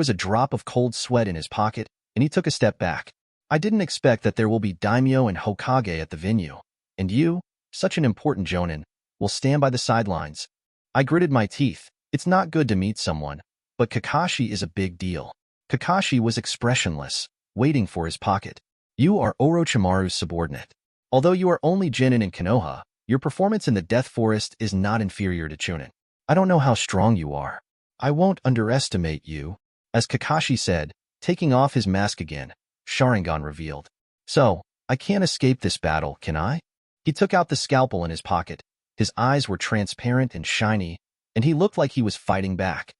was a drop of cold sweat in his pocket, and he took a step back. I didn't expect that there will be daimyo and hokage at the venue. And you, such an important jonin, will stand by the sidelines. I gritted my teeth. It's not good to meet someone, but Kakashi is a big deal. Kakashi was expressionless, waiting for his pocket. You are Orochimaru's subordinate. Although you are only Genin in Konoha, your performance in the Death Forest is not inferior to Chunin. I don't know how strong you are. I won't underestimate you. As Kakashi said, taking off his mask again, Sharingan revealed. So, I can't escape this battle, can I? He took out the scalpel in his pocket. His eyes were transparent and shiny, and he looked like he was fighting back.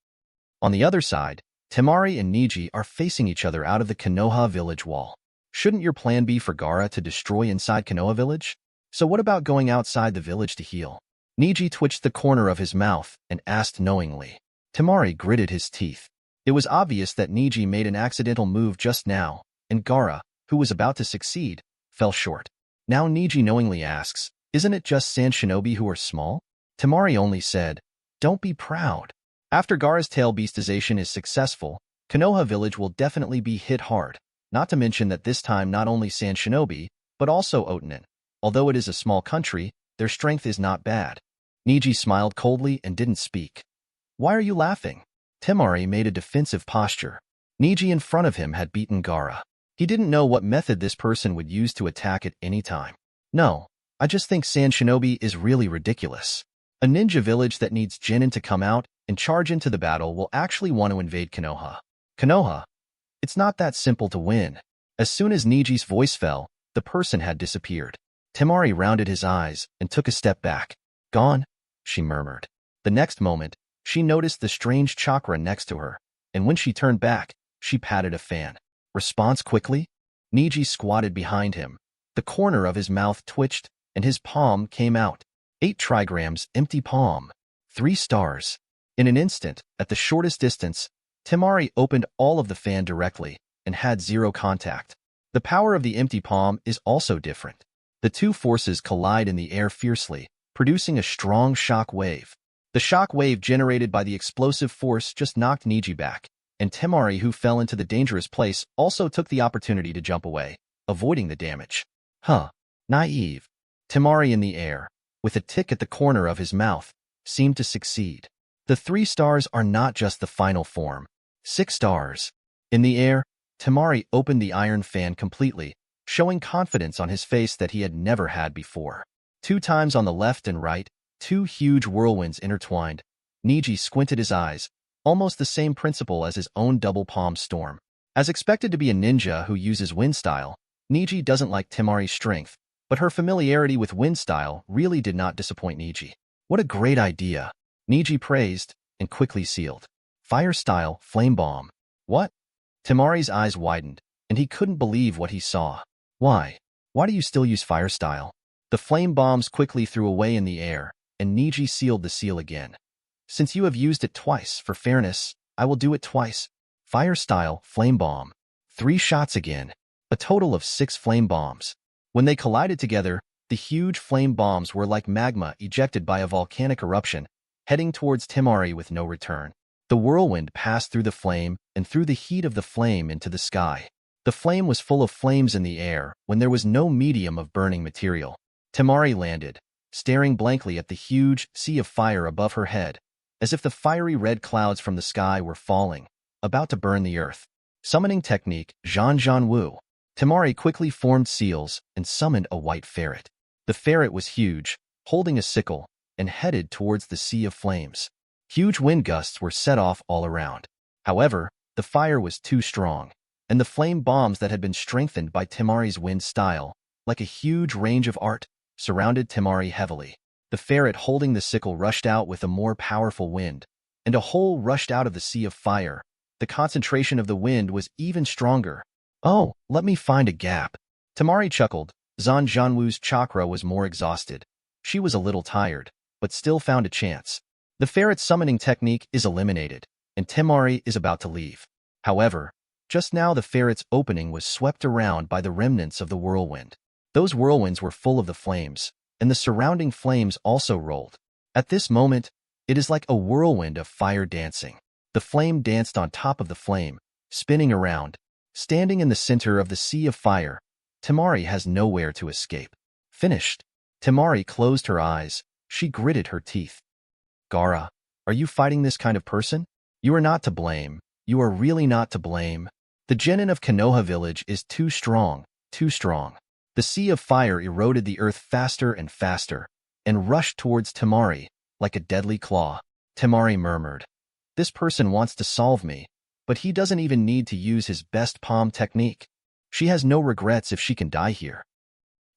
On the other side, Temari and Neji are facing each other out of the Konoha village wall. Shouldn't your plan be for Gaara to destroy inside Konoha village? So what about going outside the village to heal? Neji twitched the corner of his mouth and asked knowingly. Temari gritted his teeth. It was obvious that Neji made an accidental move just now, and Gaara, who was about to succeed, fell short. Now Neji knowingly asks, isn't it just Sand Shinobi who are small? Temari only said, don't be proud. After Gaara's tail beastization is successful, Konoha village will definitely be hit hard, not to mention that this time not only Sand Shinobi, but also Otanin. Although it is a small country, their strength is not bad. Neji smiled coldly and didn't speak. Why are you laughing? Temari made a defensive posture. Neji in front of him had beaten Gaara. He didn't know what method this person would use to attack at any time. No, I just think Sand Shinobi is really ridiculous. A ninja village that needs Genin to come out and charge into the battle will actually want to invade Konoha. Konoha? It's not that simple to win. As soon as Neji's voice fell, the person had disappeared. Temari rounded his eyes and took a step back. Gone, she murmured. The next moment, she noticed the strange chakra next to her, and when she turned back, she patted a fan. Response quickly? Neji squatted behind him. The corner of his mouth twitched, and his palm came out. 8 trigrams empty palm. 3 stars. In an instant, at the shortest distance, Temari opened all of the fan directly and had 0 contact. The power of the empty palm is also different. The two forces collide in the air fiercely, producing a strong shock wave. The shock wave generated by the explosive force just knocked Neji back, and Temari, who fell into the dangerous place, also took the opportunity to jump away, avoiding the damage. Naive. Temari in the air, with a tick at the corner of his mouth, seemed to succeed. The 3 stars are not just the final form. 6 stars. In the air, Temari opened the iron fan completely, showing confidence on his face that he had never had before. 2 times on the left and right, 2 huge whirlwinds intertwined. Neji squinted his eyes, almost the same principle as his own double palm storm. As expected to be a ninja who uses wind style, Neji doesn't like Temari's strength, but her familiarity with wind style really did not disappoint Neji. What a great idea. Neji praised and quickly sealed. Fire style, flame bomb. What? Temari's eyes widened, and he couldn't believe what he saw. Why? Why do you still use fire style? The flame bombs quickly threw away in the air, and Neji sealed the seal again. Since you have used it twice, for fairness, I will do it twice. Fire style, flame bomb. 3 shots again. A total of 6 flame bombs. When they collided together, the huge flame bombs were like magma ejected by a volcanic eruption, heading towards Temari with no return. The whirlwind passed through the flame and threw the heat of the flame into the sky. The flame was full of flames in the air when there was no medium of burning material. Temari landed, staring blankly at the huge sea of fire above her head, as if the fiery red clouds from the sky were falling, about to burn the earth. Summoning technique, Zhan Wu. Temari quickly formed seals and summoned a white ferret. The ferret was huge, holding a sickle, and headed towards the sea of flames. Huge wind gusts were set off all around. However, the fire was too strong, and the flame bombs that had been strengthened by Temari's wind style, like a huge range of art, surrounded Temari heavily. The ferret holding the sickle rushed out with a more powerful wind, and a hole rushed out of the sea of fire. The concentration of the wind was even stronger. Oh, let me find a gap. Temari chuckled. Zhan Zhanwu's chakra was more exhausted. She was a little tired, but still found a chance. The ferret's summoning technique is eliminated, and Temari is about to leave. However, just now the ferret's opening was swept around by the remnants of the whirlwind. Those whirlwinds were full of the flames, and the surrounding flames also rolled. At this moment, it is like a whirlwind of fire dancing. The flame danced on top of the flame, spinning around. Standing in the center of the sea of fire, Temari has nowhere to escape. Finished. Temari closed her eyes. She gritted her teeth. Gaara, are you fighting this kind of person? You are not to blame. You are really not to blame. The genin of Konoha village is too strong, too strong. The sea of fire eroded the earth faster and faster, and rushed towards Temari like a deadly claw. Temari murmured, "This person wants to solve me, but he doesn't even need to use his best palm technique. She has no regrets if she can die here.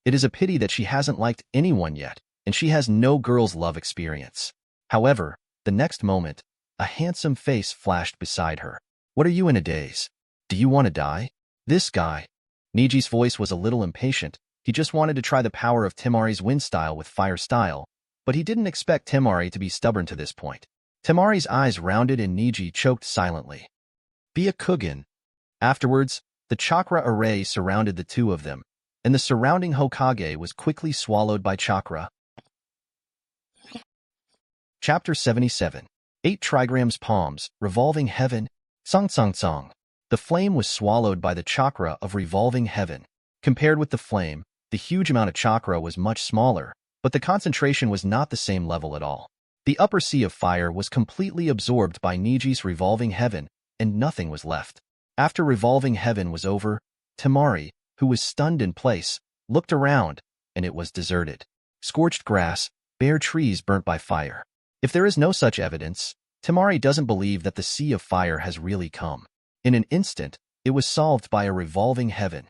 It is a pity that she hasn't liked anyone yet, and she has no girl's love experience." However, the next moment, a handsome face flashed beside her. "What are you in a daze? Do you want to die?" This guy. Neji's voice was a little impatient. He just wanted to try the power of Temari's wind style with fire style, but he didn't expect Temari to be stubborn to this point. Temari's eyes rounded and Neji choked silently. "Be a Kugan." Afterwards, the chakra array surrounded the two of them, and the surrounding Hokage was quickly swallowed by chakra. Chapter 77. 8 Trigrams Palms, Revolving Heaven. Song Song Song. The flame was swallowed by the chakra of Revolving Heaven. Compared with the flame, the huge amount of chakra was much smaller, but the concentration was not the same level at all. The upper sea of fire was completely absorbed by Neji's Revolving Heaven, and nothing was left. After Revolving Heaven was over, Temari, who was stunned in place, looked around, and it was deserted. Scorched grass, bare trees burnt by fire. If there is no such evidence, Temari doesn't believe that the sea of fire has really come. In an instant, it was solved by a Revolving Heaven.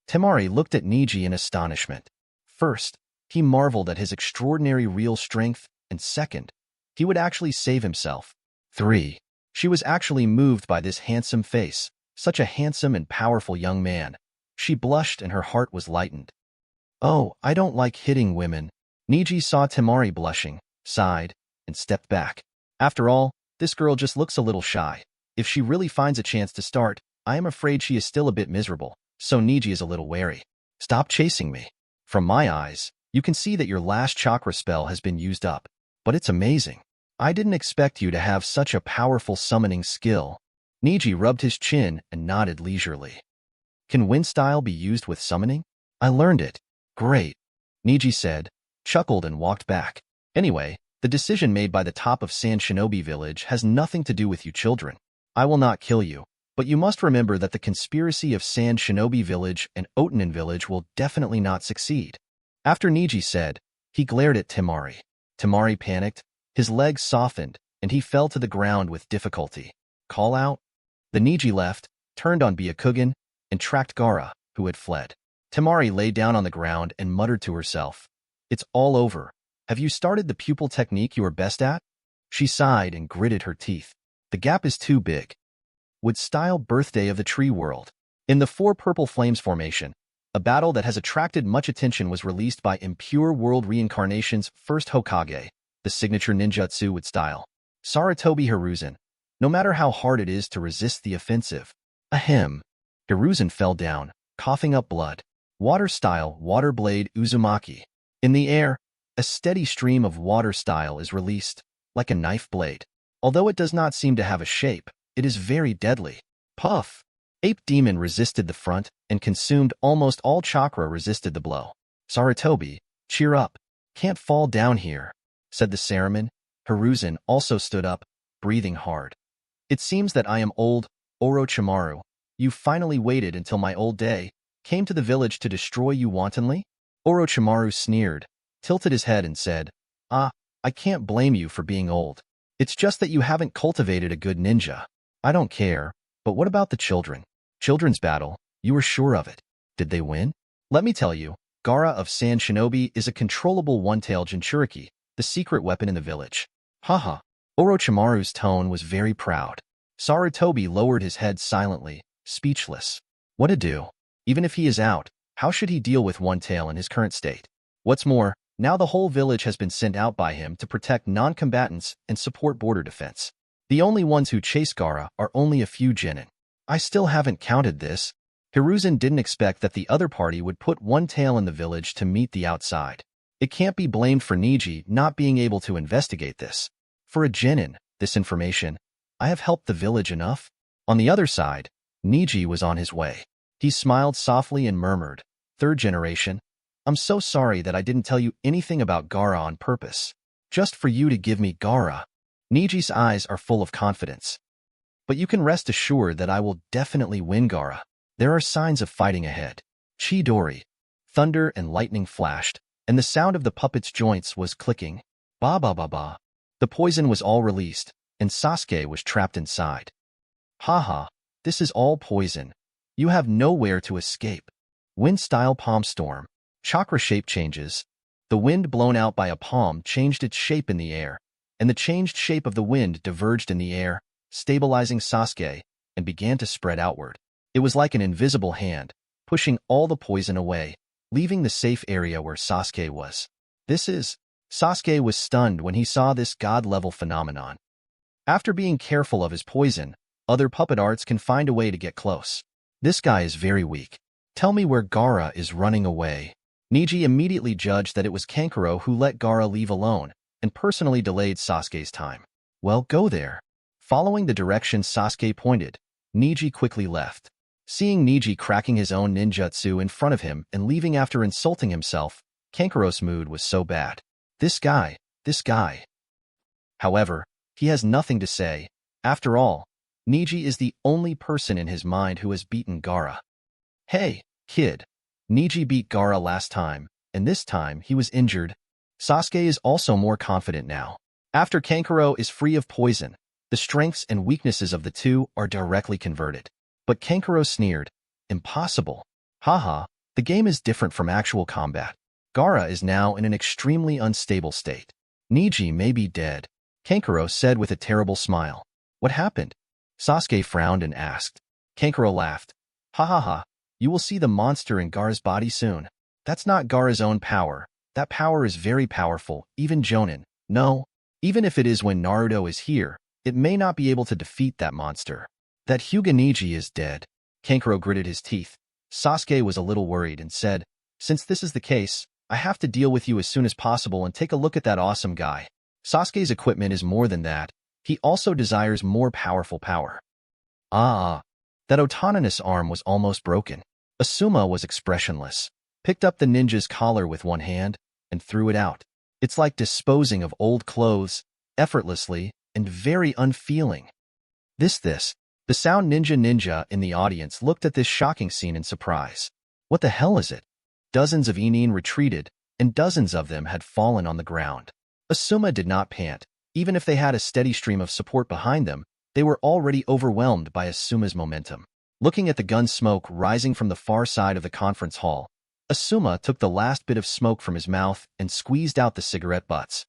Temari looked at Neji in astonishment. First, he marveled at his extraordinary real strength, and second, he would actually save himself. 3. She was actually moved by this handsome face, such a handsome and powerful young man. She blushed and her heart was lightened. "Oh, I don't like hitting women." Neji saw Temari blushing, sighed, and stepped back. After all, this girl just looks a little shy. If she really finds a chance to start, I am afraid she is still a bit miserable, so Neji is a little wary. "Stop chasing me. From my eyes, you can see that your last chakra spell has been used up. But it's amazing. I didn't expect you to have such a powerful summoning skill." Neji rubbed his chin and nodded leisurely. "Can wind style be used with summoning? I learned it." "Great," Neji said, chuckled and walked back. "Anyway, the decision made by the top of Sand Shinobi Village has nothing to do with you children. I will not kill you, but you must remember that the conspiracy of Sand Shinobi Village and Otanin Village will definitely not succeed." After Neji said, he glared at Temari. Temari panicked, his legs softened, and he fell to the ground with difficulty. "Call out?" The Neji left, turned on Byakugan, and tracked Gaara, who had fled. Temari lay down on the ground and muttered to herself, "It's all over. Have you started the pupil technique you are best at?" She sighed and gritted her teeth. The gap is too big. Wind Style Birthday of the Tree World. In the Four Purple Flames formation, a battle that has attracted much attention was released by Impure World Reincarnation's first Hokage, the signature ninjutsu Wind Style. Sarutobi Hiruzen. No matter how hard it is to resist the offensive. Ahem. Hiruzen fell down, coughing up blood. Water Style Water Blade Uzumaki. In the air, a steady stream of water style is released, like a knife blade. Although it does not seem to have a shape, it is very deadly. Puff! Ape Demon resisted the front and consumed almost all chakra resisted the blow. Sarutobi, cheer up. Can't fall down here, said the Saruman. Hiruzen also stood up, breathing hard. It seems that I am old, Orochimaru. You finally waited until my old day, came to the village to destroy you wantonly? Orochimaru sneered, tilted his head and said, I can't blame you for being old. It's just that you haven't cultivated a good ninja. I don't care, but what about the children? Children's battle, you were sure of it. Did they win? Let me tell you, Gaara of Sand Shinobi is a controllable one-tailed Jinchuriki, the secret weapon in the village. Haha. Orochimaru's tone was very proud. Sarutobi lowered his head silently, speechless. What to do? Even if he is out, how should he deal with one tail in his current state? What's more, now the whole village has been sent out by him to protect non-combatants and support border defense. The only ones who chase Gaara are only a few genin. I still haven't counted this. Hiruzen didn't expect that the other party would put one tail in the village to meet the outside. It can't be blamed for Neji not being able to investigate this. For a genin, this information, I have helped the village enough. On the other side, Neji was on his way. He smiled softly and murmured, Third generation, I'm so sorry that I didn't tell you anything about Gaara on purpose. Just for you to give me Gaara. Neji's eyes are full of confidence. But you can rest assured that I will definitely win Gaara. There are signs of fighting ahead. Chidori. Thunder and lightning flashed, and the sound of the puppet's joints was clicking. Ba ba ba ba. The poison was all released, and Sasuke was trapped inside. Haha, this is all poison. You have nowhere to escape. Wind Style Palm Storm. Chakra shape changes. The wind blown out by a palm changed its shape in the air, and the changed shape of the wind diverged in the air, stabilizing Sasuke, and began to spread outward. It was like an invisible hand, pushing all the poison away, leaving the safe area where Sasuke was. Sasuke was stunned when he saw this god-level phenomenon. After being careful of his poison, other puppet arts can find a way to get close. This guy is very weak. Tell me where Gaara is running away. Neji immediately judged that it was Kankuro who let Gaara leave alone, and personally delayed Sasuke's time. Well, go there. Following the direction Sasuke pointed, Neji quickly left. Seeing Neji cracking his own ninjutsu in front of him and leaving after insulting himself, Kankuro's mood was so bad. This guy. However, he has nothing to say. After all, Neji is the only person in his mind who has beaten Gaara. Hey, kid. Neji beat Gaara last time, and this time he was injured. Sasuke is also more confident now. After Kankuro is free of poison, the strengths and weaknesses of the two are directly converted. But Kankuro sneered, impossible. Haha, the game is different from actual combat. Gaara is now in an extremely unstable state. Neji may be dead, Kankuro said with a terrible smile. What happened? Sasuke frowned and asked. Kankuro laughed. Ha ha ha, you will see the monster in Gaara's body soon. That's not Gaara's own power. That power is very powerful, even Jonin. No, even if it is when Naruto is here, it may not be able to defeat that monster. That Hyuga Neji is dead. Kankuro gritted his teeth. Sasuke was a little worried and said, since this is the case, I have to deal with you as soon as possible and take a look at that awesome guy. Sasuke's equipment is more than that. He also desires more powerful power. That autonomous arm was almost broken. Asuma was expressionless, picked up the ninja's collar with one hand, and threw it out. It's like disposing of old clothes, effortlessly, and very unfeeling. The sound ninja in the audience looked at this shocking scene in surprise. What the hell is it? Dozens of Inin retreated, and dozens of them had fallen on the ground. Asuma did not pant. Even if they had a steady stream of support behind them, they were already overwhelmed by Asuma's momentum. Looking at the gun smoke rising from the far side of the conference hall, Asuma took the last bit of smoke from his mouth and squeezed out the cigarette butts.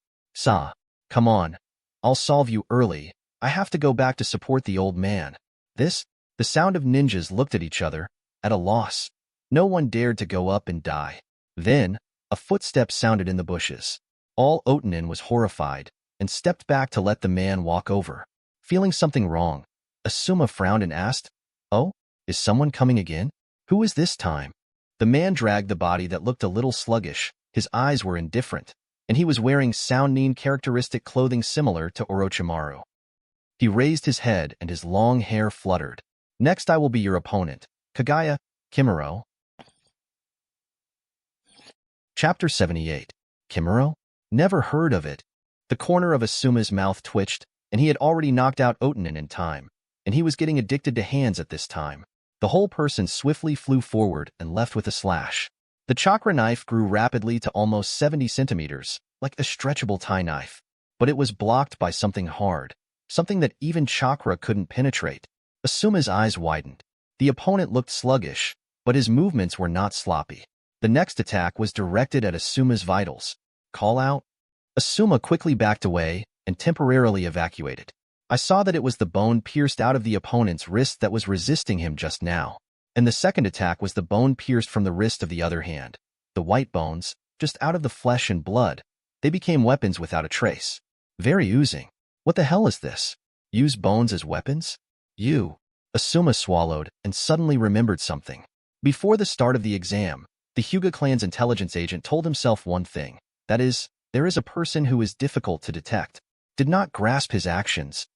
Come on. I'll solve you early. I have to go back to support the old man. The sound of ninjas looked at each other, at a loss. No one dared to go up and die. Then, a footstep sounded in the bushes. All Otanin was horrified, and stepped back to let the man walk over. Feeling something wrong, Asuma frowned and asked, "Oh, is someone coming again? Who is this time?" The man dragged the body that looked a little sluggish. His eyes were indifferent, and he was wearing Soundnin characteristic clothing similar to Orochimaru. He raised his head and his long hair fluttered. "Next I will be your opponent, Kagaya Kimuro." Chapter 78. Kimuro? Never heard of it. The corner of Asuma's mouth twitched, and he had already knocked out Otanin in time, and he was getting addicted to hands at this time. The whole person swiftly flew forward and left with a slash. The chakra knife grew rapidly to almost 70 centimeters, like a stretchable tie knife. But it was blocked by something hard, something that even chakra couldn't penetrate. Asuma's eyes widened. The opponent looked sluggish, but his movements were not sloppy. The next attack was directed at Asuma's vitals. Call out? Asuma quickly backed away and temporarily evacuated. I saw that it was the bone pierced out of the opponent's wrist that was resisting him just now, and the second attack was the bone pierced from the wrist of the other hand. The white bones, just out of the flesh and blood, they became weapons without a trace. Very oozing. What the hell is this? Use bones as weapons? Asuma swallowed and suddenly remembered something. Before the start of the exam, the Hyuga clan's intelligence agent told himself one thing, that is, there is a person who is difficult to detect. Did not grasp his actions.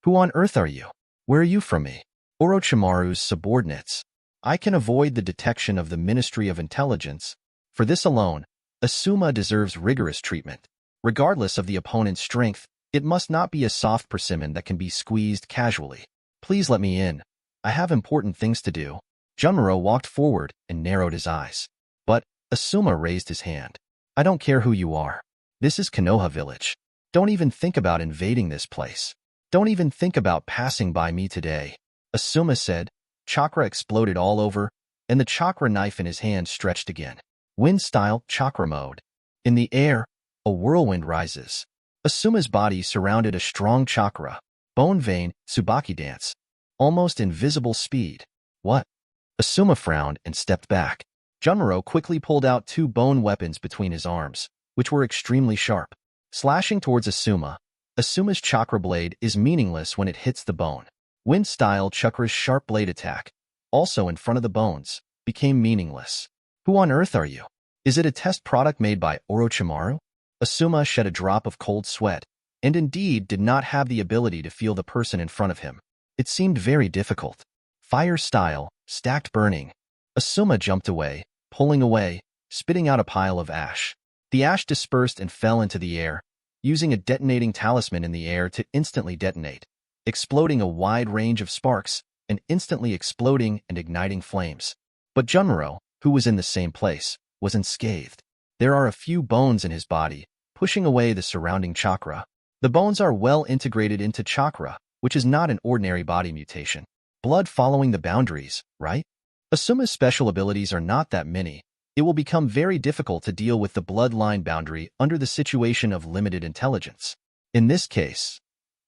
Who on earth are you? Where are you from me? Orochimaru's subordinates. I can avoid the detection of the Ministry of Intelligence. For this alone, Asuma deserves rigorous treatment. Regardless of the opponent's strength, it must not be a soft persimmon that can be squeezed casually. Please let me in. I have important things to do. Junmuro walked forward and narrowed his eyes. But Asuma raised his hand. I don't care who you are. This is Konoha village. Don't even think about invading this place. Don't even think about passing by me today. Asuma said. Chakra exploded all over, and the chakra knife in his hand stretched again. Wind Style Chakra Mode. In the air, a whirlwind rises. Asuma's body surrounded a strong chakra, bone vein, Tsubaki dance. Almost invisible speed. What? Asuma frowned and stepped back. Junmuro quickly pulled out two bone weapons between his arms, which were extremely sharp. Slashing towards Asuma, Asuma's chakra blade is meaningless when it hits the bone. Wind Style Chakra's sharp blade attack, also in front of the bones, became meaningless. Who on earth are you? Is it a test product made by Orochimaru? Asuma shed a drop of cold sweat, and indeed did not have the ability to feel the person in front of him. It seemed very difficult. Fire Style, Stacked Burning. Asuma jumped away, pulling away, spitting out a pile of ash. The ash dispersed and fell into the air, using a detonating talisman in the air to instantly detonate, exploding a wide range of sparks and instantly exploding and igniting flames. But Junmuro, who was in the same place, was unscathed. There are a few bones in his body, pushing away the surrounding chakra. The bones are well integrated into chakra, which is not an ordinary body mutation. Blood following the boundaries, right? Asuma's special abilities are not that many. It will become very difficult to deal with the bloodline boundary under the situation of limited intelligence. In this case,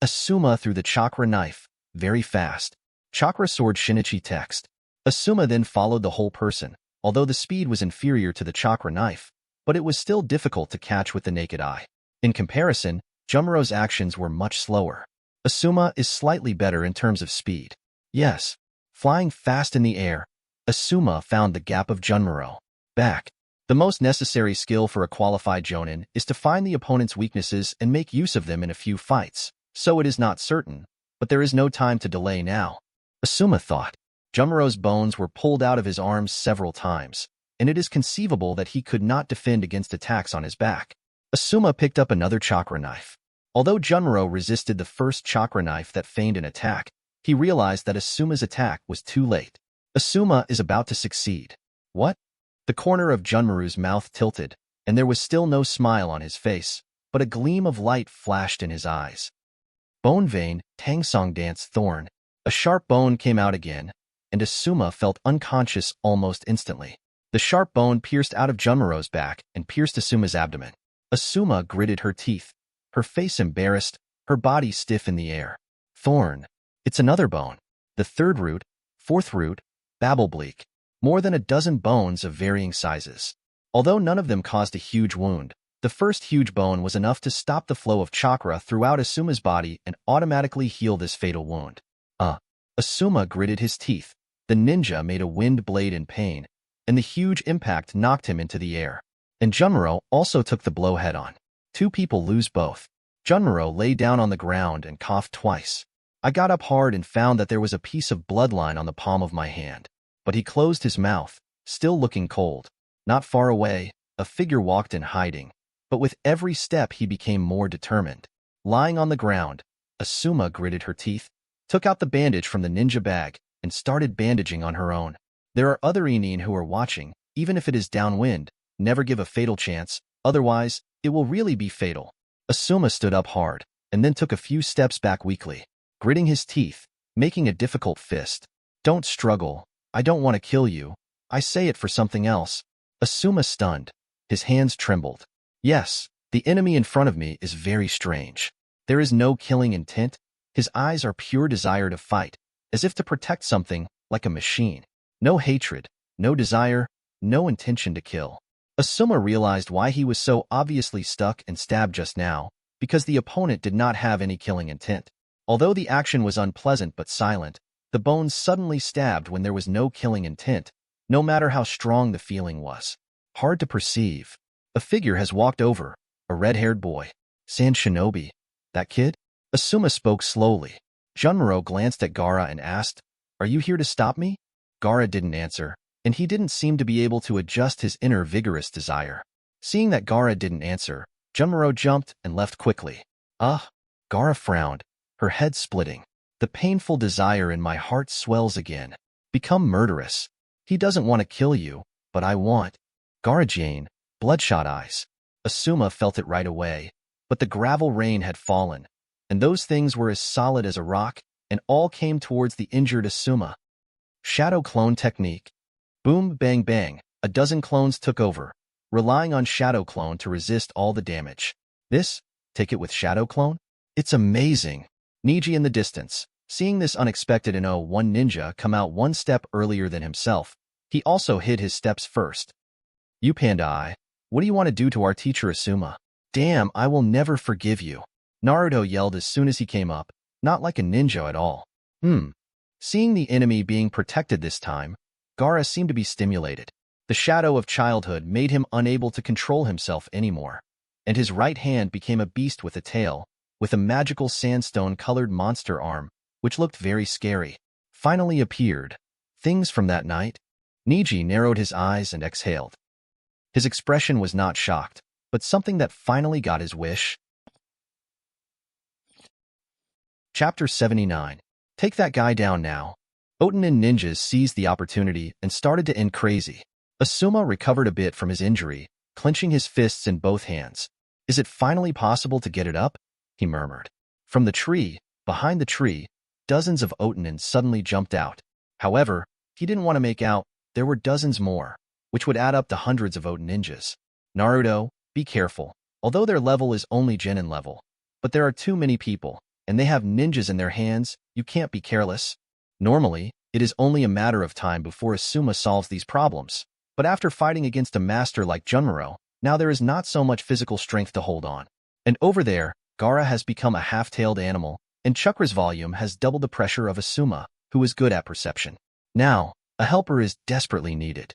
Asuma threw the chakra knife, very fast. Chakra sword Shinichi text. Asuma then followed the whole person, although the speed was inferior to the chakra knife, but it was still difficult to catch with the naked eye. In comparison, Junmuro's actions were much slower. Asuma is slightly better in terms of speed. Yes, flying fast in the air, Asuma found the gap of Junmuro. Back. The most necessary skill for a qualified jonin is to find the opponent's weaknesses and make use of them in a few fights. So it is not certain, but there is no time to delay now. Asuma thought. Junmuro's bones were pulled out of his arms several times, and it is conceivable that he could not defend against attacks on his back. Asuma picked up another chakra knife. Although Junmuro resisted the first chakra knife that feigned an attack, he realized that Asuma's attack was too late. Asuma is about to succeed. What? The corner of Junmuro's mouth tilted, and there was still no smile on his face, but a gleam of light flashed in his eyes. Bone vein, Tangsong dance thorn. A sharp bone came out again, and Asuma felt unconscious almost instantly. The sharp bone pierced out of Junmuro's back and pierced Asuma's abdomen. Asuma gritted her teeth, her face embarrassed, her body stiff in the air. Thorn. It's another bone. The third root, fourth root, babblebleak. More than a dozen bones of varying sizes. Although none of them caused a huge wound, the first huge bone was enough to stop the flow of chakra throughout Asuma's body and automatically heal this fatal wound. Asuma gritted his teeth. The ninja made a wind blade in pain, and the huge impact knocked him into the air. And Junmaro also took the blow head-on. Two people lose both. Junmaro lay down on the ground and coughed twice. I got up hard and found that there was a piece of bloodline on the palm of my hand. But he closed his mouth, still looking cold. Not far away, a figure walked in hiding, but with every step he became more determined. Lying on the ground, Asuma gritted her teeth, took out the bandage from the ninja bag, and started bandaging on her own. There are other Inin who are watching. Even if it is downwind, never give a fatal chance, otherwise, it will really be fatal. Asuma stood up hard, and then took a few steps back weakly, gritting his teeth, making a difficult fist. Don't struggle. I don't want to kill you. I say it for something else. Asuma stunned. His hands trembled. Yes, the enemy in front of me is very strange. There is no killing intent. His eyes are pure desire to fight, as if to protect something, like a machine. No hatred, no desire, no intention to kill. Asuma realized why he was so obviously stuck and stabbed just now, because the opponent did not have any killing intent. Although the action was unpleasant but silent, the bones suddenly stabbed when there was no killing intent, no matter how strong the feeling was. Hard to perceive. A figure has walked over, a red-haired boy. Sand Shinobi. That kid? Asuma spoke slowly. Junmaro glanced at Gaara and asked, "Are you here to stop me?" Gaara didn't answer, and he didn't seem to be able to adjust his inner vigorous desire. Seeing that Gaara didn't answer, Junmaro jumped and left quickly. Gaara frowned, her head splitting. The painful desire in my heart swells again. Become murderous. He doesn't want to kill you, but I want. Gaara Jane, bloodshot eyes. Asuma felt it right away, but the gravel rain had fallen, and those things were as solid as a rock, and all came towards the injured Asuma. Shadow clone technique. Boom, bang, bang. A dozen clones took over, relying on Shadow Clone to resist all the damage. Take it with Shadow Clone? It's amazing. Neji in the distance, seeing this unexpected one ninja come out one step earlier than himself, he also hid his steps first. You Panda Eye, what do you want to do to our teacher Asuma? Damn, I will never forgive you. Naruto yelled as soon as he came up, not like a ninja at all. Seeing the enemy being protected this time, Gaara seemed to be stimulated. The shadow of childhood made him unable to control himself anymore, and his right hand became a beast with a tail, with a magical sandstone-colored monster arm, which looked very scary. Finally appeared. Things from that night? Neji narrowed his eyes and exhaled. His expression was not shocked, but something that finally got his wish. Chapter 79. Take that guy down now. Otonin ninjas seized the opportunity and started to end crazy. Asuma recovered a bit from his injury, clenching his fists in both hands. Is it finally possible to get it up? He murmured. From the tree, behind the tree, dozens of Otonin suddenly jumped out. However, he didn't want to make out there were dozens more, which would add up to hundreds of Otonin ninjas. Naruto, be careful. Although their level is only Genin level, but there are too many people, and they have ninjas in their hands, you can't be careless. Normally, it is only a matter of time before Asuma solves these problems, but after fighting against a master like Junmaro, now there is not so much physical strength to hold on. And over there, Gaara has become a half-tailed animal, and Chakra's volume has doubled the pressure of Asuma, who is good at perception. Now, a helper is desperately needed.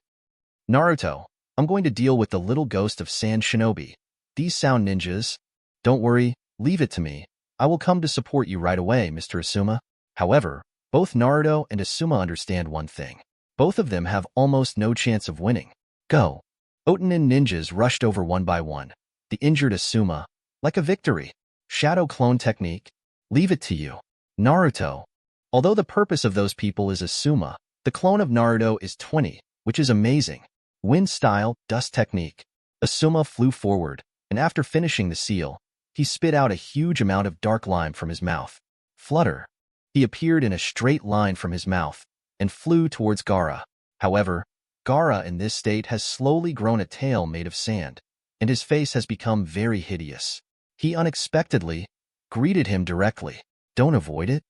Naruto, I'm going to deal with the little ghost of Sand Shinobi. These sound ninjas. Don't worry, leave it to me. I will come to support you right away, Mr. Asuma. However, both Naruto and Asuma understand one thing. Both of them have almost no chance of winning. Go. Otonin ninjas rushed over one by one. The injured Asuma, like a victory. Shadow clone technique. Leave it to you. Naruto. Although the purpose of those people is Asuma, the clone of Naruto is 20, which is amazing. Wind Style Dust technique. Asuma flew forward, and after finishing the seal, he spit out a huge amount of dark lime from his mouth. Flutter. He appeared in a straight line from his mouth, and flew towards Gaara. However, Gaara in this state has slowly grown a tail made of sand, and his face has become very hideous. He unexpectedly greeted him directly. Don't avoid it?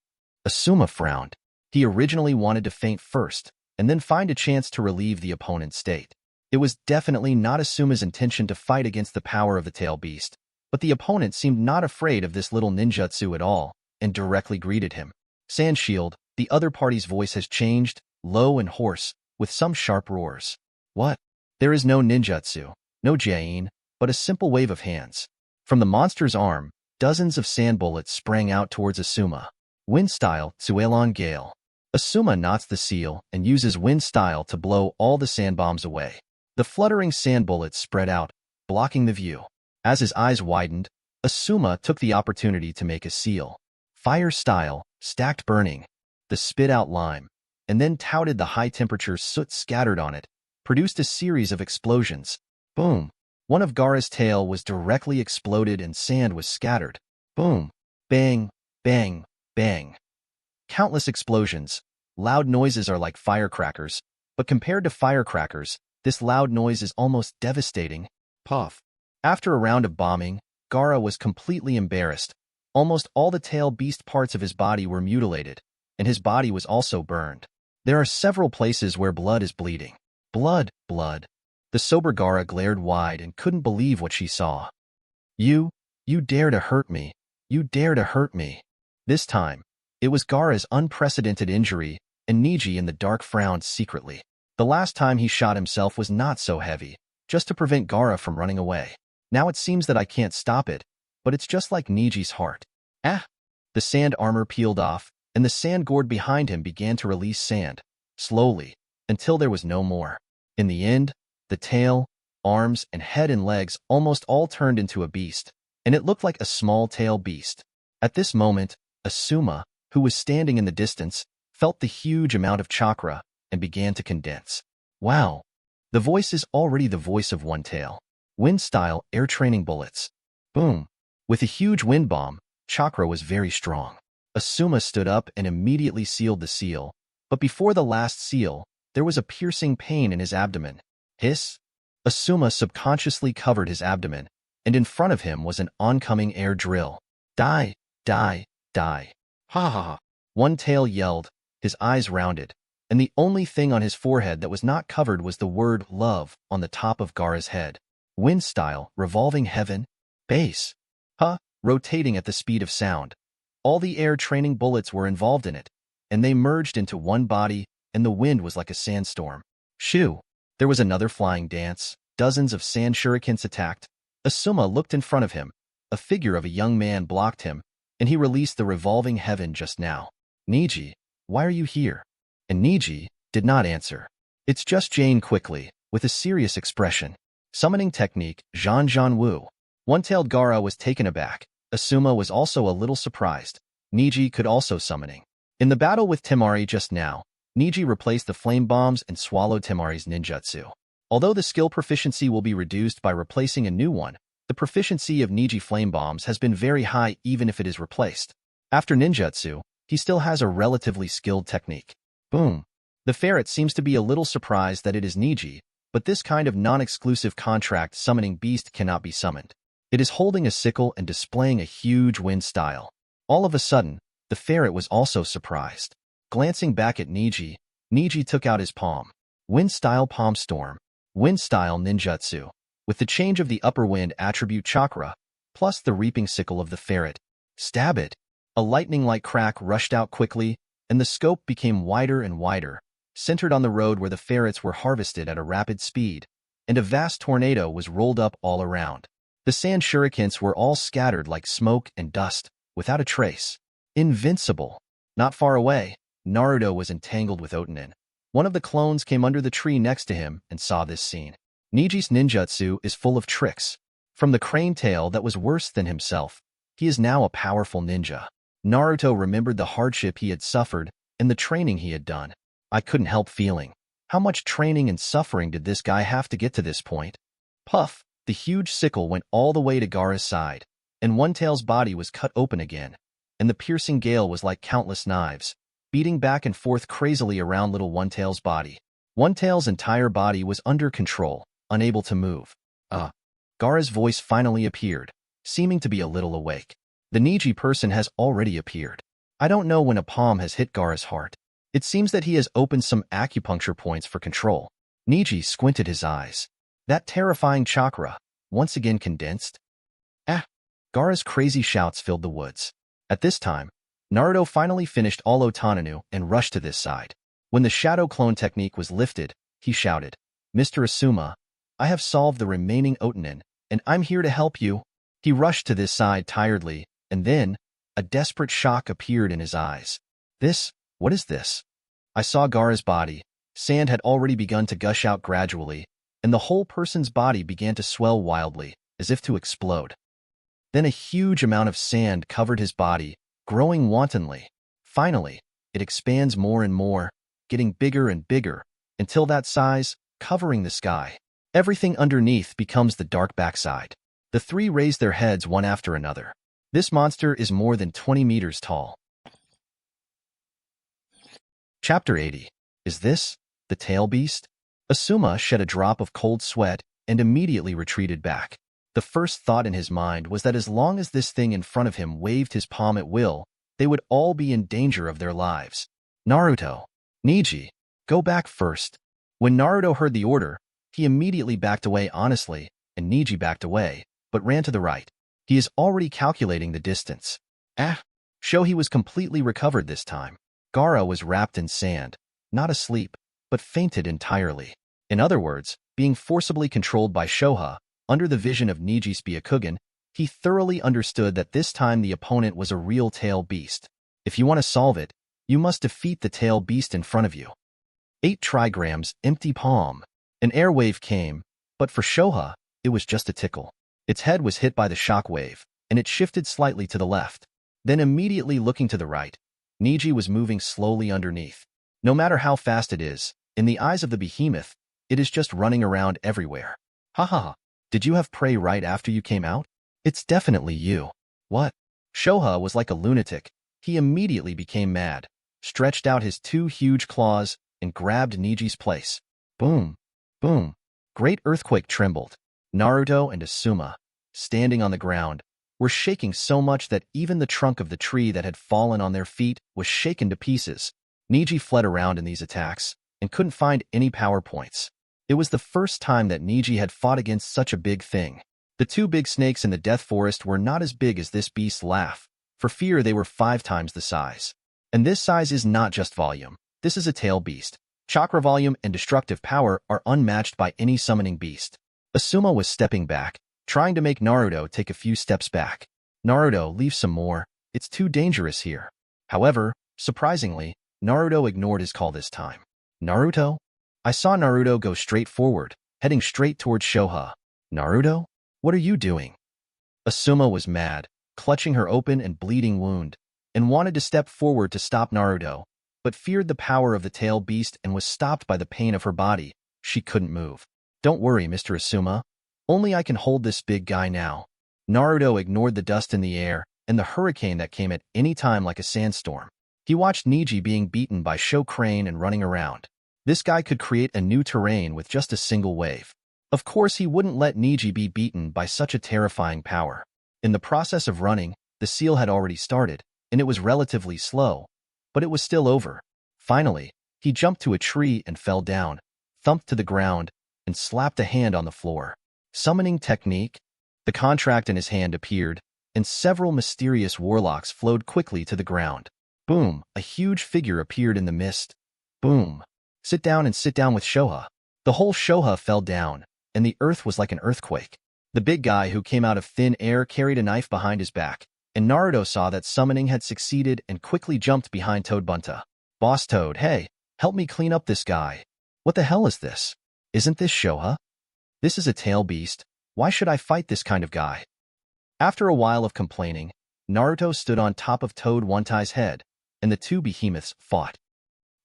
Asuma frowned. He originally wanted to feint first, and then find a chance to relieve the opponent's state. It was definitely not Asuma's intention to fight against the power of the tail beast, but the opponent seemed not afraid of this little ninjutsu at all, and directly greeted him. Sand Shield, the other party's voice has changed, low and hoarse, with some sharp roars. What? There is no ninjutsu, no jain, but a simple wave of hands. From the monster's arm, dozens of sand bullets sprang out towards Asuma. Wind Style, Tsuelon Gale. Asuma knots the seal and uses Wind Style to blow all the sand bombs away. The fluttering sand bullets spread out, blocking the view. As his eyes widened, Asuma took the opportunity to make a seal. Fire Style, Stacked Burning. The spit-out lime, and then touted the high-temperature soot scattered on it, produced a series of explosions. Boom. One of Gaara's tail was directly exploded and sand was scattered. Boom. Bang, bang, bang. Countless explosions. Loud noises are like firecrackers, but compared to firecrackers, this loud noise is almost devastating. Puff. After a round of bombing, Gaara was completely embarrassed. Almost all the tail beast parts of his body were mutilated, and his body was also burned. There are several places where blood is bleeding. Blood, blood. The sober Gaara glared wide and couldn't believe what she saw. You dare to hurt me. You dare to hurt me. This time, it was Gaara's unprecedented injury, and Neji in the dark frowned secretly. The last time he shot himself was not so heavy, just to prevent Gaara from running away. Now it seems that I can't stop it, but it's just like Neji's heart. Ah! The sand armor peeled off, and the sand gourd behind him began to release sand, slowly, until there was no more. In the end, the tail, arms, and head and legs almost all turned into a beast, and it looked like a small tail beast. At this moment, Asuma, who was standing in the distance, felt the huge amount of chakra and began to condense. Wow! The voice is already the voice of One Tail. Wind Style Air Training Bullets. Boom! With a huge wind bomb, chakra was very strong. Asuma stood up and immediately sealed the seal, but before the last seal, there was a piercing pain in his abdomen. Hiss! Asuma subconsciously covered his abdomen, and in front of him was an oncoming air drill. Die! Die! Die! Ha ha ha! One Tail yelled, his eyes rounded, and the only thing on his forehead that was not covered was the word love on the top of Gaara's head. Wind Style Revolving Heaven. Base. Huh? Rotating at the speed of sound. All the air training bullets were involved in it, and they merged into one body, and the wind was like a sandstorm. Shoo! There was another flying dance. Dozens of sand shurikens attacked. Asuma looked in front of him. A figure of a young man blocked him, and he released the revolving heaven just now. Neji, why are you here? And Neji did not answer. It's just Jane quickly, with a serious expression. Summoning technique, Zhan Wu. One-tailed Gaara was taken aback. Asuma was also a little surprised. Neji could also summoning. In the battle with Temari just now, Neji replaced the flame bombs and swallowed Temari's ninjutsu. Although the skill proficiency will be reduced by replacing a new one, the proficiency of Neji flame bombs has been very high even if it is replaced. After ninjutsu, he still has a relatively skilled technique. Boom. The ferret seems to be a little surprised that it is Neji, but this kind of non-exclusive contract summoning beast cannot be summoned. It is holding a sickle and displaying a huge wind style. All of a sudden, the ferret was also surprised. Glancing back at Neji, Neji took out his palm. Wind Style Palm Storm. Wind Style Ninjutsu. With the change of the upper wind attribute chakra, plus the reaping sickle of the ferret. Stab it! A lightning-like crack rushed out quickly, and the scope became wider and wider, centered on the road where the ferrets were harvested at a rapid speed, and a vast tornado was rolled up all around. The sand shurikens were all scattered like smoke and dust, without a trace. Invincible! Not far away, Naruto was entangled with Otonin. One of the clones came under the tree next to him and saw this scene. Neji's ninjutsu is full of tricks. From the crane tail that was worse than himself, he is now a powerful ninja. Naruto remembered the hardship he had suffered and the training he had done. I couldn't help feeling. How much training and suffering did this guy have to get to this point? Puff! The huge sickle went all the way to Gaara's side, and One Tail's body was cut open again, and the piercing gale was like countless knives, beating back and forth crazily around little One Tail's body. One Tail's entire body was under control, unable to move. Gaara's voice finally appeared, seeming to be a little awake. The Neji person has already appeared. I don't know when a palm has hit Gaara's heart. It seems that he has opened some acupuncture points for control. Neji squinted his eyes. That terrifying chakra, once again condensed? Ah! Gaara's crazy shouts filled the woods. At this time, Naruto finally finished all Otananu and rushed to this side. When the shadow clone technique was lifted, he shouted, "Mr. Asuma, I have solved the remaining Otanin, and I'm here to help you." He rushed to this side tiredly, and then, a desperate shock appeared in his eyes. What is this? I saw Gaara's body. Sand had already begun to gush out gradually, and the whole person's body began to swell wildly, as if to explode. Then a huge amount of sand covered his body, growing wantonly. Finally, it expands more and more, getting bigger and bigger, until that size, covering the sky. Everything underneath becomes the dark backside. The three raise their heads one after another. This monster is more than 20 meters tall. Chapter 80. Is this the tail beast? Asuma shed a drop of cold sweat and immediately retreated back. The first thought in his mind was that as long as this thing in front of him waved his palm at will, they would all be in danger of their lives. Naruto, Neji, go back first. When Naruto heard the order, he immediately backed away honestly, and Neji backed away, but ran to the right. He is already calculating the distance. Show he was completely recovered this time. Gaara was wrapped in sand, not asleep, but fainted entirely. In other words, being forcibly controlled by Shoha, under the vision of Neji's Byakugan, he thoroughly understood that this time the opponent was a real tail beast. If you want to solve it, you must defeat the tail beast in front of you. 8 trigrams, empty palm. An air wave came, but for Shoha, it was just a tickle. Its head was hit by the shock wave, and it shifted slightly to the left. Then immediately looking to the right, Neji was moving slowly underneath. No matter how fast it is, in the eyes of the behemoth, it is just running around everywhere. Ha. Did you have prey right after you came out? It's definitely you. What? Shoha was like a lunatic. He immediately became mad, stretched out his 2 huge claws, and grabbed Neji's place. Boom. Boom. Great earthquake trembled. Naruto and Asuma, standing on the ground, were shaking so much that even the trunk of the tree that had fallen on their feet was shaken to pieces. Neji fled around in these attacks, and couldn't find any power points. It was the first time that Neji had fought against such a big thing. The 2 big snakes in the Death Forest were not as big as this beast's laugh. For fear they were 5 times the size. And this size is not just volume. This is a tail beast. Chakra volume and destructive power are unmatched by any summoning beast. Asuma was stepping back, trying to make Naruto take a few steps back. Naruto, leave some more. It's too dangerous here. However, surprisingly, Naruto ignored his call this time. Naruto? I saw Naruto go straight forward, heading straight towards Shoha. Naruto? What are you doing? Asuma was mad, clutching her open and bleeding wound, and wanted to step forward to stop Naruto, but feared the power of the tail beast and was stopped by the pain of her body. She couldn't move. Don't worry, Mr. Asuma. Only I can hold this big guy now. Naruto ignored the dust in the air and the hurricane that came at any time like a sandstorm. He watched Neji being beaten by Sho Crane and running around. This guy could create a new terrain with just a single wave. Of course, he wouldn't let Neji be beaten by such a terrifying power. In the process of running, the seal had already started, and it was relatively slow, but it was still over. Finally, he jumped to a tree and fell down, thumped to the ground, and slapped a hand on the floor. Summoning technique? The contract in his hand appeared, and several mysterious warlocks flowed quickly to the ground. Boom, a huge figure appeared in the mist. Boom. Sit down with Shoha. The whole Shoha fell down, and the earth was like an earthquake. The big guy who came out of thin air carried a knife behind his back, and Naruto saw that summoning had succeeded and quickly jumped behind Toadbunta. Boss Toad, hey, help me clean up this guy. What the hell is this? Isn't this Shoha? This is a tail beast. Why should I fight this kind of guy? After a while of complaining, Naruto stood on top of Toad One-Tai's head, and the 2 behemoths fought.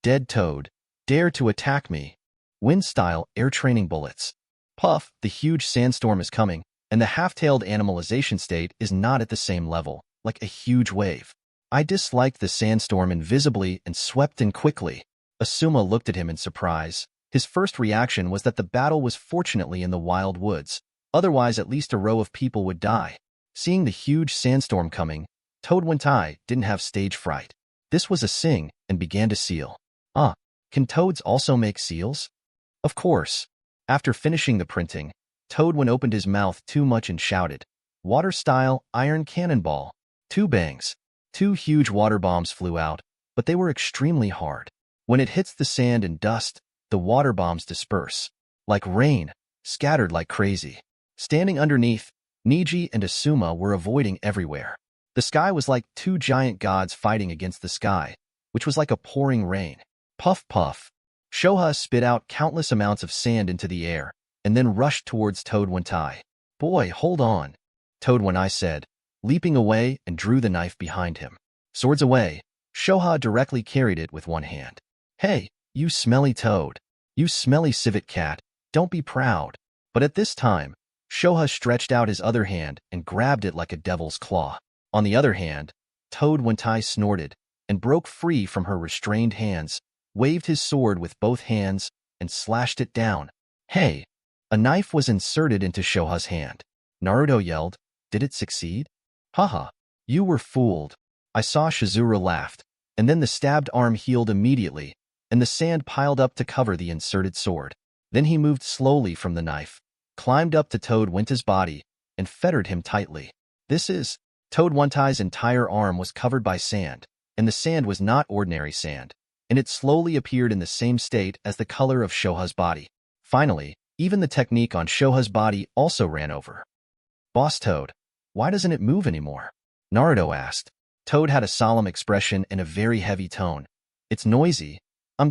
Dead Toad, dare to attack me. Wind Style Air Training Bullets. Puff, the huge sandstorm is coming, and the half-tailed animalization state is not at the same level, like a huge wave. I disliked the sandstorm invisibly and swept in quickly. Asuma looked at him in surprise. His first reaction was that the battle was fortunately in the wild woods, otherwise at least a row of people would die. Seeing the huge sandstorm coming, Toad Wentai didn't have stage fright. This was a sing and began to seal. Can toads also make seals? Of course. After finishing the printing, Toadwin opened his mouth too much and shouted, "Water style iron cannonball." Two bangs. Two huge water bombs flew out, but they were extremely hard. When it hits the sand and dust, the water bombs disperse. Like rain, scattered like crazy. Standing underneath, Neji and Asuma were avoiding everywhere. The sky was like two giant gods fighting against the sky, which was like a pouring rain. Puff puff. Shoha spit out countless amounts of sand into the air, and then rushed towards Toad Wentai. "Boy, hold on," Toad Wentai said, leaping away and drew the knife behind him. Swords away, Shoha directly carried it with one hand. "Hey, you smelly toad. You smelly civet cat, don't be proud." But at this time, Shoha stretched out his other hand and grabbed it like a devil's claw. On the other hand, Toad Wentai snorted and broke free from her restrained hands, waved his sword with both hands, and slashed it down. "Hey!" A knife was inserted into Shoha's hand. Naruto yelled, "Did it succeed?" "Haha, you were fooled." I saw Shizuru laughed, and then the stabbed arm healed immediately, and the sand piled up to cover the inserted sword. Then he moved slowly from the knife, climbed up to Toad Wentai's body, and fettered him tightly. Toad Wentai's entire arm was covered by sand, and the sand was not ordinary sand, and it slowly appeared in the same state as the color of Shoha's body. Finally, even the technique on Shoha's body also ran over. "Boss Toad, why doesn't it move anymore?" Naruto asked. Toad had a solemn expression and a very heavy tone. "It's noisy.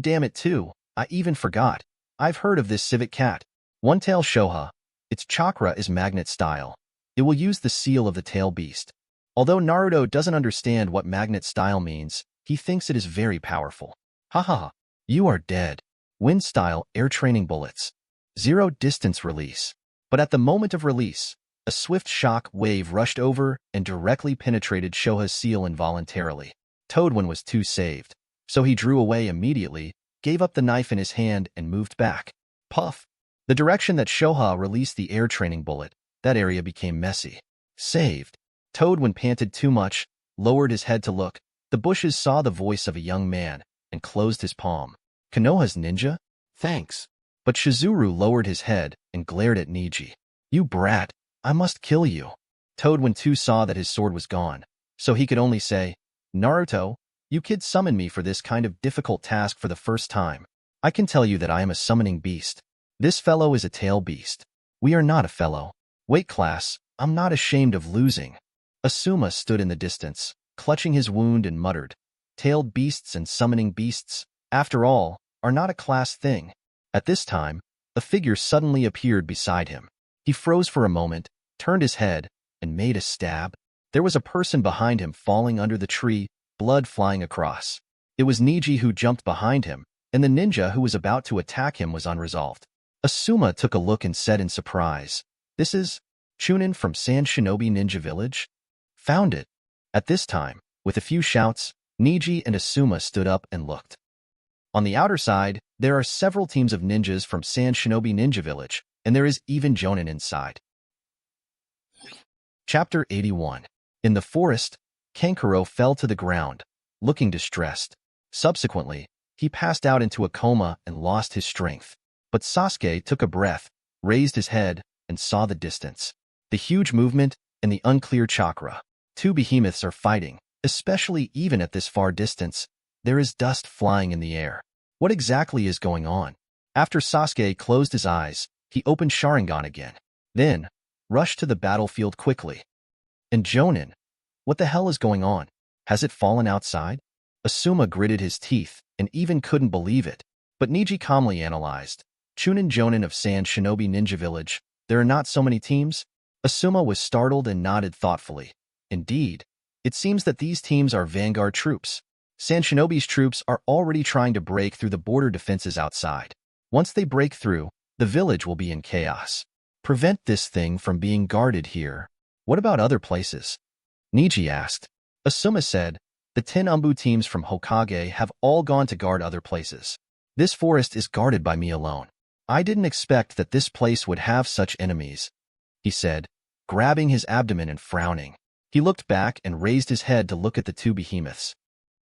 Damn it too. I even forgot. I've heard of this civet cat. One-tail Shoha. Its chakra is magnet style. It will use the seal of the tail beast." Although Naruto doesn't understand what magnet style means, he thinks it is very powerful. "Haha, you are dead." Wind Style Air Training Bullets. 0 distance release. But at the moment of release, a swift shock wave rushed over and directly penetrated Shoha's seal involuntarily. Toadwin was too saved, so he drew away immediately, gave up the knife in his hand, and moved back. Puff. The direction that Shoha released the air training bullet, that area became messy. Saved. Toadwin panted too much, lowered his head to look. The bushes saw the voice of a young man and closed his palm. "Konoha's ninja? Thanks." But Shizuru lowered his head and glared at Neji. "You brat, I must kill you." Toadwin too saw that his sword was gone, so he could only say, "Naruto, you kids summoned me for this kind of difficult task for the first time. I can tell you that I am a summoning beast. This fellow is a tail beast. We are not a fellow. Wait, class, I'm not ashamed of losing." Asuma stood in the distance, clutching his wound, and muttered, "Tailed beasts and summoning beasts, after all, are not a class thing." At this time, a figure suddenly appeared beside him. He froze for a moment, turned his head, and made a stab. There was a person behind him falling under the tree, blood flying across. It was Neji, who jumped behind him, and the ninja who was about to attack him was unresolved. Asuma took a look and said in surprise, "This is Chunin from Sand Shinobi Ninja Village?" "Found it." At this time, with a few shouts, Neji and Asuma stood up and looked. On the outer side, there are several teams of ninjas from Sand Shinobi Ninja Village, and there is even Jonin inside. Chapter 81. In the forest, Kankuro fell to the ground, looking distressed. Subsequently, he passed out into a coma and lost his strength. But Sasuke took a breath, raised his head, and saw the distance. The huge movement and the unclear chakra. Two behemoths are fighting, especially even at this far distance. There is dust flying in the air. What exactly is going on? After Sasuke closed his eyes, he opened Sharingan again. Then, rushed to the battlefield quickly. And Jonin, what the hell is going on? Has it fallen outside? Asuma gritted his teeth and even couldn't believe it. But Neji calmly analyzed. Chunin Jonin of Sand Shinobi Ninja Village, there are not so many teams? Asuma was startled and nodded thoughtfully. Indeed, it seems that these teams are vanguard troops. Sand Shinobi's troops are already trying to break through the border defenses outside. Once they break through, the village will be in chaos. Prevent this thing from being guarded here. What about other places? Neji asked. Asuma said, the 10 Umbu teams from Hokage have all gone to guard other places. This forest is guarded by me alone. I didn't expect that this place would have such enemies, he said, grabbing his abdomen and frowning. He looked back and raised his head to look at the two behemoths.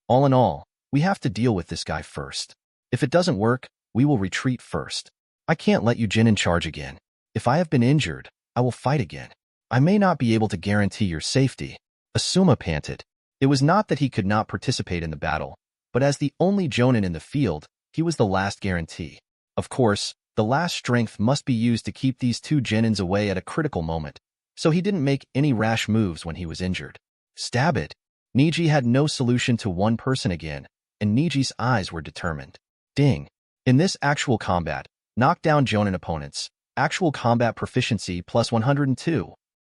All in all, we have to deal with this guy first. If it doesn't work, we will retreat first. I can't let you Jin in charge again. If I have been injured, I will fight again. I may not be able to guarantee your safety. Asuma panted. It was not that he could not participate in the battle, but as the only jonin in the field, he was the last guarantee. Of course, the last strength must be used to keep these two genins away at a critical moment, so he didn't make any rash moves when he was injured. Stab it. Neji had no solution to one person again, and Neji's eyes were determined. Ding. In this actual combat, knock down jonin opponents. Actual combat proficiency plus 102.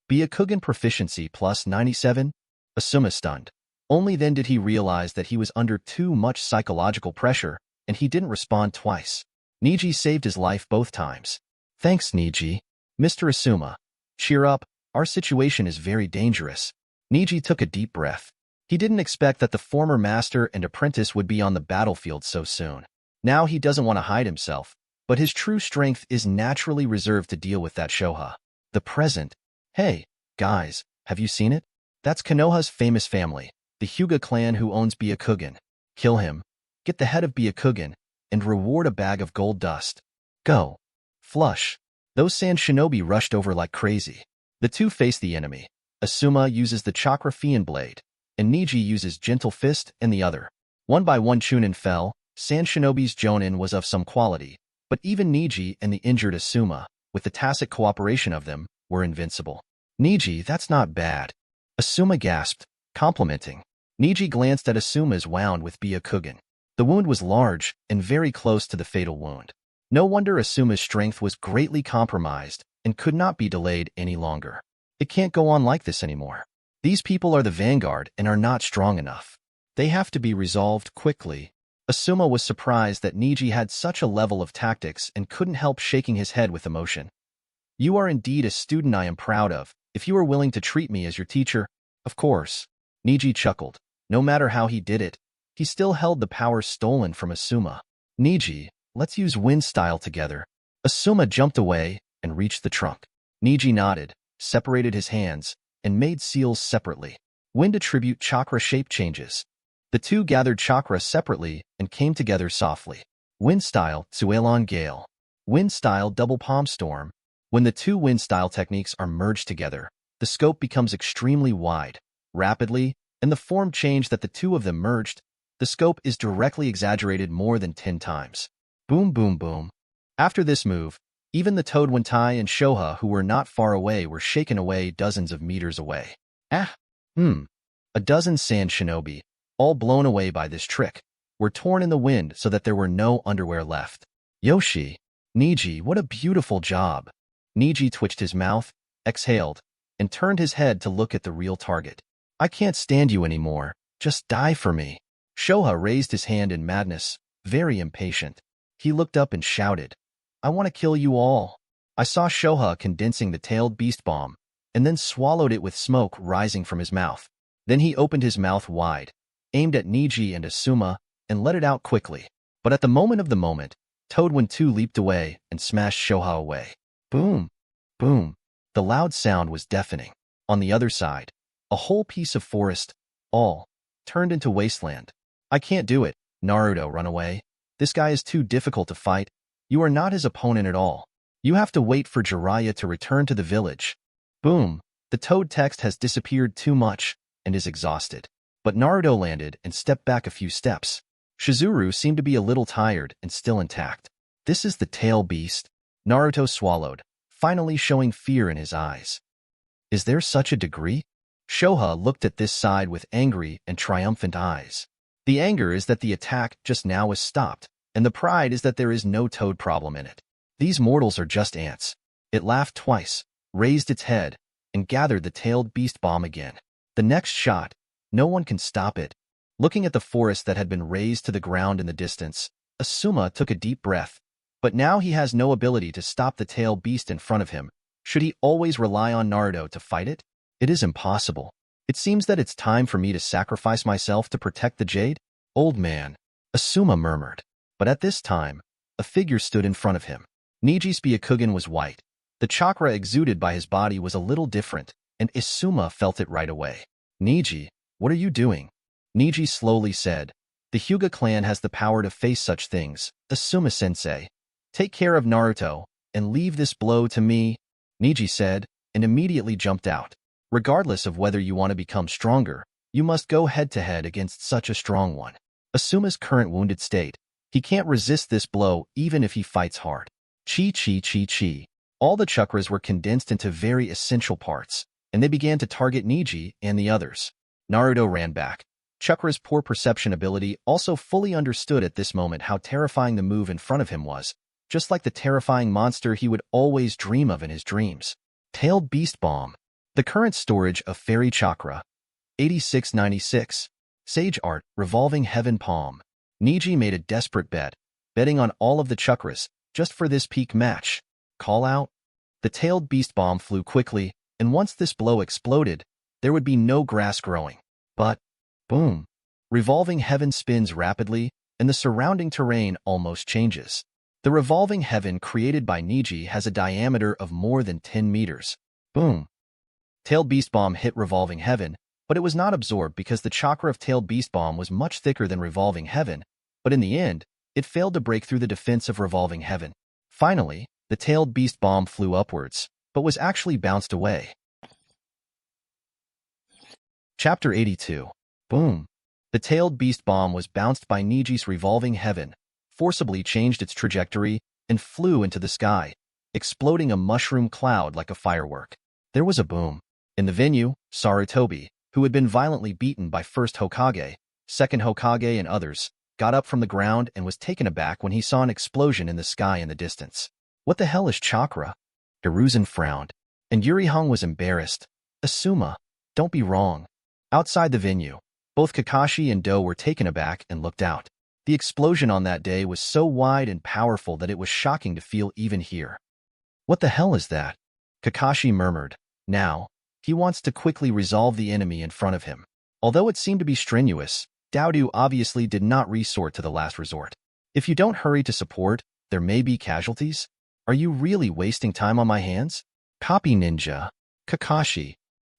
Byakugan proficiency plus 97. Asuma stunned. Only then did he realize that he was under too much psychological pressure, and he didn't respond twice. Neji saved his life both times. Thanks, Neji. Mr. Asuma. Cheer up, our situation is very dangerous. Neji took a deep breath. He didn't expect that the former master and apprentice would be on the battlefield so soon. Now he doesn't want to hide himself, but his true strength is naturally reserved to deal with that Shoha. The present. Hey, guys, have you seen it? That's Konoha's famous family, the Hyuga clan who owns Byakugan. Kill him, get the head of Byakugan, and reward a bag of gold dust. Go. Flush. Those sand shinobi rushed over like crazy. The two face the enemy. Asuma uses the chakra fiend blade, and Neji uses gentle fist and the other. One by one Chunin fell. Sand shinobi's jonin was of some quality, but even Neji and the injured Asuma, with the tacit cooperation of them, were invincible. Neji, that's not bad. Asuma gasped, complimenting. Neji glanced at Asuma's wound with Byakugan. The wound was large and very close to the fatal wound. No wonder Asuma's strength was greatly compromised and could not be delayed any longer. It can't go on like this anymore. These people are the vanguard and are not strong enough. They have to be resolved quickly. Asuma was surprised that Neji had such a level of tactics and couldn't help shaking his head with emotion. You are indeed a student I am proud of. If you are willing to treat me as your teacher, of course. Neji chuckled. No matter how he did it, he still held the power stolen from Asuma. Neji, let's use Wind Style together. Asuma jumped away and reached the trunk. Neji nodded, separated his hands, and made seals separately. Wind attribute chakra shape changes. The two gathered chakra separately and came together softly. Wind Style, Tsuelon Gale. Wind Style Double Palm Storm. When the two wind style techniques are merged together, the scope becomes extremely wide, rapidly, and the form change that the two of them merged, the scope is directly exaggerated more than 10 times. Boom, boom, boom. After this move, even the Toadwentai and Shoha who were not far away were shaken away dozens of meters away. A dozen sand shinobi, all blown away by this trick, were torn in the wind so that there were no underwear left. Yoshi, Neji, what a beautiful job. Neji twitched his mouth, exhaled, and turned his head to look at the real target. I can't stand you anymore. Just die for me. Shoha raised his hand in madness, very impatient. He looked up and shouted, I want to kill you all. I saw Shoha condensing the tailed beast bomb, and then swallowed it with smoke rising from his mouth. Then he opened his mouth wide, aimed at Neji and Asuma, and let it out quickly. But at the moment, Toadwen 2 leaped away and smashed Shoha away. Boom! Boom! The loud sound was deafening. On the other side, a whole piece of forest, all, turned into wasteland. I can't do it, Naruto, run away. This guy is too difficult to fight. You are not his opponent at all. You have to wait for Jiraiya to return to the village. Boom! The toad text has disappeared too much and is exhausted. But Naruto landed and stepped back a few steps. Shizuru seemed to be a little tired and still intact. This is the tail beast. Naruto swallowed, finally showing fear in his eyes. Is there such a degree? Shoha looked at this side with angry and triumphant eyes. The anger is that the attack just now is stopped, and the pride is that there is no toad problem in it. These mortals are just ants. It laughed twice, raised its head, and gathered the tailed beast bomb again. The next shot, no one can stop it. Looking at the forest that had been razed to the ground in the distance, Asuma took a deep breath. But now he has no ability to stop the tail beast in front of him. Should he always rely on Naruto to fight it? It is impossible. It seems that it's time for me to sacrifice myself to protect the jade. Old man, Asuma murmured. But at this time, a figure stood in front of him. Neji's Byakugan was white. The chakra exuded by his body was a little different, and Asuma felt it right away. Neji, what are you doing? Neji slowly said, the Hyuga clan has the power to face such things. Asuma-sensei, take care of Naruto, and leave this blow to me, Neji said, and immediately jumped out. Regardless of whether you want to become stronger, you must go head-to-head against such a strong one. Asuma's current wounded state, he can't resist this blow even if he fights hard. Chi. All the chakras were condensed into very essential parts, and they began to target Neji and the others. Naruto ran back. Chakra's poor perception ability also fully understood at this moment how terrifying the move in front of him was, just like the terrifying monster he would always dream of in his dreams. Tailed Beast Bomb. The current storage of Fairy Chakra. 8696. Sage Art, Revolving Heaven Palm. Neji made a desperate bet, betting on all of the chakras, just for this peak match. Call out. The tailed beast bomb flew quickly, and once this blow exploded, there would be no grass growing. But, boom. Revolving Heaven spins rapidly, and the surrounding terrain almost changes. The Revolving Heaven created by Neji has a diameter of more than 10 meters. Boom. Tailed Beast Bomb hit Revolving Heaven, but it was not absorbed because the chakra of Tailed Beast Bomb was much thicker than Revolving Heaven, but in the end, it failed to break through the defense of Revolving Heaven. Finally, the Tailed Beast Bomb flew upwards, but was actually bounced away. Chapter 82. Boom. The Tailed Beast Bomb was bounced by Neji's Revolving Heaven, forcibly changed its trajectory, and flew into the sky, exploding a mushroom cloud like a firework. There was a boom. In the venue, Sarutobi, who had been violently beaten by first Hokage, second Hokage, and others, got up from the ground and was taken aback when he saw an explosion in the sky in the distance. What the hell is chakra? Hiruzen frowned, and Yurihong was embarrassed. Asuma, don't be wrong. Outside the venue, both Kakashi and Do were taken aback and looked out. The explosion on that day was so wide and powerful that it was shocking to feel even here. What the hell is that? Kakashi murmured. Now, he wants to quickly resolve the enemy in front of him. Although it seemed to be strenuous, Daodu obviously did not resort to the last resort. If you don't hurry to support, there may be casualties? Are you really wasting time on my hands? Copy ninja. Kakashi.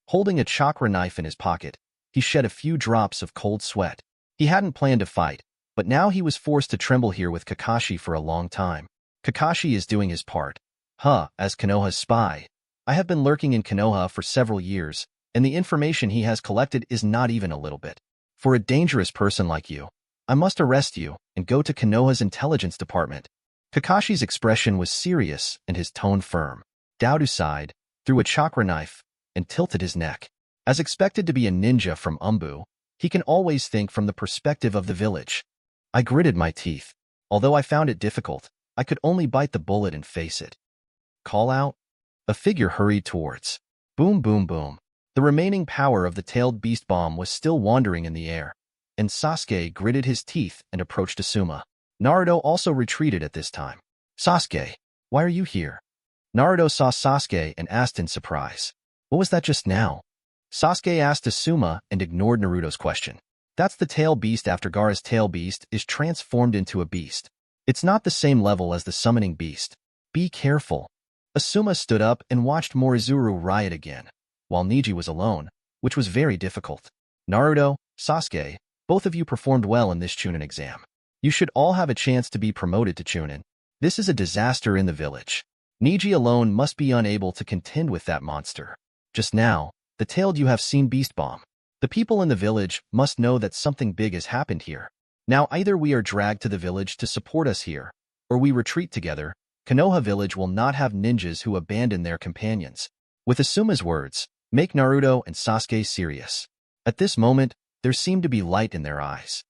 Holding a chakra knife in his pocket, he shed a few drops of cold sweat. He hadn't planned to fight, but now he was forced to tremble here with Kakashi for a long time. Kakashi is doing his part. As Konoha's spy. I have been lurking in Konoha for several years, and the information he has collected is not even a little bit. For a dangerous person like you, I must arrest you and go to Konoha's intelligence department. Kakashi's expression was serious and his tone firm. Daodu sighed, threw a chakra knife, and tilted his neck. As expected to be a ninja from Umbu, he can always think from the perspective of the village. I gritted my teeth. Although I found it difficult, I could only bite the bullet and face it. Call out. A figure hurried towards. Boom, boom, boom. The remaining power of the tailed beast bomb was still wandering in the air, and Sasuke gritted his teeth and approached Asuma. Naruto also retreated at this time. Sasuke, why are you here? Naruto saw Sasuke and asked in surprise. What was that just now? Sasuke asked Asuma and ignored Naruto's question. That's the tail beast after Gaara's tail beast is transformed into a beast. It's not the same level as the summoning beast. Be careful. Asuma stood up and watched Morizuru riot again, while Neji was alone, which was very difficult. Naruto, Sasuke, both of you performed well in this Chunin exam. You should all have a chance to be promoted to Chunin. This is a disaster in the village. Neji alone must be unable to contend with that monster. Just now, the tailed you have seen Beast Bomb. The people in the village must know that something big has happened here. Now either we are dragged to the village to support us here, or we retreat together. Konoha village will not have ninjas who abandon their companions. With Asuma's words, make Naruto and Sasuke serious. At this moment, there seemed to be light in their eyes.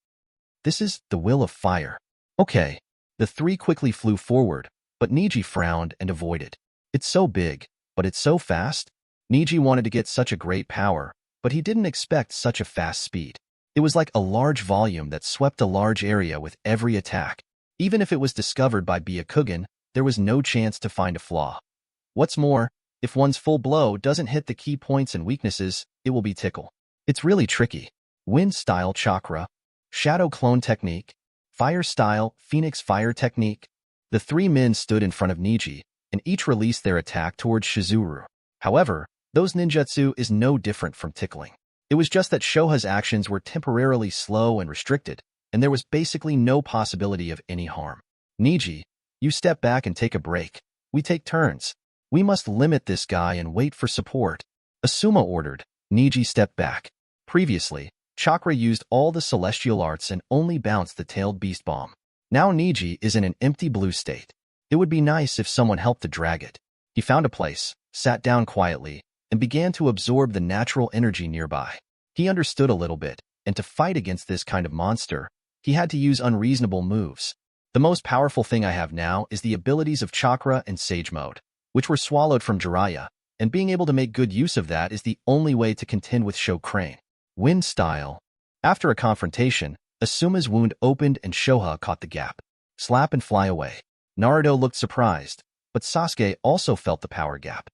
This is the will of fire. Okay. The three quickly flew forward, but Neji frowned and avoided. It's so big, but it's so fast. Neji wanted to get such a great power, but he didn't expect such a fast speed. It was like a large volume that swept a large area with every attack. Even if it was discovered by Byakugan, there was no chance to find a flaw. What's more, if one's full blow doesn't hit the key points and weaknesses, it will be tickle. It's really tricky. Wind Style Chakra, Shadow Clone Technique, Fire Style, Phoenix Fire Technique. The three men stood in front of Neji, and each released their attack towards Shizuru. However, Those ninjutsu is no different from tickling. It was just that Shoha's actions were temporarily slow and restricted, and there was basically no possibility of any harm. Neji, you step back and take a break. We take turns. We must limit this guy and wait for support. Asuma ordered. Neji stepped back. Previously, Chakra used all the celestial arts and only bounced the tailed beast bomb. Now Neji is in an empty blue state. It would be nice if someone helped to drag it. He found a place, sat down quietly, and began to absorb the natural energy nearby. He understood a little bit, and to fight against this kind of monster, he had to use unreasonable moves. The most powerful thing I have now is the abilities of Chakra and Sage Mode, which were swallowed from Jiraiya, and being able to make good use of that is the only way to contend with Sho Crane. Wind Style. After a confrontation, Asuma's wound opened and Shoha caught the gap. Slap and fly away. Naruto looked surprised, but Sasuke also felt the power gap.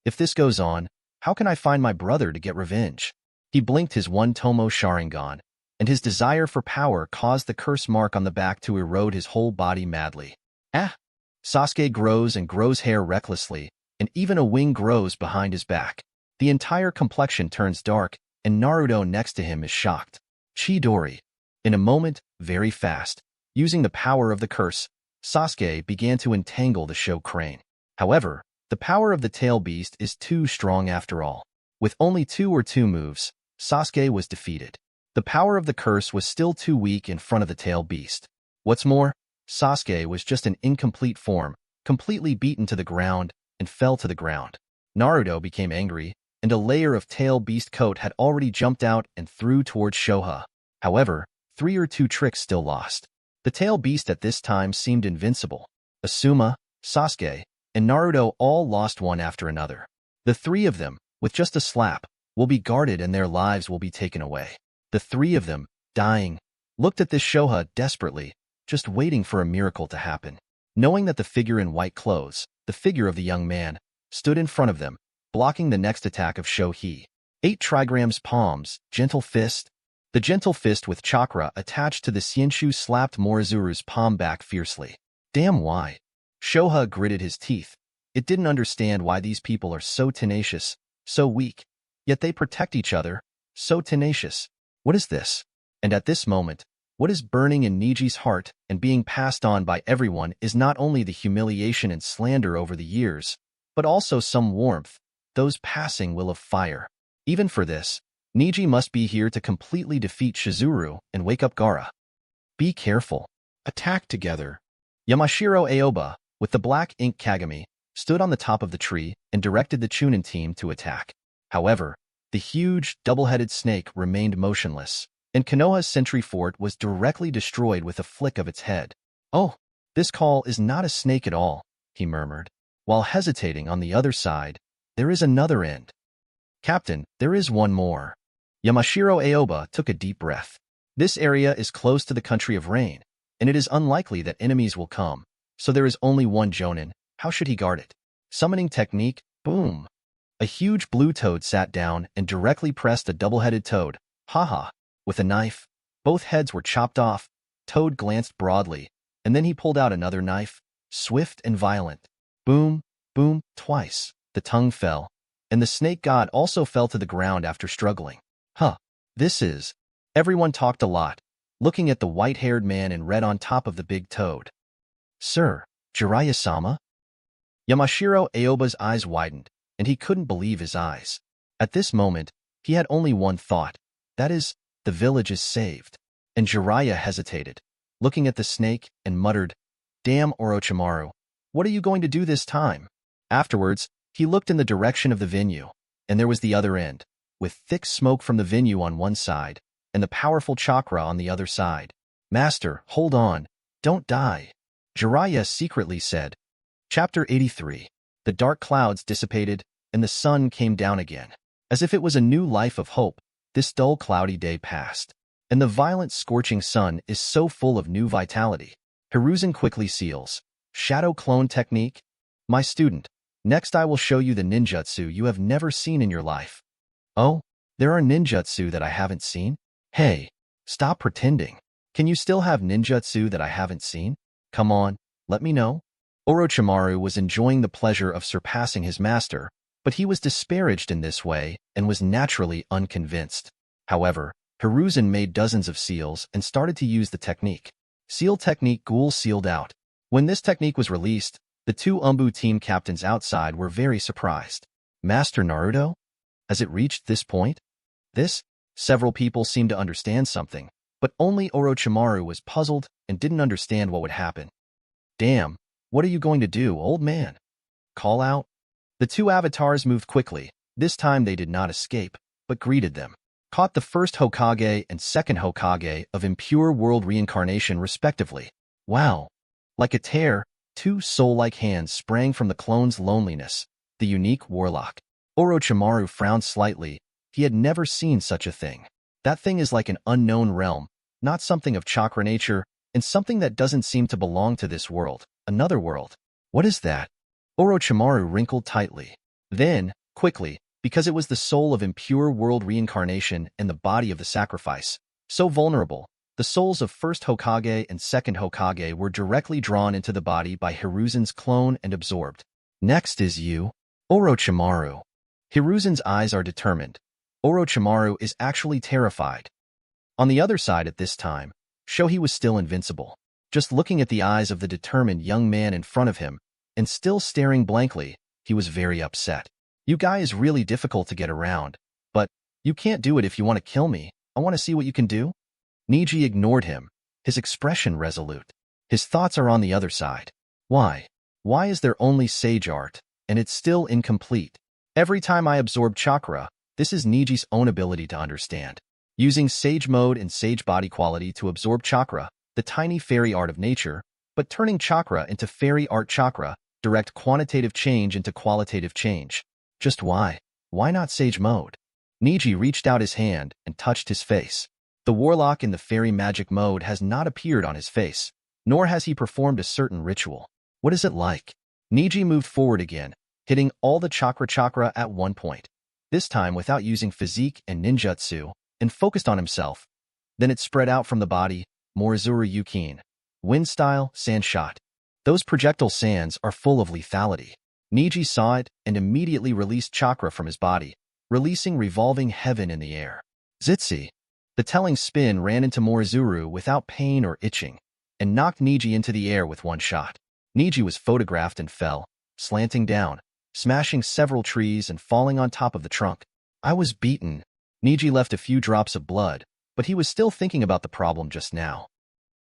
If this goes on, how can I find my brother to get revenge? He blinked his one Tomo Sharingan, and his desire for power caused the curse mark on the back to erode his whole body madly. Ah! Sasuke grows and grows hair recklessly, and even a wing grows behind his back. The entire complexion turns dark, and Naruto next to him is shocked. Chidori. In a moment, very fast, using the power of the curse, Sasuke began to entangle the Sho Crane. However, the power of the tail beast is too strong after all. With only 2 moves, Sasuke was defeated. The power of the curse was still too weak in front of the tail beast. What's more, Sasuke was just an incomplete form, completely beaten to the ground, and fell to the ground. Naruto became angry, and a layer of tail beast coat had already jumped out and threw towards Shoha. However, 2 tricks still lost. The tail beast at this time seemed invincible. Asuma, Sasuke, and Naruto all lost one after another. The 3 of them, with just a slap, will be guarded and their lives will be taken away. The 3 of them, dying, looked at this Shoha desperately, just waiting for a miracle to happen. Knowing that the figure in white clothes, the figure of the young man, stood in front of them, blocking the next attack of Shohi. 8 Trigrams Palms, Gentle Fist. The gentle fist with chakra attached to the Xianshu slapped Morizuru's palm back fiercely. Damn why. Shoha gritted his teeth. It didn't understand why these people are so tenacious, so weak. Yet they protect each other, so tenacious. What is this? And at this moment, what is burning in Neji's heart and being passed on by everyone is not only the humiliation and slander over the years, but also some warmth, those passing will of fire. Even for this, Neji must be here to completely defeat Shizuru and wake up Gaara. Be careful. Attack together. Yamashiro Aoba, with the black ink Kagami, stood on the top of the tree and directed the Chunin team to attack. However, the huge, double-headed snake remained motionless, and Konoha's sentry fort was directly destroyed with a flick of its head. Oh, this call is not a snake at all, he murmured. While hesitating on the other side, there is another end. Captain, there is one more. Yamashiro Aoba took a deep breath. This area is close to the country of rain, and it is unlikely that enemies will come, so there is only one Jonin. How should he guard it? Summoning technique, boom. A huge blue toad sat down and directly pressed a double-headed toad. Haha. With a knife, both heads were chopped off. Toad glanced broadly, and then he pulled out another knife, swift and violent. Boom, boom, twice. The tongue fell, and the snake god also fell to the ground after struggling. Huh. This is... Everyone talked a lot, looking at the white-haired man in red on top of the big toad. Sir, Jiraiya-sama? Yamashiro Aoba's eyes widened, and he couldn't believe his eyes. At this moment, he had only one thought. That is, the village is saved. And Jiraiya hesitated, looking at the snake, and muttered, Damn Orochimaru, what are you going to do this time? Afterwards, he looked in the direction of the venue, and there was the other end, with thick smoke from the venue on one side, and the powerful chakra on the other side. Master, hold on. Don't die. Jiraiya secretly said. Chapter 83. The dark clouds dissipated, and the sun came down again. As if it was a new life of hope, this dull cloudy day passed, and the violent scorching sun is so full of new vitality. Hiruzen quickly seals. Shadow clone technique? My student, next I will show you the ninjutsu you have never seen in your life. Oh, there are ninjutsu that I haven't seen? Hey, stop pretending. Can you still have ninjutsu that I haven't seen? Come on, let me know. Orochimaru was enjoying the pleasure of surpassing his master, But he was disparaged in this way and was naturally unconvinced. However, Hiruzen made dozens of seals and started to use the technique. Seal technique Ghoul sealed out. When this technique was released, the two Umbu team captains outside were very surprised. Master Naruto? Has it reached this point? Several people seemed to understand something, but only Orochimaru was puzzled and didn't understand what would happen. Damn, what are you going to do, old man? Call out? The two avatars moved quickly. This time they did not escape, but greeted them. Caught the first Hokage and second Hokage of impure world reincarnation respectively. Wow. Like a tear, two soul-like hands sprang from the clone's loneliness, the unique warlock. Orochimaru frowned slightly. He had never seen such a thing. That thing is like an unknown realm, not something of chakra nature, and something that doesn't seem to belong to this world, another world. What is that? Orochimaru wrinkled tightly. Then, quickly, because it was the soul of impure world reincarnation and the body of the sacrifice, so vulnerable, the souls of first Hokage and second Hokage were directly drawn into the body by Hiruzen's clone and absorbed. Next is you, Orochimaru. Hiruzen's eyes are determined. Orochimaru is actually terrified. On the other side at this time, Shohi was still invincible. Just looking at the eyes of the determined young man in front of him, and still staring blankly, he was very upset. You guy is really difficult to get around, but you can't do it if you want to kill me. I want to see what you can do. Neji ignored him, his expression resolute. His thoughts are on the other side. Why? Why is there only sage art, and it's still incomplete? Every time I absorb chakra, this is Neji's own ability to understand. Using sage mode and sage body quality to absorb chakra, the tiny fairy art of nature, but turning chakra into fairy art chakra, direct quantitative change into qualitative change. Just why? Why not sage mode? Neji reached out his hand and touched his face. The warlock in the fairy magic mode has not appeared on his face, nor has he performed a certain ritual. What is it like? Neji moved forward again, hitting all the chakra at one point, this time without using physique and ninjutsu, and focused on himself. Then it spread out from the body, Morizuru Yukin. Wind style, sand shot. Those projectile sands are full of lethality. Neji saw it and immediately released chakra from his body, releasing revolving heaven in the air. Zitsi. The telling spin ran into Morizuru without pain or itching, and knocked Neji into the air with one shot. Neji was photographed and fell, slanting down, smashing several trees and falling on top of the trunk. I was beaten. Neji left a few drops of blood, but he was still thinking about the problem just now.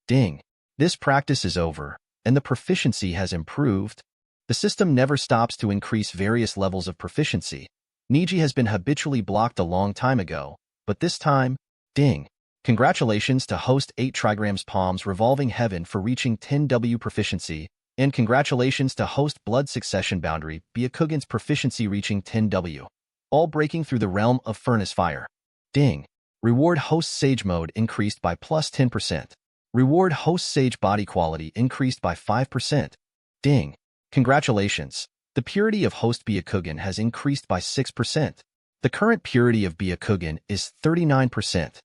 Ding. This practice is over, and the proficiency has improved. The system never stops to increase various levels of proficiency. Neji has been habitually blocked a long time ago, but this time, ding. Congratulations to host 8 Trigrams Palms Revolving Heaven for reaching 10W proficiency, and congratulations to host Blood Succession Boundary Byakugan's proficiency reaching 10W. All breaking through the realm of furnace fire. Ding. Reward host sage mode increased by plus 10%. Reward host sage body quality increased by 5%. Ding. Congratulations. The purity of host Byakugan has increased by 6%. The current purity of Byakugan is 39%.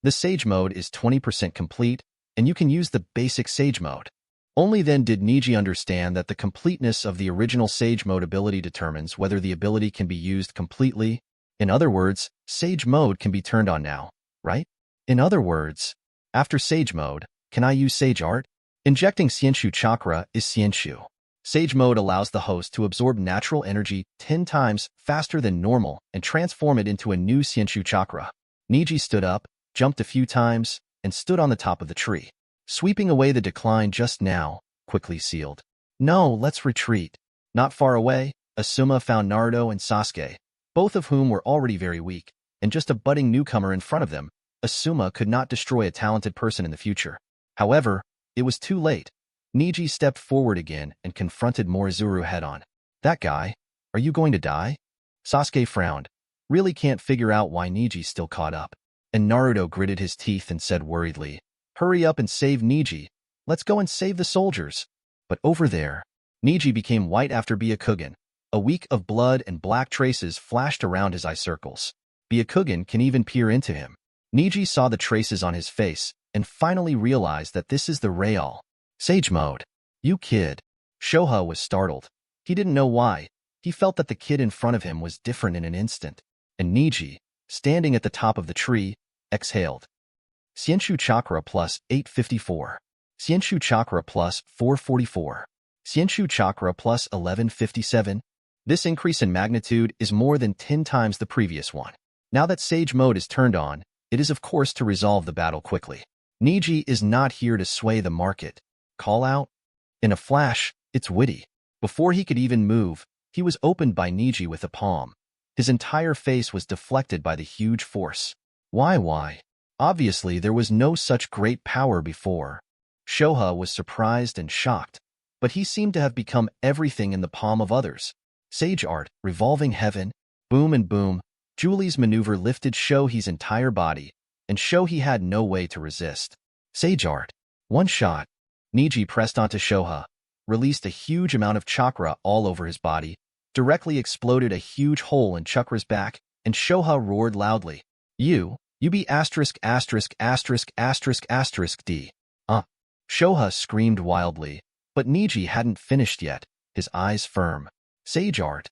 The sage mode is 20% complete, and you can use the basic sage mode. Only then did Neji understand that the completeness of the original sage mode ability determines whether the ability can be used completely. In other words, sage mode can be turned on now, right? In other words, after sage mode, can I use sage art? Injecting Xianshu chakra is Xianshu. Sage mode allows the host to absorb natural energy 10 times faster than normal and transform it into a new Xianshu chakra. Neji stood up, jumped a few times, and stood on the top of the tree. Sweeping away the decline just now, quickly sealed. No, let's retreat. Not far away, Asuma found Naruto and Sasuke, both of whom were already very weak, and just a budding newcomer in front of them. Asuma could not destroy a talented person in the future. However, it was too late. Neji stepped forward again and confronted Morizuru head-on. That guy? Are you going to die? Sasuke frowned. Really can't figure out why Neji's still caught up. And Naruto gritted his teeth and said worriedly, hurry up and save Neji. Let's go and save the soldiers. But over there, Neji became white after Byakugan. A week of blood and black traces flashed around his eye circles. Byakugan can even peer into him. Neji saw the traces on his face and finally realized that this is the Real. Sage mode. You kid. Shoha was startled. He didn't know why. He felt that the kid in front of him was different in an instant, and Neji, standing at the top of the tree, exhaled. Xianshu Chakra plus 854. Xianshu Chakra plus 444. Xianshu Chakra plus 1157. This increase in magnitude is more than 10 times the previous one. Now that Sage Mode is turned on, it is of course to resolve the battle quickly. Neji is not here to sway the market. Call out? In a flash, it's witty. Before he could even move, he was opened by Neji with a palm. His entire face was deflected by the huge force. Why? Obviously, there was no such great power before. Shoha was surprised and shocked, but he seemed to have become everything in the palm of others. Sage Art, Revolving Heaven, boom and boom. Julie's maneuver lifted Shohei's entire body, and Shohei had no way to resist. Sage Art. One shot. Neji pressed onto Shoha, released a huge amount of chakra all over his body, directly exploded a huge hole in Chakra's back, and Shoha roared loudly. You be asterisk asterisk asterisk asterisk asterisk D. Shoha screamed wildly, but Neji hadn't finished yet, his eyes firm. Sage Art.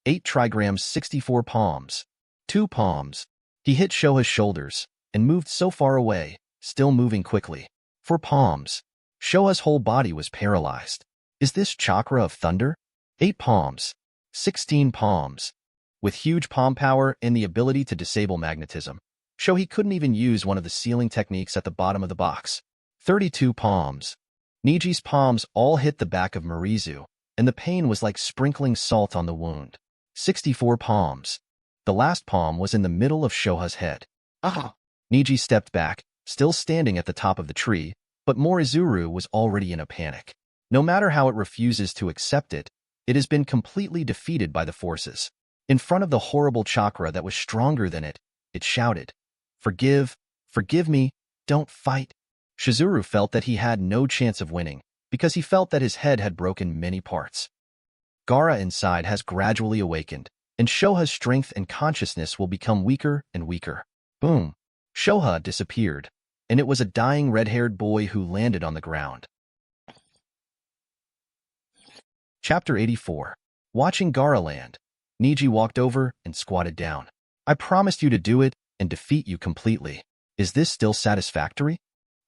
8 Trigrams 64 Palms. 2 palms. He hit Shoha's shoulders and moved so far away, still moving quickly. 4 palms. Shoha's whole body was paralyzed. Is this chakra of thunder? 8 palms. 16 palms. With huge palm power and the ability to disable magnetism, Shohei couldn't even use one of the sealing techniques at the bottom of the box. 32 palms. Neji's palms all hit the back of Marizu, and the pain was like sprinkling salt on the wound. 64 palms. The last palm was in the middle of Shoha's head. Neji stepped back, still standing at the top of the tree, but Morizuru was already in a panic. No matter how it refuses to accept it, it has been completely defeated by the forces. In front of the horrible chakra that was stronger than it, it shouted, forgive me, don't fight. Shizuru felt that he had no chance of winning, because he felt that his head had broken many parts. Gaara inside has gradually awakened, and Shoha's strength and consciousness will become weaker and weaker. Boom. Shoha disappeared, and it was a dying red-haired boy who landed on the ground. Chapter 84. Watching Gaara land, Neji walked over and squatted down. I promised you to do it and defeat you completely. Is this still satisfactory?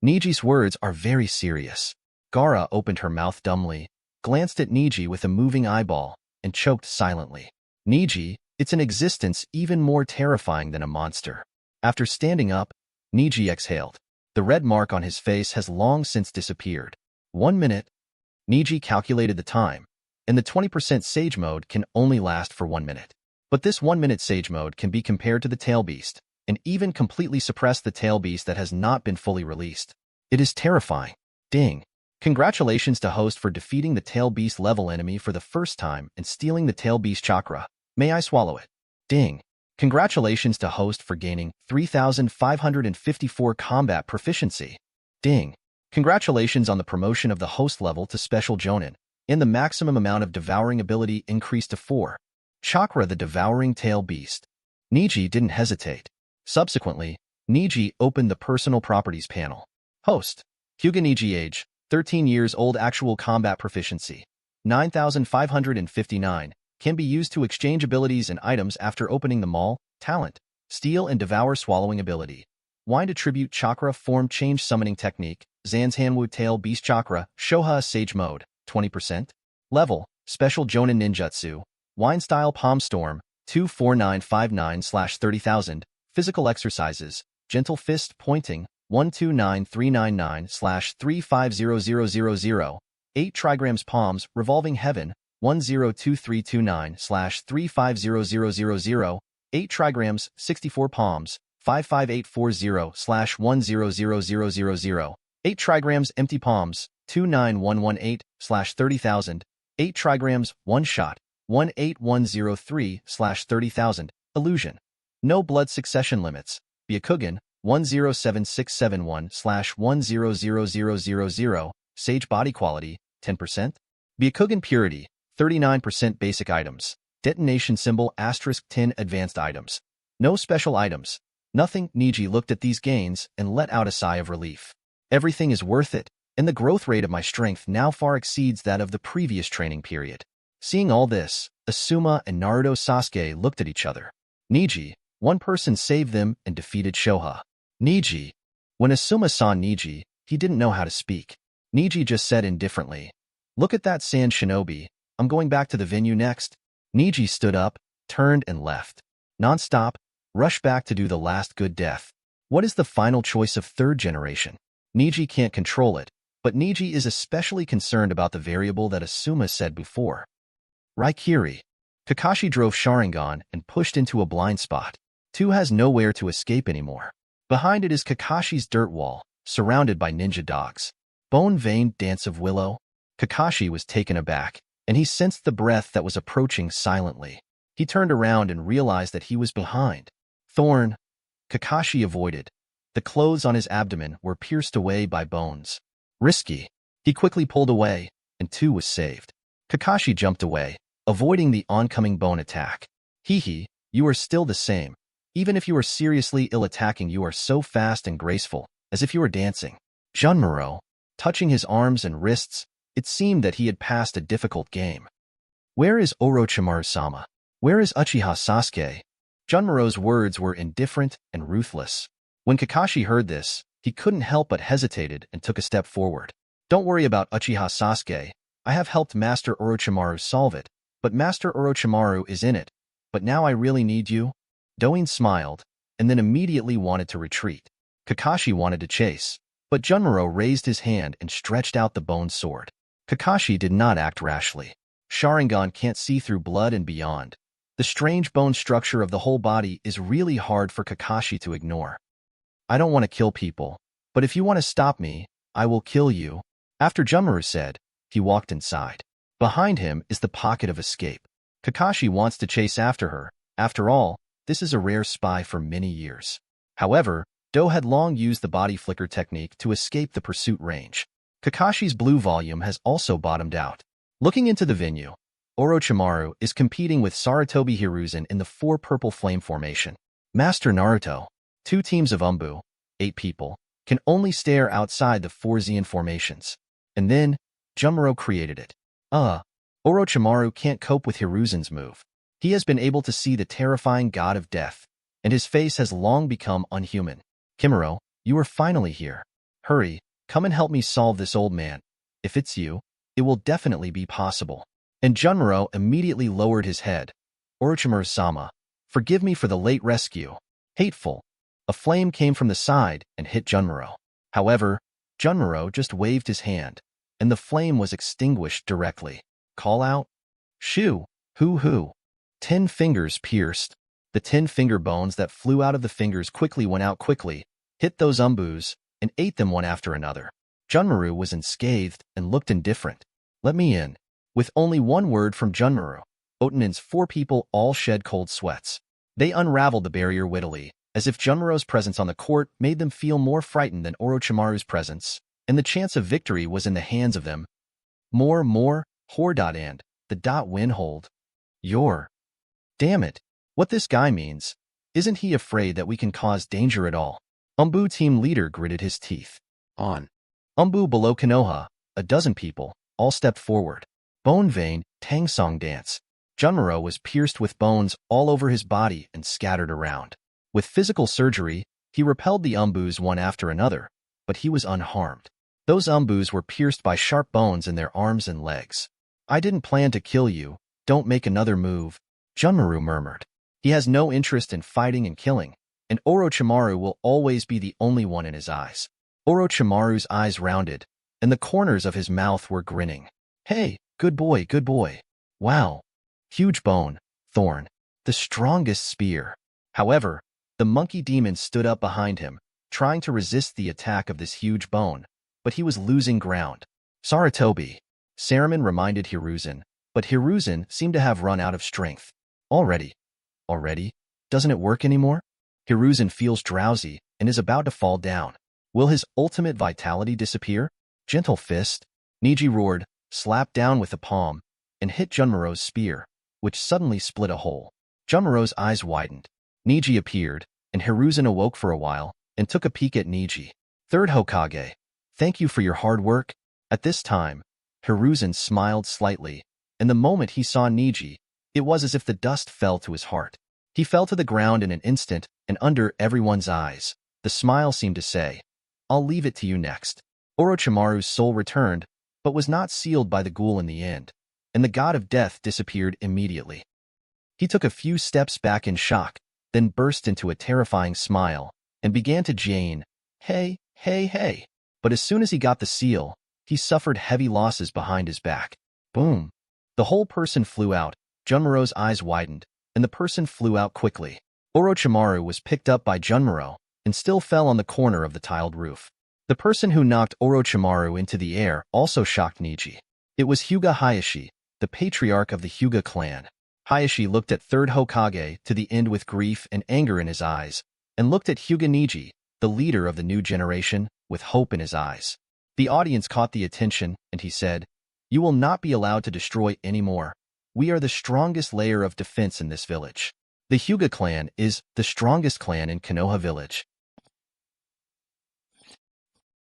Neji's words are very serious. Gaara opened her mouth dumbly, glanced at Neji with a moving eyeball, and choked silently. Neji, it's an existence even more terrifying than a monster. After standing up, Neji exhaled. The red mark on his face has long since disappeared. 1 minute. Neji calculated the time, and the 20% Sage Mode can only last for 1 minute. But this 1-minute Sage Mode can be compared to the Tail Beast, and even completely suppress the Tail Beast that has not been fully released. It is terrifying. Ding. Congratulations to host for defeating the Tail Beast level enemy for the first time and stealing the Tail Beast chakra. May I swallow it? Ding. Congratulations to host for gaining 3,554 combat proficiency. Ding. Congratulations on the promotion of the host level to Special Jonin, and the maximum amount of devouring ability increased to 4. Chakra the Devouring Tail Beast. Neji didn't hesitate. Subsequently, Neji opened the Personal Properties panel. Host. Hyuga Neji age, 13 years old actual combat proficiency. 9,559. Can be used to exchange abilities and items after opening the mall. Talent. Steal and Devour Swallowing ability. Wind Attribute Chakra Form Change Summoning Technique. Zan's Hanwoo Tail Beast Chakra. Shoha Sage Mode. 20%. Level. Special Jonin Ninjutsu. Wind Style Palm Storm. 24959/30,000. Physical Exercises. Gentle Fist Pointing. 129399/350000. 8 Trigrams Palms Revolving Heaven. 102329/350000. 8 Trigrams 64 Palms. 55840/100000. 8 Trigrams Empty Palms. 29118/30,000. 8 Trigrams One Shot. 18103/30,000. Illusion. No blood succession limits. Byakugan. 107671/100000. Sage Body Quality. 10%. Byakugan Purity. 39% Basic Items. Detonation Symbol *10 Advanced Items. No special items. Nothing. Neji looked at these gains and let out a sigh of relief. Everything is worth it, and the growth rate of my strength now far exceeds that of the previous training period. Seeing all this, Asuma and Naruto Sasuke looked at each other. Neji, one person saved them and defeated Shoha. Neji. When Asuma saw Neji, he didn't know how to speak. Neji just said indifferently, "Look at that sand shinobi. I'm going back to the venue next." Neji stood up, turned and left. Non-stop, rushed back to do the last good death. What is the final choice of third generation? Neji can't control it, but Neji is especially concerned about the variable that Asuma said before. Raikiri. Kakashi drove Sharingan and pushed into a blind spot. 2 has nowhere to escape anymore. Behind it is Kakashi's dirt wall, surrounded by ninja dogs. Bone-veined dance of willow. Kakashi was taken aback, and he sensed the breath that was approaching silently. He turned around and realized that he was behind. Thorn. Kakashi avoided. The clothes on his abdomen were pierced away by bones. Risky. He quickly pulled away, and 2 was saved. Kakashi jumped away, avoiding the oncoming bone attack. Hee, you are still the same. Even if you are seriously ill attacking, you are so fast and graceful, as if you were dancing. Junmuro. Touching his arms and wrists, it seemed that he had passed a difficult game. Where is Orochimaru-sama? Where is Uchiha Sasuke? Junmuro's words were indifferent and ruthless. When Kakashi heard this, he couldn't help but hesitated and took a step forward. Don't worry about Uchiha Sasuke. I have helped Master Orochimaru solve it, but Master Orochimaru is in it. But now I really need you? Doin smiled, and then immediately wanted to retreat. Kakashi wanted to chase, but Junmuro raised his hand and stretched out the bone sword. Kakashi did not act rashly. Sharingan can't see through blood and beyond. The strange bone structure of the whole body is really hard for Kakashi to ignore. I don't want to kill people, but if you want to stop me, I will kill you. After Junmuro said, he walked inside. Behind him is the pocket of escape. Kakashi wants to chase after her. After all, this is a rare spy for many years. However, Do had long used the body flicker technique to escape the pursuit range. Kakashi's blue volume has also bottomed out. Looking into the venue, Orochimaru is competing with Sarutobi Hiruzen in the 4 purple flame formation. Master Naruto. 2 teams of Umbu, 8 people, can only stare outside the 4 Zeon formations. And then, Junmuro created it. Orochimaru can't cope with Hiruzen's move. He has been able to see the terrifying god of death, and his face has long become unhuman. Kimuro, you are finally here. Hurry, come and help me solve this old man. If it's you, it will definitely be possible. And Junmuro immediately lowered his head. Orochimaru-sama, forgive me for the late rescue. Hateful. A flame came from the side and hit Junmuro. However, Junmuro just waved his hand, and the flame was extinguished directly. Call out? Shoo, hoo. 10 fingers pierced. The 10 finger bones that flew out of the fingers quickly went out quickly, hit those Umbus, and ate them one after another. Junmuro was unscathed and looked indifferent. Let me in. With only one word from Junmuro, Otenin's 4 people all shed cold sweats. They unraveled the barrier wittily, as if Junmuro's presence on the court made them feel more frightened than Orochimaru's presence, and the chance of victory was in the hands of them. More, and the dot win hold. Damn it. What this guy means, isn't he afraid that we can cause danger at all? Umbu team leader gritted his teeth. On. Umbu below Konoha, a dozen people, all stepped forward. Bone vein, Tangsong dance. Junmuro was pierced with bones all over his body and scattered around. With physical surgery, he repelled the Umbus one after another, but he was unharmed. Those Umbus were pierced by sharp bones in their arms and legs. I didn't plan to kill you. Don't make another move, Junmuro murmured. He has no interest in fighting and killing, and Orochimaru will always be the only one in his eyes. Orochimaru's eyes rounded, and the corners of his mouth were grinning. Hey, good boy. Wow. Huge bone, thorn, the strongest spear. However, the monkey demon stood up behind him, trying to resist the attack of this huge bone, but he was losing ground. Sarutobi. Saruman reminded Hiruzen, but Hiruzen seemed to have run out of strength. Already? Doesn't it work anymore? Hiruzen feels drowsy and is about to fall down. Will his ultimate vitality disappear? Gentle fist. Neji roared, slapped down with a palm, and hit Junmuro's spear, which suddenly split a hole. Junmuro's eyes widened. Neji appeared, and Hiruzen awoke for a while and took a peek at Neji. Third Hokage, thank you for your hard work. At this time, Hiruzen smiled slightly, and the moment he saw Neji, it was as if the dust fell to his heart. He fell to the ground in an instant, and under everyone's eyes, the smile seemed to say, "I'll leave it to you next." Orochimaru's soul returned, but was not sealed by the ghoul in the end, and the god of death disappeared immediately. He took a few steps back in shock, then burst into a terrifying smile, and began to jane, "Hey, hey, hey." But as soon as he got the seal, he suffered heavy losses behind his back. Boom. The whole person flew out, Junmaro's eyes widened, and the person flew out quickly. Orochimaru was picked up by Junmaro, and still fell on the corner of the tiled roof. The person who knocked Orochimaru into the air also shocked Neji. It was Hyuga Hayashi, the patriarch of the Hyuga clan. Hayashi looked at third Hokage to the end with grief and anger in his eyes, and looked at Hyuga Neji, the leader of the new generation, with hope in his eyes. The audience caught the attention, and he said, "You will not be allowed to destroy anymore. We are the strongest layer of defense in this village." The Hyuga clan is the strongest clan in Konoha village.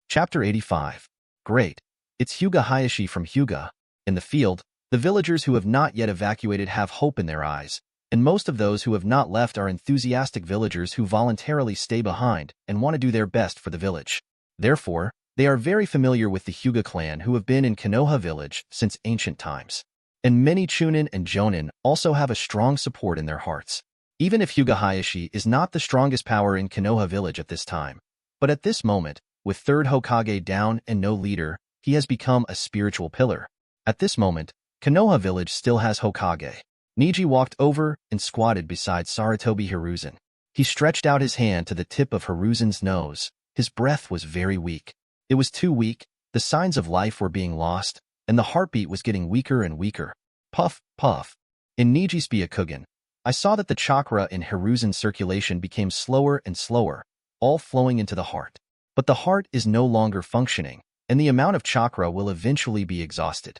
Chapter 85. Great. It's Hyuga Hayashi from Hyuga. In the field, the villagers who have not yet evacuated have hope in their eyes, and most of those who have not left are enthusiastic villagers who voluntarily stay behind and want to do their best for the village. Therefore, they are very familiar with the Hyuga clan who have been in Konoha village since ancient times. And many Chunin and Jonin also have a strong support in their hearts. Even if Hyuga Hayashi is not the strongest power in Konoha village at this time, but at this moment, with third Hokage down and no leader, he has become a spiritual pillar. At this moment, Konoha village still has Hokage. Neji walked over and squatted beside Sarutobi Hiruzen. He stretched out his hand to the tip of Hiruzen's nose. His breath was very weak. It was too weak, the signs of life were being lost, and the heartbeat was getting weaker and weaker. Puff, puff. In Neji's Byakugan, I saw that the chakra in Hiruzen's circulation became slower and slower, all flowing into the heart. But the heart is no longer functioning, and the amount of chakra will eventually be exhausted.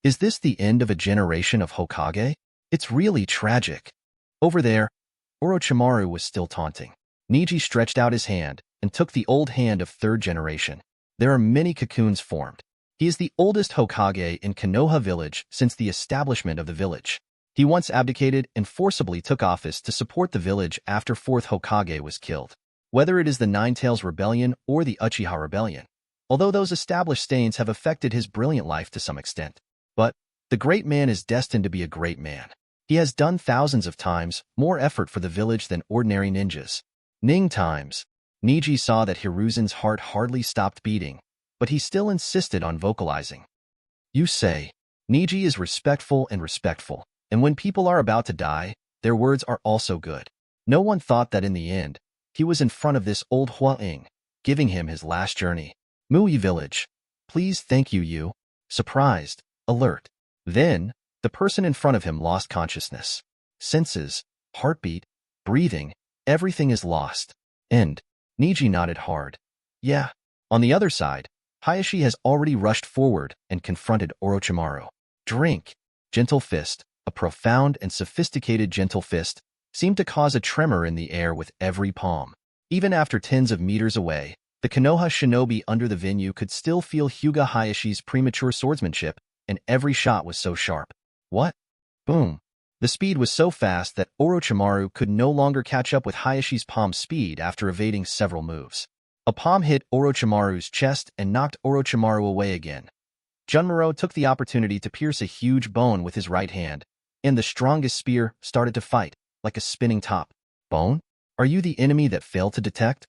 Is this the end of a generation of Hokage? It's really tragic. Over there, Orochimaru was still taunting. Neji stretched out his hand and took the old hand of third generation. There are many cocoons formed. He is the oldest Hokage in Konoha village since the establishment of the village. He once abdicated and forcibly took office to support the village after fourth Hokage was killed. Whether it is the Nine-Tails Rebellion or the Uchiha Rebellion, although those established stains have affected his brilliant life to some extent. But the great man is destined to be a great man. He has done thousands of times more effort for the village than ordinary ninjas. Ning times. Neji saw that Hiruzen's heart hardly stopped beating, but he still insisted on vocalizing. You say, Neji is respectful, and when people are about to die, their words are also good. No one thought that in the end, he was in front of this old Hua-ing, giving him his last journey. Mui village. Please thank you. Surprised, alert. Then, the person in front of him lost consciousness. Senses, heartbeat, breathing, everything is lost. And Neji nodded hard. Yeah. On the other side, Hayashi has already rushed forward and confronted Orochimaru. Drink. Gentle fist, a profound and sophisticated gentle fist, seemed to cause a tremor in the air with every palm. Even after tens of meters away, the Konoha shinobi under the venue could still feel Hyuga Hayashi's premature swordsmanship, and every shot was so sharp. What? Boom. The speed was so fast that Orochimaru could no longer catch up with Hayashi's palm speed after evading several moves. A palm hit Orochimaru's chest and knocked Orochimaru away again. Junmaro took the opportunity to pierce a huge bone with his right hand, and the strongest spear started to fight, like a spinning top. Bone? Are you the enemy that failed to detect?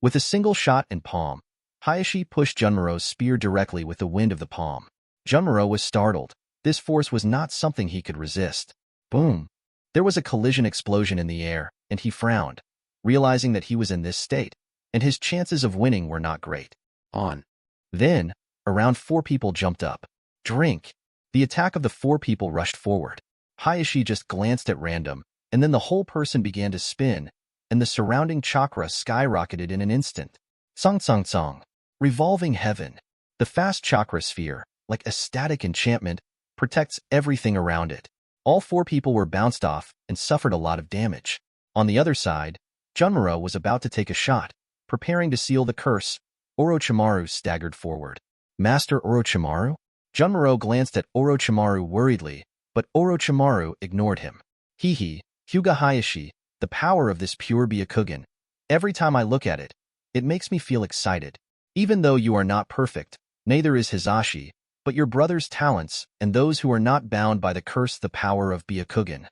With a single shot and palm, Hayashi pushed Junmaro's spear directly with the wind of the palm. Junmaro was startled. This force was not something he could resist. Boom. There was a collision explosion in the air, and he frowned, realizing that he was in this state, and his chances of winning were not great. On. Then, around 4 people jumped up. Drink. The attack of the 4 people rushed forward. Hayashi just glanced at random, and then the whole person began to spin, and the surrounding chakra skyrocketed in an instant. Song song song. Revolving Heaven. The fast chakra sphere, like a static enchantment, protects everything around it. All 4 people were bounced off and suffered a lot of damage. On the other side, Junmaro was about to take a shot, preparing to seal the curse. Orochimaru staggered forward. Master Orochimaru? Junmaro glanced at Orochimaru worriedly, but Orochimaru ignored him. Hee, Hyuga Hayashi, the power of this pure Byakugan. Every time I look at it, it makes me feel excited. Even though you are not perfect, neither is Hisashi, but your brother's talents and those who are not bound by the curse the power of Byakugan.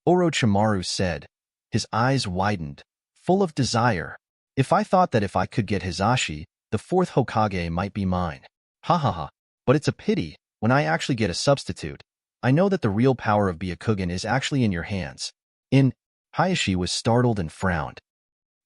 Orochimaru said. His eyes widened, full of desire. If I thought that if I could get Hisashi, the fourth Hokage might be mine. Ha ha ha. But it's a pity, when I actually get a substitute. I know that the real power of Byakugan is actually in your hands. Hayashi was startled and frowned.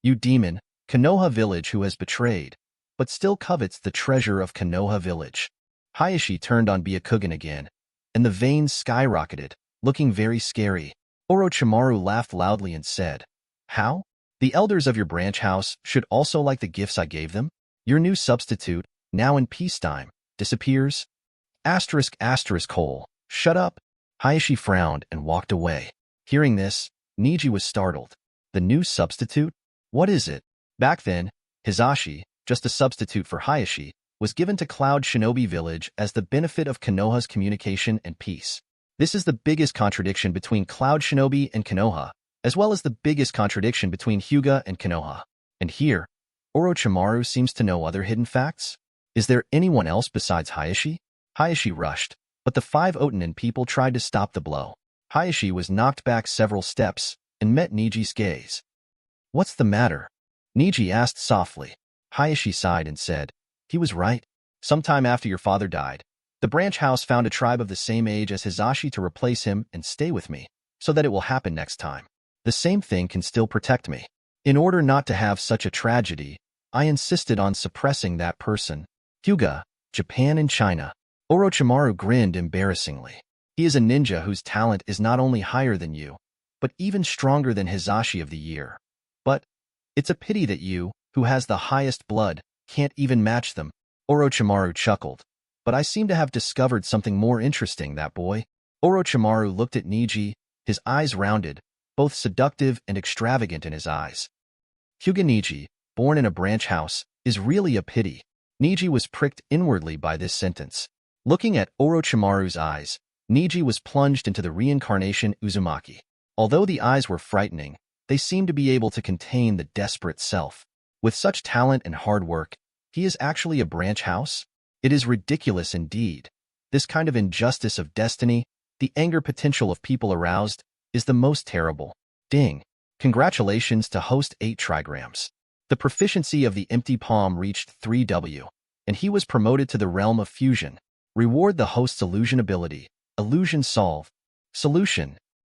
You demon, Konoha village who has betrayed, but still covets the treasure of Konoha village. Hayashi turned on Byakugan again, and the veins skyrocketed, looking very scary. Orochimaru laughed loudly and said, How? The elders of your branch house should also like the gifts I gave them? Your new substitute, now in peacetime, disappears? Hole. Shut up. Hayashi frowned and walked away. Hearing this, Neji was startled. The new substitute? What is it? Back then, Hisashi, just a substitute for Hayashi, was given to Cloud Shinobi Village as the benefit of Konoha's communication and peace. This is the biggest contradiction between Cloud Shinobi and Konoha, as well as the biggest contradiction between Hyuga and Konoha. And here, Orochimaru seems to know other hidden facts? Is there anyone else besides Hayashi? Hayashi rushed, but the 5 Otanin people tried to stop the blow. Hayashi was knocked back several steps and met Neji's gaze. What's the matter? Neji asked softly. Hayashi sighed and said, He was right. Sometime after your father died, the branch house found a tribe of the same age as Hisashi to replace him and stay with me, so that it will happen next time. The same thing can still protect me. In order not to have such a tragedy, I insisted on suppressing that person. Hyuga, Japan and China. Orochimaru grinned embarrassingly. He is a ninja whose talent is not only higher than you, but even stronger than Hisashi of the year. But it's a pity that you, who has the highest blood, can't even match them. Orochimaru chuckled. But I seem to have discovered something more interesting, that boy. Orochimaru looked at Neji, his eyes rounded, both seductive and extravagant in his eyes. Hyuga Neji, born in a branch house, is really a pity. Neji was pricked inwardly by this sentence. Looking at Orochimaru's eyes, Neji was plunged into the reincarnation Uzumaki. Although the eyes were frightening, they seemed to be able to contain the desperate self. With such talent and hard work, he is actually a branch house? It is ridiculous indeed. This kind of injustice of destiny, the anger potential of people aroused, is the most terrible. Ding. Congratulations to host 8 Trigrams. The proficiency of the empty palm reached 3W, and he was promoted to the realm of fusion. Reward the host's illusion ability. Illusion solved. Solution.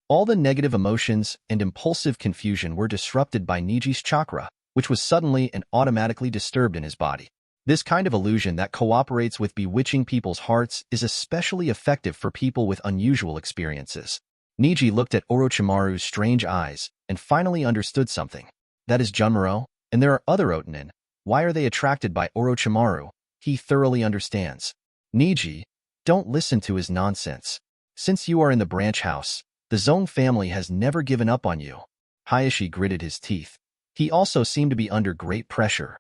All the negative emotions and impulsive confusion were disrupted by Neji's chakra, which was suddenly and automatically disturbed in his body. This kind of illusion that cooperates with bewitching people's hearts is especially effective for people with unusual experiences. Neji looked at Orochimaru's strange eyes and finally understood something. That is Junmaro, and there are other Otanin. Why are they attracted by Orochimaru? He thoroughly understands. Neji, don't listen to his nonsense. Since you are in the branch house, the Zong family has never given up on you. Hayashi gritted his teeth. He also seemed to be under great pressure.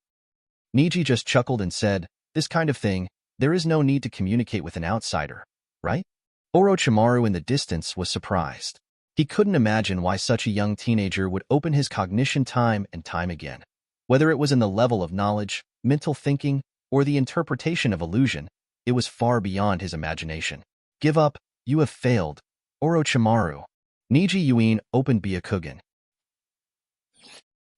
Neji just chuckled and said, This kind of thing, there is no need to communicate with an outsider, right? Orochimaru in the distance was surprised. He couldn't imagine why such a young teenager would open his cognition time and time again. Whether it was in the level of knowledge, mental thinking, or the interpretation of illusion, it was far beyond his imagination. Give up, you have failed. Orochimaru. Neji Yuin opened Byakugan.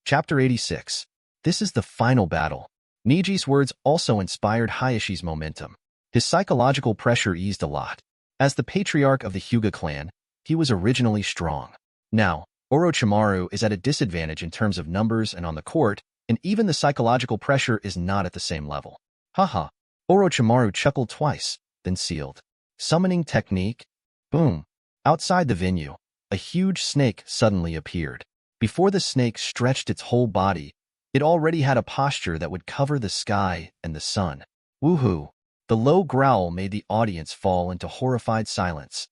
Chapter 86. This is the final battle. Neji's words also inspired Hayashi's momentum. His psychological pressure eased a lot. As the patriarch of the Hyuga clan, he was originally strong. Now, Orochimaru is at a disadvantage in terms of numbers and on the court, and even the psychological pressure is not at the same level. Haha. Orochimaru chuckled twice, then sealed. Summoning technique? Boom. Outside the venue, a huge snake suddenly appeared. Before the snake stretched its whole body, it already had a posture that would cover the sky and the sun. Woohoo! The low growl made the audience fall into horrified silence.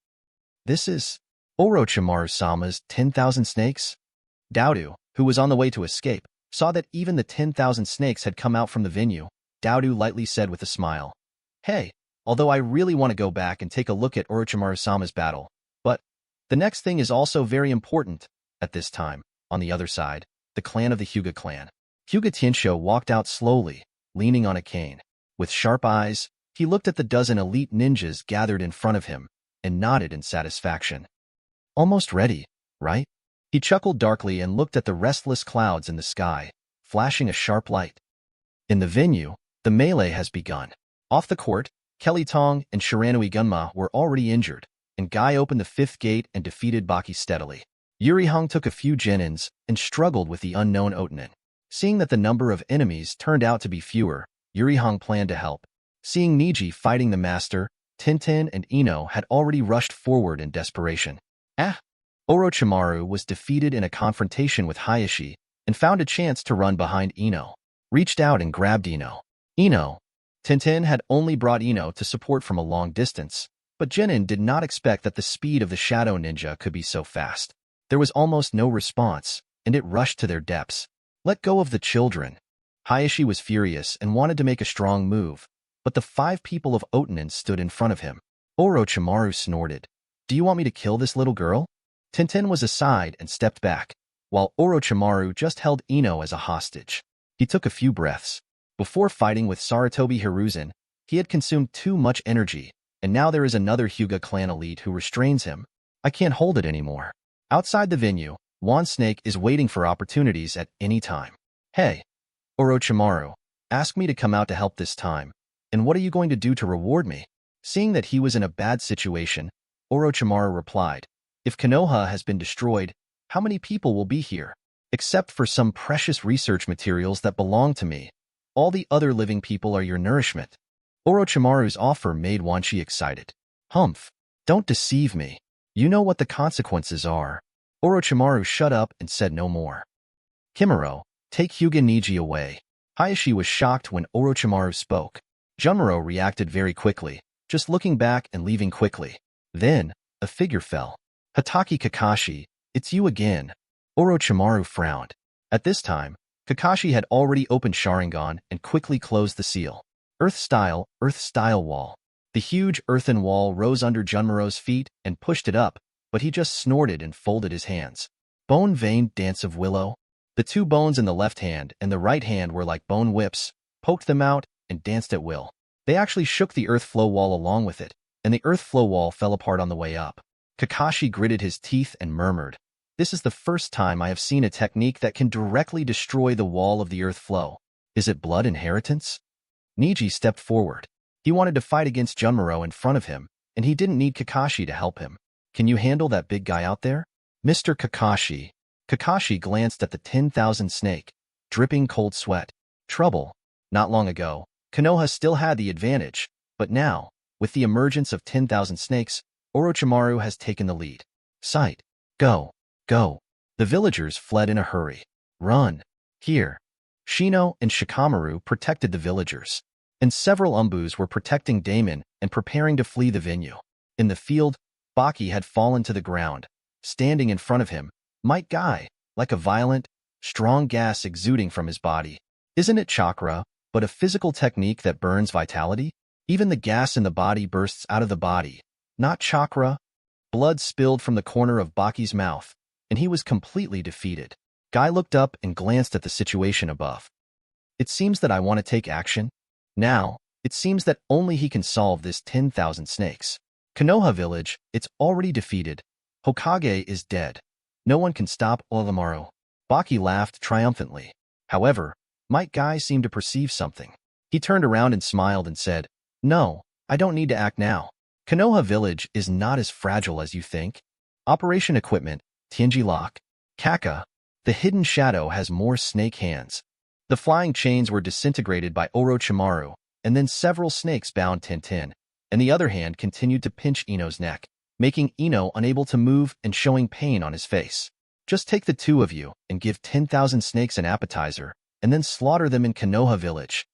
This is Orochimaru-sama's 10,000 snakes? Daodu, who was on the way to escape, saw that even the 10,000 snakes had come out from the venue. Daodu lightly said with a smile, Hey, although I really want to go back and take a look at Orochimaru-sama's battle. But the next thing is also very important at this time. On the other side, the clan of the Hyuga clan. Hyuga Tensho walked out slowly, leaning on a cane. With sharp eyes, he looked at the dozen elite ninjas gathered in front of him and nodded in satisfaction. Almost ready, right? He chuckled darkly and looked at the restless clouds in the sky, flashing a sharp light. In the venue, the melee has begun. Off the court, Kelly Tong and Shiranui Gunma were already injured, and Guy opened the fifth gate and defeated Baki steadily. Yuri Hong took a few genins and struggled with the unknown Otanin. Seeing that the number of enemies turned out to be fewer, Yuri Hong planned to help. Seeing Neji fighting the master, Tintin and Ino had already rushed forward in desperation. Orochimaru was defeated in a confrontation with Hayashi and found a chance to run behind Ino. Reached out and grabbed Ino. Tintin had only brought Ino to support from a long distance, but Genin did not expect that the speed of the shadow ninja could be so fast. There was almost no response, and it rushed to their depths. Let go of the children. Hayashi was furious and wanted to make a strong move, but the 5 people of Otanin stood in front of him. Orochimaru snorted. Do you want me to kill this little girl? Tintin was aside and stepped back, while Orochimaru just held Ino as a hostage. He took a few breaths. Before fighting with Sarutobi Hiruzen, he had consumed too much energy, and now there is another Hyuga clan elite who restrains him. I can't hold it anymore. Outside the venue, Wan Snake is waiting for opportunities at any time. Hey, Orochimaru, ask me to come out to help this time, and what are you going to do to reward me? Seeing that he was in a bad situation, Orochimaru replied, if Konoha has been destroyed, how many people will be here? Except for some precious research materials that belong to me, all the other living people are your nourishment. Orochimaru's offer made Wan Chi excited. Humph, don't deceive me. You know what the consequences are. Orochimaru shut up and said no more. Kimuro, take Hyuga Neji away. Hayashi was shocked when Orochimaru spoke. Junmaro reacted very quickly, just looking back and leaving quickly. Then, a figure fell. Hatake Kakashi, it's you again. Orochimaru frowned. At this time, Kakashi had already opened Sharingan and quickly closed the seal. Earth style wall. The huge earthen wall rose under Junmaro's feet and pushed it up, but he just snorted and folded his hands. Bone-veined dance of willow. The 2 bones in the left hand and the right hand were like bone whips, poked them out, and danced at will. They actually shook the earth flow wall along with it, and the earth flow wall fell apart on the way up. Kakashi gritted his teeth and murmured, this is the first time I have seen a technique that can directly destroy the wall of the earth flow. Is it blood inheritance? Neji stepped forward. He wanted to fight against Junmaro in front of him, and he didn't need Kakashi to help him. Can you handle that big guy out there? Mr. Kakashi. Kakashi glanced at the 10,000 snake, dripping cold sweat. Trouble. Not long ago, Konoha still had the advantage, but now, with the emergence of 10,000 snakes, Orochimaru has taken the lead. Sight. Go. Go. The villagers fled in a hurry. Run. Here. Shino and Shikamaru protected the villagers, and several umbus were protecting Damon and preparing to flee the venue. In the field, Baki had fallen to the ground. Standing in front of him, Might Guy, like a violent, strong gas exuding from his body. Isn't it chakra, but a physical technique that burns vitality? Even the gas in the body bursts out of the body. Not chakra. Blood spilled from the corner of Baki's mouth, and he was completely defeated. Guy looked up and glanced at the situation above. It seems that I want to take action. Now, it seems that only he can solve this 10,000 snakes. Konoha village, it's already defeated. Hokage is dead. No one can stop Orochimaru. Baki laughed triumphantly. However, Might Guy seemed to perceive something. He turned around and smiled and said, no, I don't need to act now. Konoha village is not as fragile as you think. Operation equipment, Tianji lock. Kaka. The hidden shadow has more snake hands. The flying chains were disintegrated by Orochimaru, and then several snakes bound Tintin, and the other hand continued to pinch Ino's neck, making Ino unable to move and showing pain on his face. Just take the 2 of you and give 10,000 snakes an appetizer, and then slaughter them in Konoha village.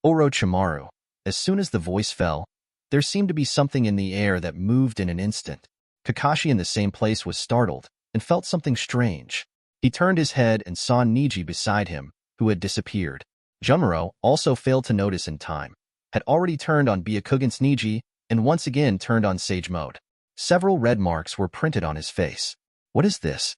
Orochimaru. As soon as the voice fell, there seemed to be something in the air that moved in an instant. Kakashi in the same place was startled and felt something strange. He turned his head and saw Neji beside him, who had disappeared. Junmaro also failed to notice in time. had already turned on Byakugan's Neji and once again turned on Sage Mode. Several red marks were printed on his face. What is this?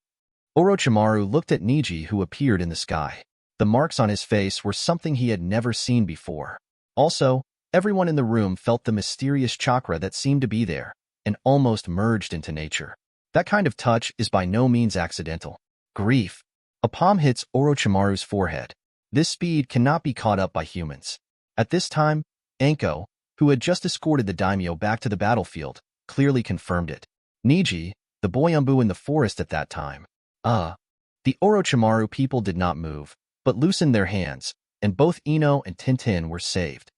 Orochimaru looked at Neji, who appeared in the sky. The marks on his face were something he had never seen before. Also, everyone in the room felt the mysterious chakra that seemed to be there and almost merged into nature. That kind of touch is by no means accidental. Grief. A palm hits Orochimaru's forehead. This speed cannot be caught up by humans. At this time, Anko, who had just escorted the daimyo back to the battlefield, clearly confirmed it. Neji, the boyumbu in the forest at that time. The Orochimaru people did not move, but loosened their hands, and both Ino and Tintin were saved.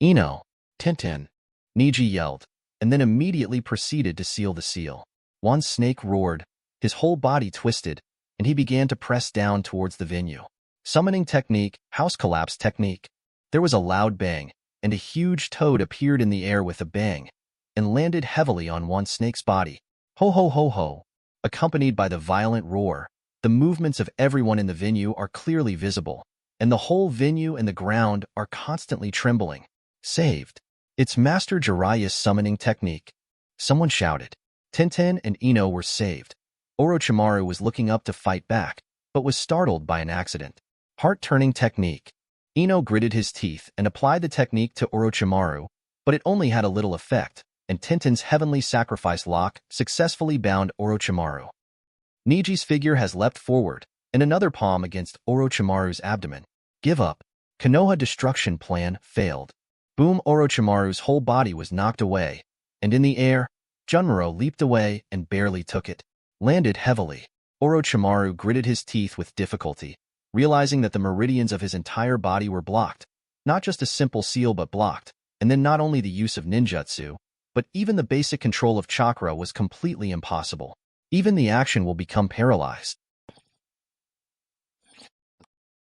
Ino, Tintin, Neji yelled, and then immediately proceeded to seal the seal. One snake roared, his whole body twisted, and he began to press down towards the venue. Summoning technique, house collapse technique. There was a loud bang, and a huge toad appeared in the air with a bang, and landed heavily on one snake's body. Ho ho ho ho. Accompanied by the violent roar, the movements of everyone in the venue are clearly visible, and the whole venue and the ground are constantly trembling. Saved. It's Master Jiraiya's summoning technique. Someone shouted. Tintin and Ino were saved. Orochimaru was looking up to fight back, but was startled by an accident. Heart-turning technique. Ino gritted his teeth and applied the technique to Orochimaru, but it only had a little effect, and Tintin's heavenly sacrifice lock successfully bound Orochimaru. Neji's figure has leapt forward, and another palm against Orochimaru's abdomen. Give up. Konoha destruction plan failed. Boom! Orochimaru's whole body was knocked away, and in the air, Junmaro leaped away and barely took it. Landed heavily. Orochimaru gritted his teeth with difficulty, realizing that the meridians of his entire body were blocked, not just a simple seal but blocked, and then not only the use of ninjutsu, but even the basic control of chakra was completely impossible. Even the action will become paralyzed.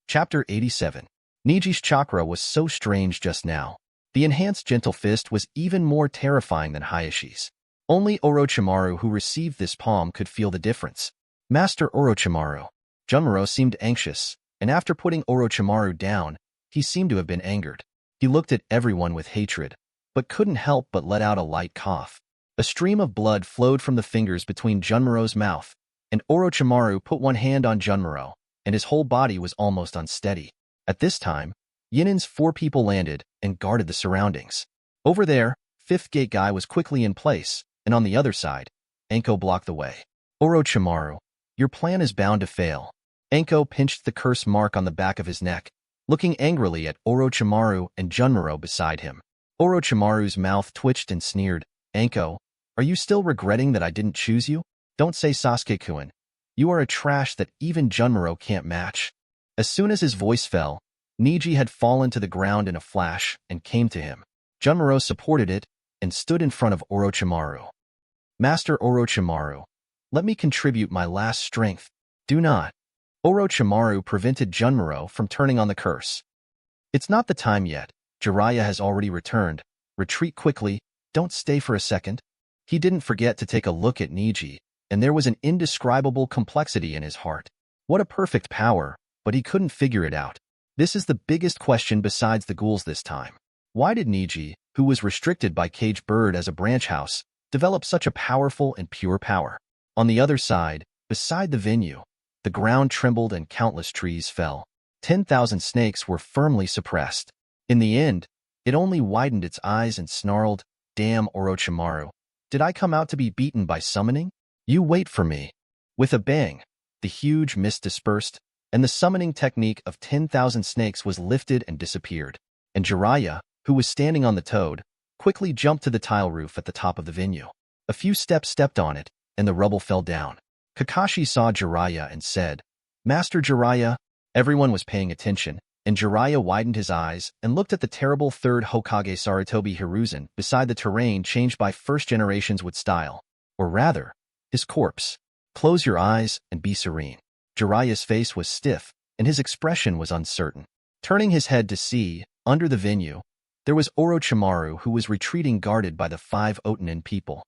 Chapter 87. Neji's chakra was so strange just now. The enhanced gentle fist was even more terrifying than Hayashi's. Only Orochimaru who received this palm could feel the difference. Master Orochimaru. Junmaro seemed anxious, and after putting Orochimaru down, he seemed to have been angered. He looked at everyone with hatred, but couldn't help but let out a light cough. A stream of blood flowed from the fingers between Junmaro's mouth, and Orochimaru put one hand on Junmaro, and his whole body was almost unsteady. At this time, Yinin's 4 people landed and guarded the surroundings. Over there, 5th gate guy was quickly in place, and on the other side, Anko blocked the way. Orochimaru, your plan is bound to fail. Anko pinched the curse mark on the back of his neck, looking angrily at Orochimaru and Junmaro beside him. Orochimaru's mouth twitched and sneered. Anko, are you still regretting that I didn't choose you? Don't say Sasuke-kun. You are a trash that even Junmaro can't match. As soon as his voice fell, Neji had fallen to the ground in a flash and came to him. Junmaro supported it and stood in front of Orochimaru. Master Orochimaru, let me contribute my last strength. Do not. Orochimaru prevented Junmaro from turning on the curse. It's not the time yet. Jiraiya has already returned. Retreat quickly. Don't stay for a second. He didn't forget to take a look at Neji, and there was an indescribable complexity in his heart. What a perfect power, but he couldn't figure it out. This is the biggest question besides the ghouls this time. Why did Neji, who was restricted by Cage Bird as a branch house, develop such a powerful and pure power? On the other side, beside the venue, the ground trembled and countless trees fell. 10,000 snakes were firmly suppressed. In the end, it only widened its eyes and snarled, Damn Orochimaru, did I come out to be beaten by summoning? You wait for me. With a bang, the huge mist dispersed, and the summoning technique of 10,000 snakes was lifted and disappeared. And Jiraiya, who was standing on the toad, quickly jumped to the tile roof at the top of the venue. A few steps stepped on it, and the rubble fell down. Kakashi saw Jiraiya and said, Master Jiraiya. Everyone was paying attention, and Jiraiya widened his eyes and looked at the terrible 3rd Hokage Sarutobi Hiruzen beside the terrain changed by first generations with style. Or rather, his corpse. Close your eyes and be serene. Jiraiya's face was stiff, and his expression was uncertain. Turning his head to see, under the venue, there was Orochimaru who was retreating guarded by the 5 Otanin people.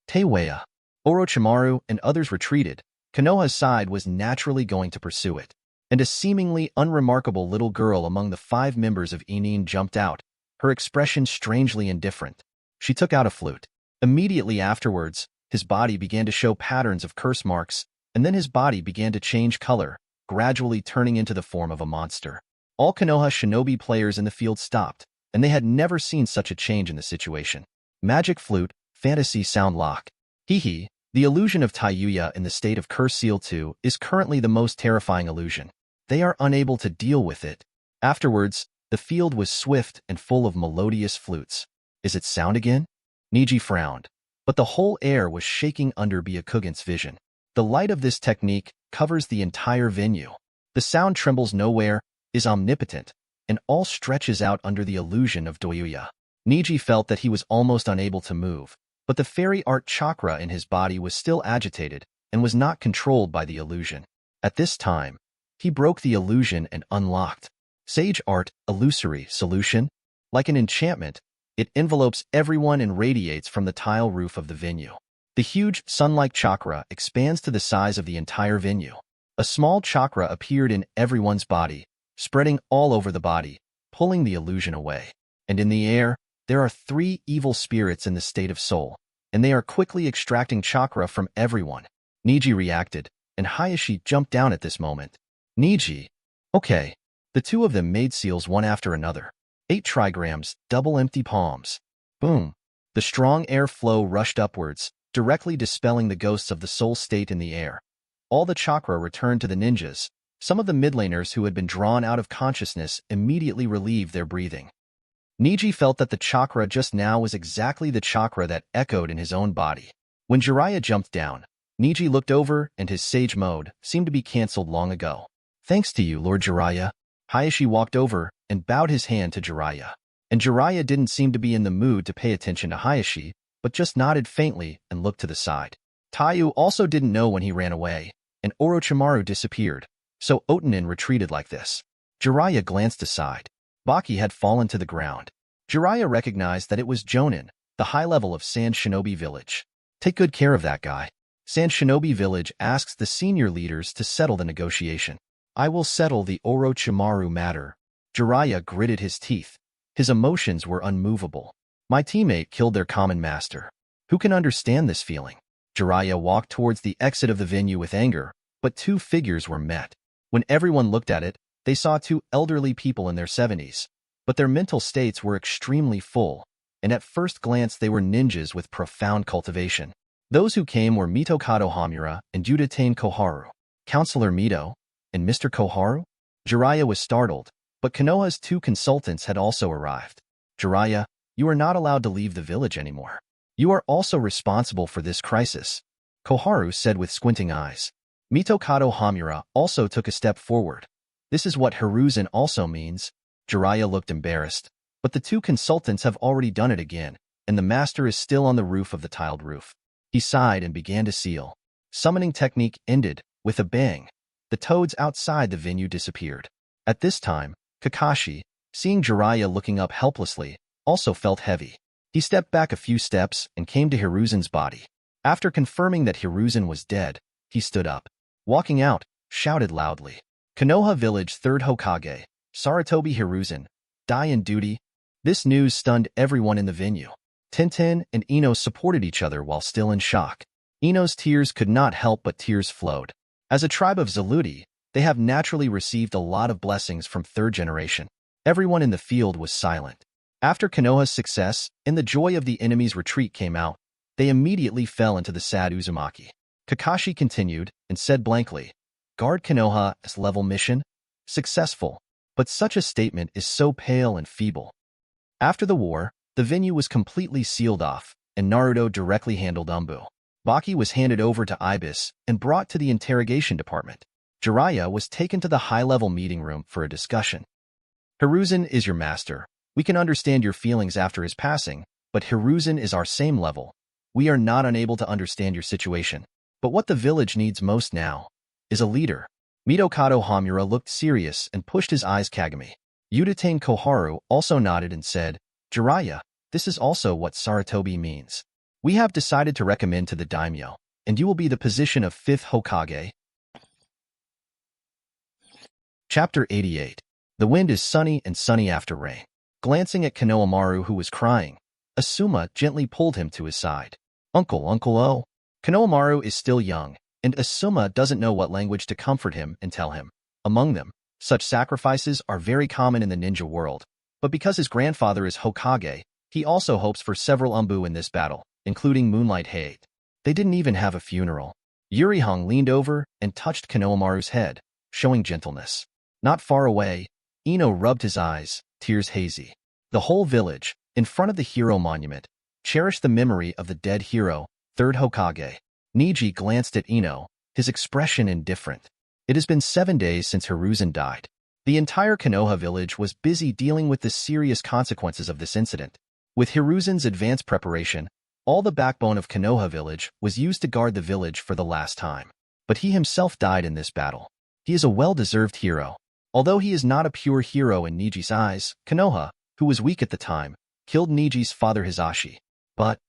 Teiwaya. Orochimaru and others retreated. Konoha's side was naturally going to pursue it. And a seemingly unremarkable little girl among the 5 members of Inin jumped out, her expression strangely indifferent. She took out a flute. Immediately afterwards, his body began to show patterns of curse marks, and then his body began to change color, gradually turning into the form of a monster. All Konoha shinobi players in the field stopped, and they had never seen such a change in the situation. Magic flute, fantasy sound lock. Hee. The illusion of Taiyuya in the state of Curse Seal 2 is currently the most terrifying illusion. They are unable to deal with it. Afterwards, the field was swift and full of melodious flutes. Is it sound again? Neji frowned. But the whole air was shaking under Byakugan's vision. The light of this technique covers the entire venue. The sound trembles nowhere, is omnipotent, and all stretches out under the illusion of Doyuya. Neji felt that he was almost unable to move, but the fairy art chakra in his body was still agitated and was not controlled by the illusion. At this time, he broke the illusion and unlocked Sage Art Illusory Solution. Like an enchantment, it envelopes everyone and radiates from the tile roof of the venue. The huge sun-like chakra expands to the size of the entire venue. A small chakra appeared in everyone's body, spreading all over the body, pulling the illusion away. And in the air, there are 3 evil spirits in the state of soul, and they are quickly extracting chakra from everyone. Neji reacted, and Hayashi jumped down at this moment. Neji. Okay. The two of them made seals one after another. 8 trigrams, double empty palms. Boom. The strong air flow rushed upwards, directly dispelling the ghosts of the soul state in the air. All the chakra returned to the ninjas. Some of the midlaners who had been drawn out of consciousness immediately relieved their breathing. Neji felt that the chakra just now was exactly the chakra that echoed in his own body. When Jiraiya jumped down, Neji looked over and his sage mode seemed to be cancelled long ago. Thanks to you, Lord Jiraiya. Hayashi walked over and bowed his hand to Jiraiya. And Jiraiya didn't seem to be in the mood to pay attention to Hayashi, but just nodded faintly and looked to the side. Taiyu also didn't know when he ran away, and Orochimaru disappeared, so Otonin retreated like this. Jiraiya glanced aside. Baki had fallen to the ground. Jiraiya recognized that it was Jonin, the high level of Sand Shinobi Village. Take good care of that guy. Sand Shinobi Village asks the senior leaders to settle the negotiation. I will settle the Orochimaru matter. Jiraiya gritted his teeth. His emotions were unmovable. My teammate killed their common master. Who can understand this feeling? Jiraiya walked towards the exit of the venue with anger, but 2 figures were met. When everyone looked at it, they saw 2 elderly people in their 70s, but their mental states were extremely full, and at first glance they were ninjas with profound cultivation. Those who came were Mitokado Hamura and Yuditane Koharu. Counselor Mito and Mr. Koharu? Jiraiya was startled, but Konoha's 2 consultants had also arrived. Jiraiya, you are not allowed to leave the village anymore. You are also responsible for this crisis, Koharu said with squinting eyes. Mitokado Hamura also took a step forward. This is what Hiruzen also means. Jiraiya looked embarrassed, but the 2 consultants have already done it again, and the master is still on the roof of the tiled roof. He sighed and began to seal. Summoning technique ended. With a bang, the toads outside the venue disappeared. At this time, Kakashi, seeing Jiraiya looking up helplessly, also felt heavy. He stepped back a few steps and came to Hiruzen's body. After confirming that Hiruzen was dead, he stood up. Walking out, shouted loudly. Konoha Village 3rd Hokage, Sarutobi Hiruzen, die in duty. This news stunned everyone in the venue. Tenten and Ino supported each other while still in shock. Ino's tears could not help but tears flowed. As a tribe of Zaludi, they have naturally received a lot of blessings from 3rd generation. Everyone in the field was silent. After Konoha's success and the joy of the enemy's retreat came out, they immediately fell into the sad Uzumaki. Kakashi continued and said blankly, Guard Konoha as level mission? Successful. But such a statement is so pale and feeble. After the war, the venue was completely sealed off, and Naruto directly handled Umbu. Baki was handed over to Ibis and brought to the interrogation department. Jiraiya was taken to the high-level meeting room for a discussion. Hiruzen is your master. We can understand your feelings after his passing, but Hiruzen is our same level. We are not unable to understand your situation. But what the village needs most now is a leader. Mitokado Hamura looked serious and pushed his eyes Kagami. Yuditane Koharu also nodded and said, Jiraiya, this is also what Sarutobi means. We have decided to recommend to the daimyo, and you will be the position of 5th Hokage. Chapter 88. The wind is sunny and sunny after rain. Glancing at Konohamaru, who was crying, Asuma gently pulled him to his side. Uncle, oh. Konohamaru is still young, and Asuma doesn't know what language to comfort him and tell him. Among them, such sacrifices are very common in the ninja world, but because his grandfather is Hokage, he also hopes for several umbu in this battle, including Moonlight Hate. They didn't even have a funeral. Yurihong leaned over and touched Konohamaru's head, showing gentleness. Not far away, Ino rubbed his eyes, tears hazy. The whole village, in front of the hero monument, cherished the memory of the dead hero, third Hokage. Neji glanced at Ino, his expression indifferent. It has been 7 days since Hiruzen died. The entire Konoha village was busy dealing with the serious consequences of this incident. With Hiruzen's advanced preparation, all the backbone of Konoha village was used to guard the village for the last time. But he himself died in this battle. He is a well-deserved hero. Although he is not a pure hero in Neji's eyes, Konoha, who was weak at the time, killed Neji's father Hisashi. But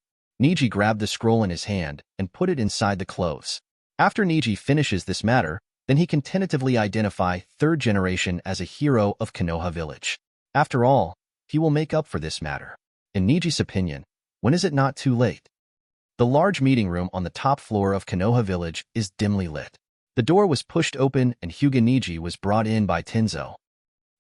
Neji grabbed the scroll in his hand and put it inside the clothes. After Neji finishes this matter, then he can tentatively identify third generation as a hero of Konoha village. After all, he will make up for this matter. In Neji's opinion, when is it not too late? The large meeting room on the top floor of Konoha village is dimly lit. The door was pushed open and Hyuga Neji was brought in by Tenzo.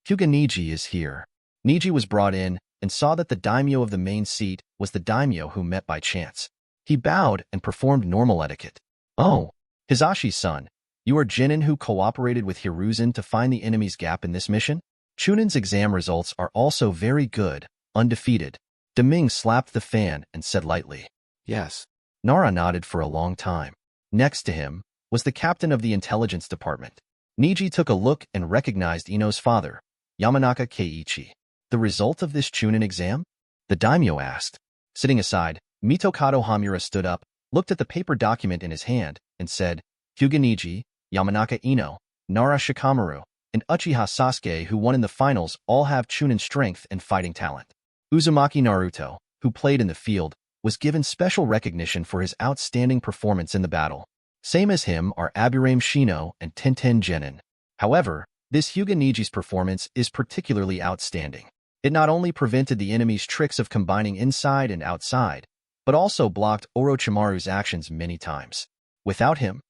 Hyuga Neji is here. Neji was brought in and saw that the daimyo of the main seat was the daimyo who met by chance. He bowed and performed normal etiquette. Oh, Hisashi's son, you are Jinin who cooperated with Hiruzen to find the enemy's gap in this mission? Chunin's exam results are also very good, undefeated. Deming slapped the fan and said lightly, Yes. Nara nodded for a long time. Next to him was the captain of the intelligence department. Neji took a look and recognized Ino's father, Yamanaka Keiichi. The result of this Chunin exam? The daimyo asked. Sitting aside, Mitokado Hamura stood up, looked at the paper document in his hand, and said, Hyuga Neji, Yamanaka Ino, Nara Shikamaru, and Uchiha Sasuke, who won in the finals, all have Chunin strength and fighting talent. Uzumaki Naruto, who played in the field, was given special recognition for his outstanding performance in the battle. Same as him are Aburame Shino and Tenten Genin. However, this Hyuga Neji's performance is particularly outstanding. It not only prevented the enemy's tricks of combining inside and outside, but also blocked Orochimaru's actions many times. Without him,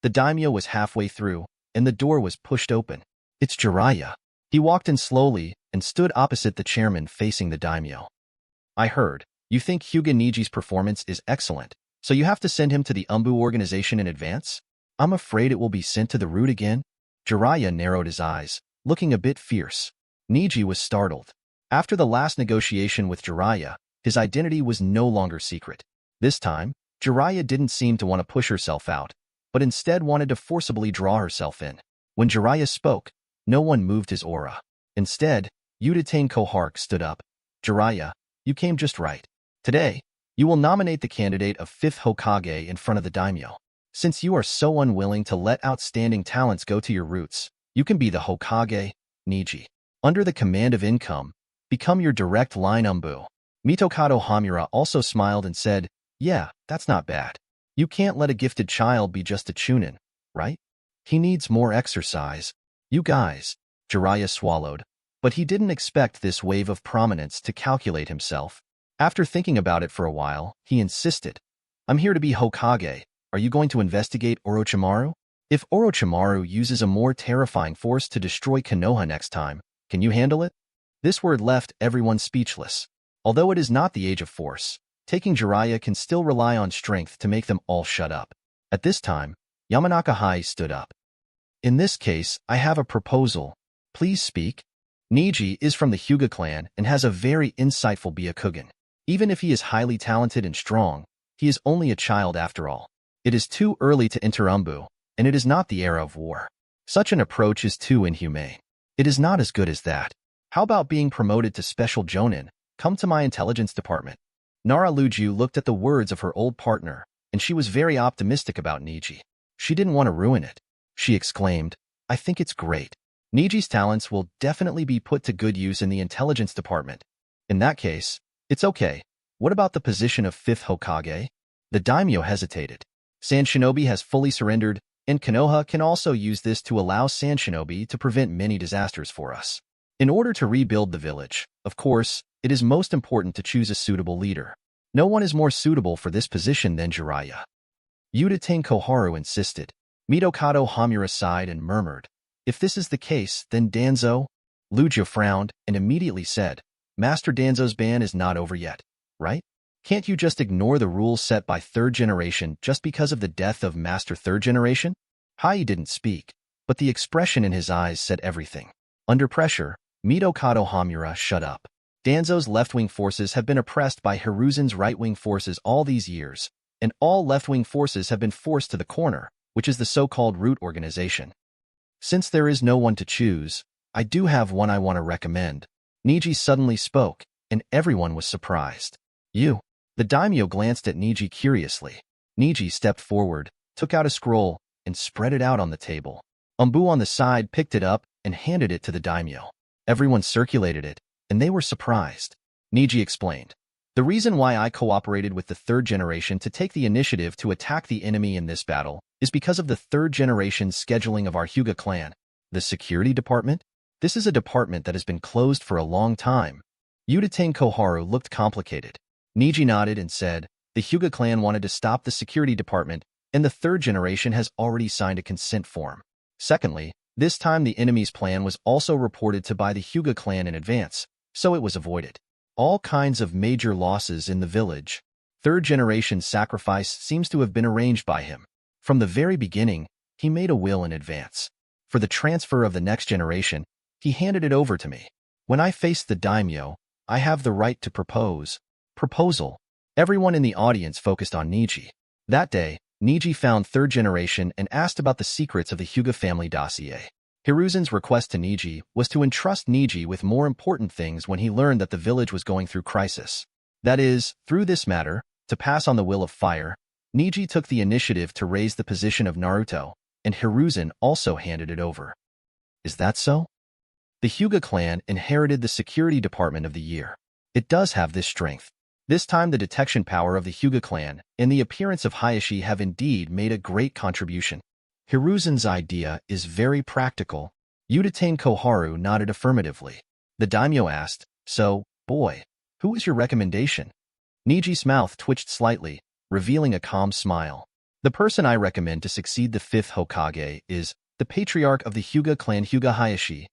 the daimyo was halfway through, and the door was pushed open. It's Jiraiya. He walked in slowly and stood opposite the chairman facing the daimyo. I heard, you think Hyuga Neji's performance is excellent, so you have to send him to the Umbu organization in advance? I'm afraid it will be sent to the root again. Jiraiya narrowed his eyes, looking a bit fierce. Neji was startled. After the last negotiation with Jiraiya, his identity was no longer secret. This time, Jiraiya didn't seem to want to push herself out, but instead wanted to forcibly draw herself in. When Jiraiya spoke, no one moved his aura. Instead, Udatane Kohark stood up. Jiraiya, you came just right. Today, you will nominate the candidate of 5th Hokage in front of the daimyo. Since you are so unwilling to let outstanding talents go to your roots, you can be the Hokage, Neji. Under the command of Income, become your direct line umbu. Mitokado Hamura also smiled and said, yeah, that's not bad. You can't let a gifted child be just a chunin, right? He needs more exercise. You guys. Jiraiya swallowed, but he didn't expect this wave of prominence to calculate himself. After thinking about it for a while, he insisted, I'm here to be Hokage. Are you going to investigate Orochimaru? If Orochimaru uses a more terrifying force to destroy Konoha next time, can you handle it? This word left everyone speechless. Although it is not the age of force, taking Jiraiya can still rely on strength to make them all shut up. At this time, Yamanaka Hai stood up. In this case, I have a proposal. Please speak. Neji is from the Hyuga clan and has a very insightful Byakugan. Even if he is highly talented and strong, he is only a child after all. It is too early to enter Umbu, and it is not the era of war. Such an approach is too inhumane. It is not as good as that. How about being promoted to Special Jonin? Come to my intelligence department. Nara Luju looked at the words of her old partner, and she was very optimistic about Neji. She didn't want to ruin it. She exclaimed, I think it's great. Neji's talents will definitely be put to good use in the intelligence department. In that case, it's okay. What about the position of 5th Hokage? The daimyo hesitated. Sand Shinobi has fully surrendered, and Konoha can also use this to allow Sand Shinobi to prevent many disasters for us. In order to rebuild the village, of course, it is most important to choose a suitable leader. No one is more suitable for this position than Jiraiya. Udatain Koharu insisted. Mitokado Hamura sighed and murmured, "If this is the case, then Danzo?" Luja frowned and immediately said, "Master Danzo's ban is not over yet, right? Can't you just ignore the rules set by third generation just because of the death of Master Third Generation?" Hai didn't speak, but the expression in his eyes said everything. Under pressure, Mitokado Hamura shut up. Danzo's left-wing forces have been oppressed by Hiruzen's right-wing forces all these years, and all left-wing forces have been forced to the corner, which is the so-called root organization. Since there is no one to choose, I do have one I want to recommend. Neji suddenly spoke, and everyone was surprised. You? The daimyo glanced at Neji curiously. Neji stepped forward, took out a scroll, and spread it out on the table. Umbu on the side picked it up and handed it to the daimyo. Everyone circulated it, and they were surprised. Neji explained, "The reason why I cooperated with the third generation to take the initiative to attack the enemy in this battle is because of the third generation's scheduling of our Hyuga clan. The security department? This is a department that has been closed for a long time." Udatain Koharu looked complicated. Neji nodded and said, "The Hyuga clan wanted to stop the security department, and the third generation has already signed a consent form. Secondly, this time the enemy's plan was also reported to by the Hyuga clan in advance, so it was avoided. All kinds of major losses in the village. Third generation sacrifice seems to have been arranged by him. From the very beginning, he made a will in advance. For the transfer of the next generation, he handed it over to me. When I face the daimyo, I have the right to propose." Proposal. Everyone in the audience focused on Neji. That day, Neji found third generation and asked about the secrets of the Hyuga family dossier. Hiruzen's request to Neji was to entrust Neji with more important things when he learned that the village was going through crisis. That is, through this matter, to pass on the will of fire, Neji took the initiative to raise the position of Naruto, and Hiruzen also handed it over. Is that so? The Hyuga clan inherited the security department of the year. It does have this strength. This time the detection power of the Hyuga clan and the appearance of Hayashi have indeed made a great contribution. Hiruzen's idea is very practical. Udatain Koharu nodded affirmatively. The daimyo asked, "So, boy, who is your recommendation?" Neji's mouth twitched slightly, revealing a calm smile. "The person I recommend to succeed the fifth Hokage is the patriarch of the Hyuga clan, Hyuga Hayashi."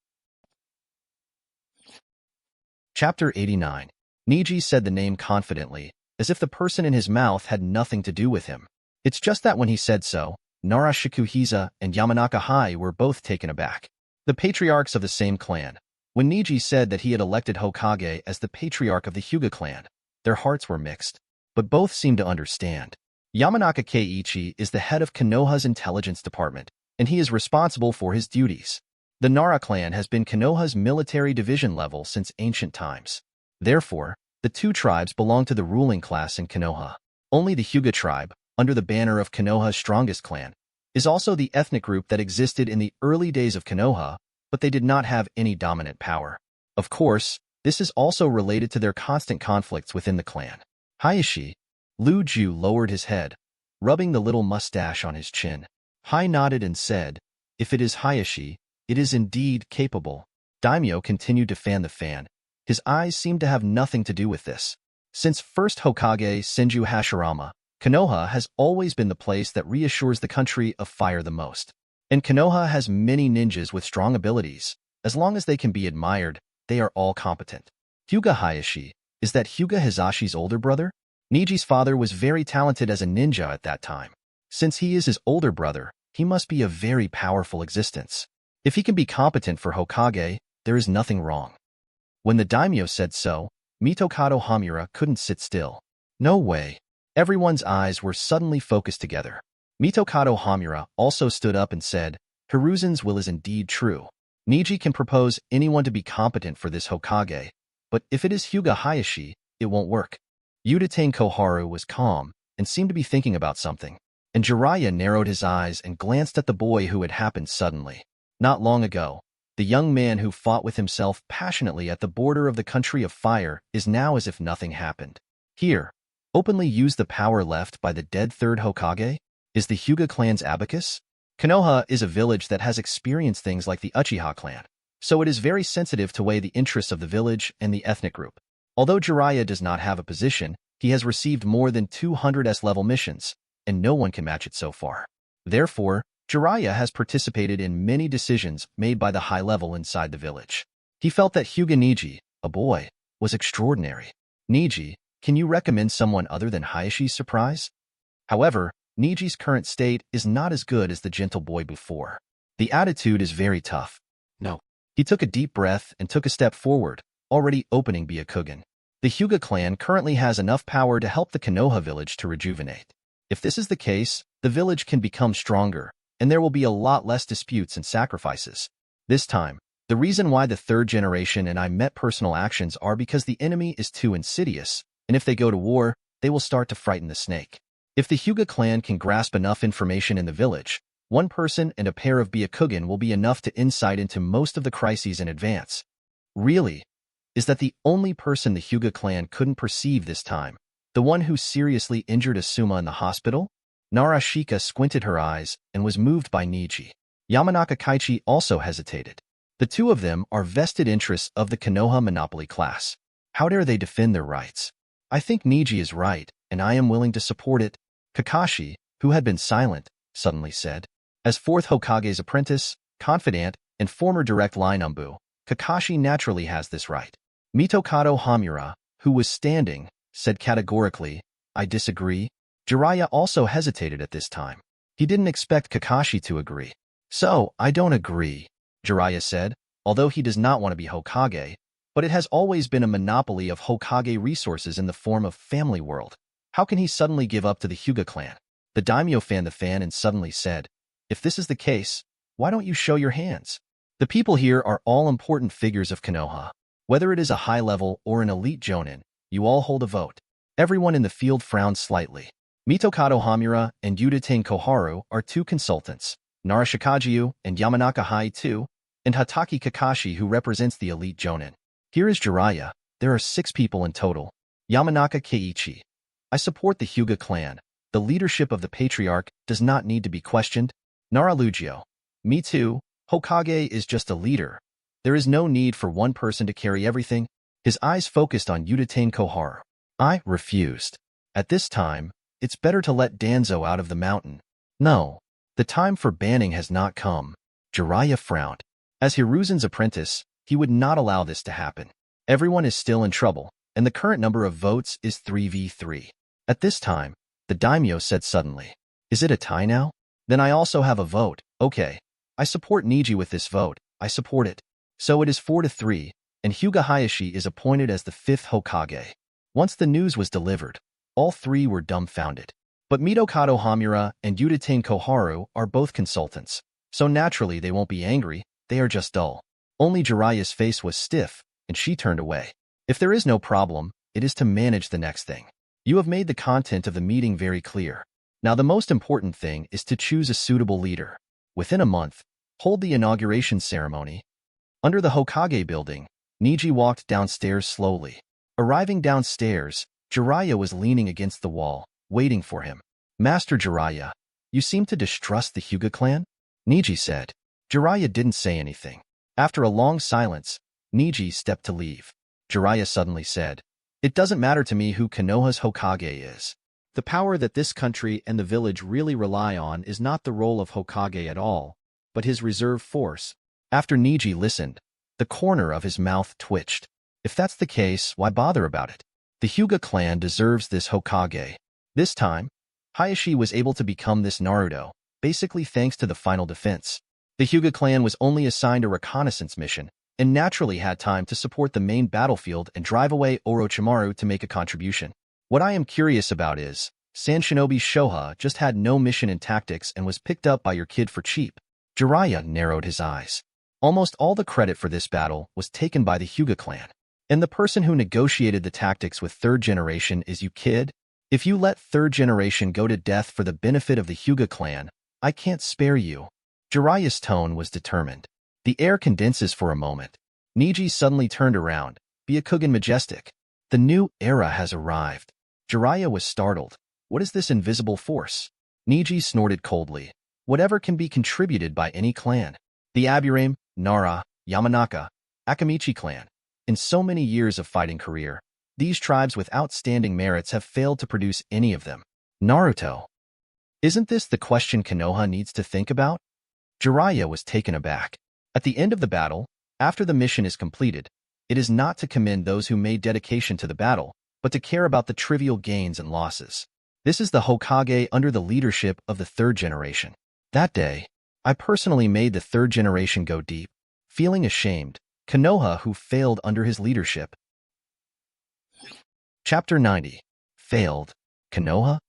Chapter 89. Neji said the name confidently, as if the person in his mouth had nothing to do with him. It's just that when he said so, Nara Shikuhiza and Yamanaka Hai were both taken aback. The patriarchs of the same clan. When Neji said that he had elected Hokage as the patriarch of the Hyuga clan, their hearts were mixed, but both seemed to understand. Yamanaka Keiichi is the head of Konoha's intelligence department, and he is responsible for his duties. The Nara clan has been Konoha's military division level since ancient times. Therefore, the two tribes belong to the ruling class in Konoha. Only the Hyuga tribe, under the banner of Konoha's strongest clan, is also the ethnic group that existed in the early days of Konoha, but they did not have any dominant power. Of course, this is also related to their constant conflicts within the clan. Hayashi. Lu Ju lowered his head, rubbing the little mustache on his chin. Hai nodded and said, "If it is Hayashi, it is indeed capable." Daimyo continued to fan the fan. His eyes seemed to have nothing to do with this. Since first Hokage Senju Hashirama, Konoha has always been the place that reassures the country of fire the most. And Konoha has many ninjas with strong abilities. As long as they can be admired, they are all competent. Hyuga Hayashi, is that Hyuga Hizashi's older brother? Neji's father was very talented as a ninja at that time. Since he is his older brother, he must be a very powerful existence. If he can be competent for Hokage, there is nothing wrong. When the daimyo said so, Mitokado Hamura couldn't sit still. No way. Everyone's eyes were suddenly focused together. Mitokado Hamura also stood up and said, "Hiruzen's will is indeed true. Neji can propose anyone to be competent for this Hokage, but if it is Hyuga Hayashi, it won't work." Udatain Koharu was calm and seemed to be thinking about something, and Jiraiya narrowed his eyes and glanced at the boy who had happened suddenly. Not long ago, the young man who fought with himself passionately at the border of the country of fire is now as if nothing happened. Here, openly use the power left by the dead third Hokage? Is the Hyuga clan's abacus? Konoha is a village that has experienced things like the Uchiha clan, so it is very sensitive to weigh the interests of the village and the ethnic group. Although Jiraiya does not have a position, he has received more than 200 S-level missions, and no one can match it so far. Therefore, Jiraiya has participated in many decisions made by the high level inside the village. He felt that Hyuga Neji, a boy, was extraordinary. Neji, can you recommend someone other than Hayashi's surprise? However, Neji's current state is not as good as the gentle boy before. The attitude is very tough. No. He took a deep breath and took a step forward, already opening Byakugan. The Hyuga clan currently has enough power to help the Konoha village to rejuvenate. If this is the case, the village can become stronger, and there will be a lot less disputes and sacrifices. This time, the reason why the third generation and I met personal actions are because the enemy is too insidious, and if they go to war, they will start to frighten the snake. If the Hyuga clan can grasp enough information in the village, one person and a pair of Byakugan will be enough to insight into most of the crises in advance. Really? Is that the only person the Hyuga clan couldn't perceive this time? The one who seriously injured Asuma in the hospital? Narashika squinted her eyes and was moved by Neji. Yamanaka Kaichi also hesitated. The two of them are vested interests of the Konoha monopoly class. How dare they defend their rights? I think Neji is right, and I am willing to support it. Kakashi, who had been silent, suddenly said. As fourth Hokage's apprentice, confidant, and former direct line Umbu, Kakashi naturally has this right. Mitokado Hamura, who was standing, said categorically, I disagree. Jiraiya also hesitated at this time. He didn't expect Kakashi to agree. So, I don't agree, Jiraiya said, although he does not want to be Hokage, but it has always been a monopoly of Hokage resources in the form of family world. How can he suddenly give up to the Hyuga clan? The daimyo fanned the fan and suddenly said, if this is the case, why don't you show your hands? The people here are all important figures of Konoha. Whether it is a high-level or an elite jonin, you all hold a vote. Everyone in the field frowned slightly. Mitokado Hamura and Yudate Koharu are two consultants, Narashikajiu and Yamanaka Hai too, and Hataki Kakashi who represents the elite jonin. Here is Jiraiya. There are 6 people in total. Yamanaka Keiichi. I support the Hyuga clan. The leadership of the patriarch does not need to be questioned. Naralugio. Me too. Hokage is just a leader. There is no need for one person to carry everything. His eyes focused on Yudate Koharu. I refused. At this time, it's better to let Danzo out of the mountain. No, the time for banning has not come. Jiraiya frowned. As Hiruzen's apprentice, he would not allow this to happen. Everyone is still in trouble, and the current number of votes is 3v3. At this time, the daimyo said suddenly, is it a tie now? Then I also have a vote. Okay. I support Neji with this vote. I support it. So it is 4-3, and Hyuga Hayashi is appointed as the 5th Hokage. Once the news was delivered, all 3 were dumbfounded. But Mitokado Hamura and Yudate Koharu are both consultants, so naturally they won't be angry, they are just dull. Only Jiraiya's face was stiff, and she turned away. If there is no problem, it is to manage the next thing. You have made the content of the meeting very clear. Now the most important thing is to choose a suitable leader. Within a month, hold the inauguration ceremony. Under the Hokage building, Neji walked downstairs slowly. Arriving downstairs, Jiraiya was leaning against the wall, waiting for him. Master Jiraiya, you seem to distrust the Hyuga clan? Neji said. Jiraiya didn't say anything. After a long silence, Neji stepped to leave. Jiraiya suddenly said, it doesn't matter to me who Konoha's Hokage is. The power that this country and the village really rely on is not the role of Hokage at all, but his reserve force. After Neji listened, the corner of his mouth twitched. If that's the case, why bother about it? The Hyuga clan deserves this Hokage. This time, Hayashi was able to become this Naruto, basically thanks to the final defense. The Hyuga clan was only assigned a reconnaissance mission, and naturally had time to support the main battlefield and drive away Orochimaru to make a contribution. What I am curious about is, San Shinobi Shoha just had no mission in tactics and was picked up by your kid for cheap. Jiraiya narrowed his eyes. Almost all the credit for this battle was taken by the Hyuga clan. And the person who negotiated the tactics with third generation is you, kid? If you let third generation go to death for the benefit of the Hyuga clan, I can't spare you. Jiraiya's tone was determined. The air condenses for a moment. Neji suddenly turned around, Byakugan majestic. The new era has arrived. Jiraiya was startled. What is this invisible force? Neji snorted coldly. Whatever can be contributed by any clan. The Aburame, Nara, Yamanaka, Akamichi clan. In so many years of fighting career, these tribes with outstanding merits have failed to produce any of them. Naruto. Isn't this the question Konoha needs to think about? Jiraiya was taken aback. At the end of the battle, after the mission is completed, it is not to commend those who made dedication to the battle, but to care about the trivial gains and losses. This is the Hokage under the leadership of the third generation. That day, I personally made the third generation go deep, feeling ashamed, Konoha who failed under his leadership. Chapter 90. Failed. Konoha?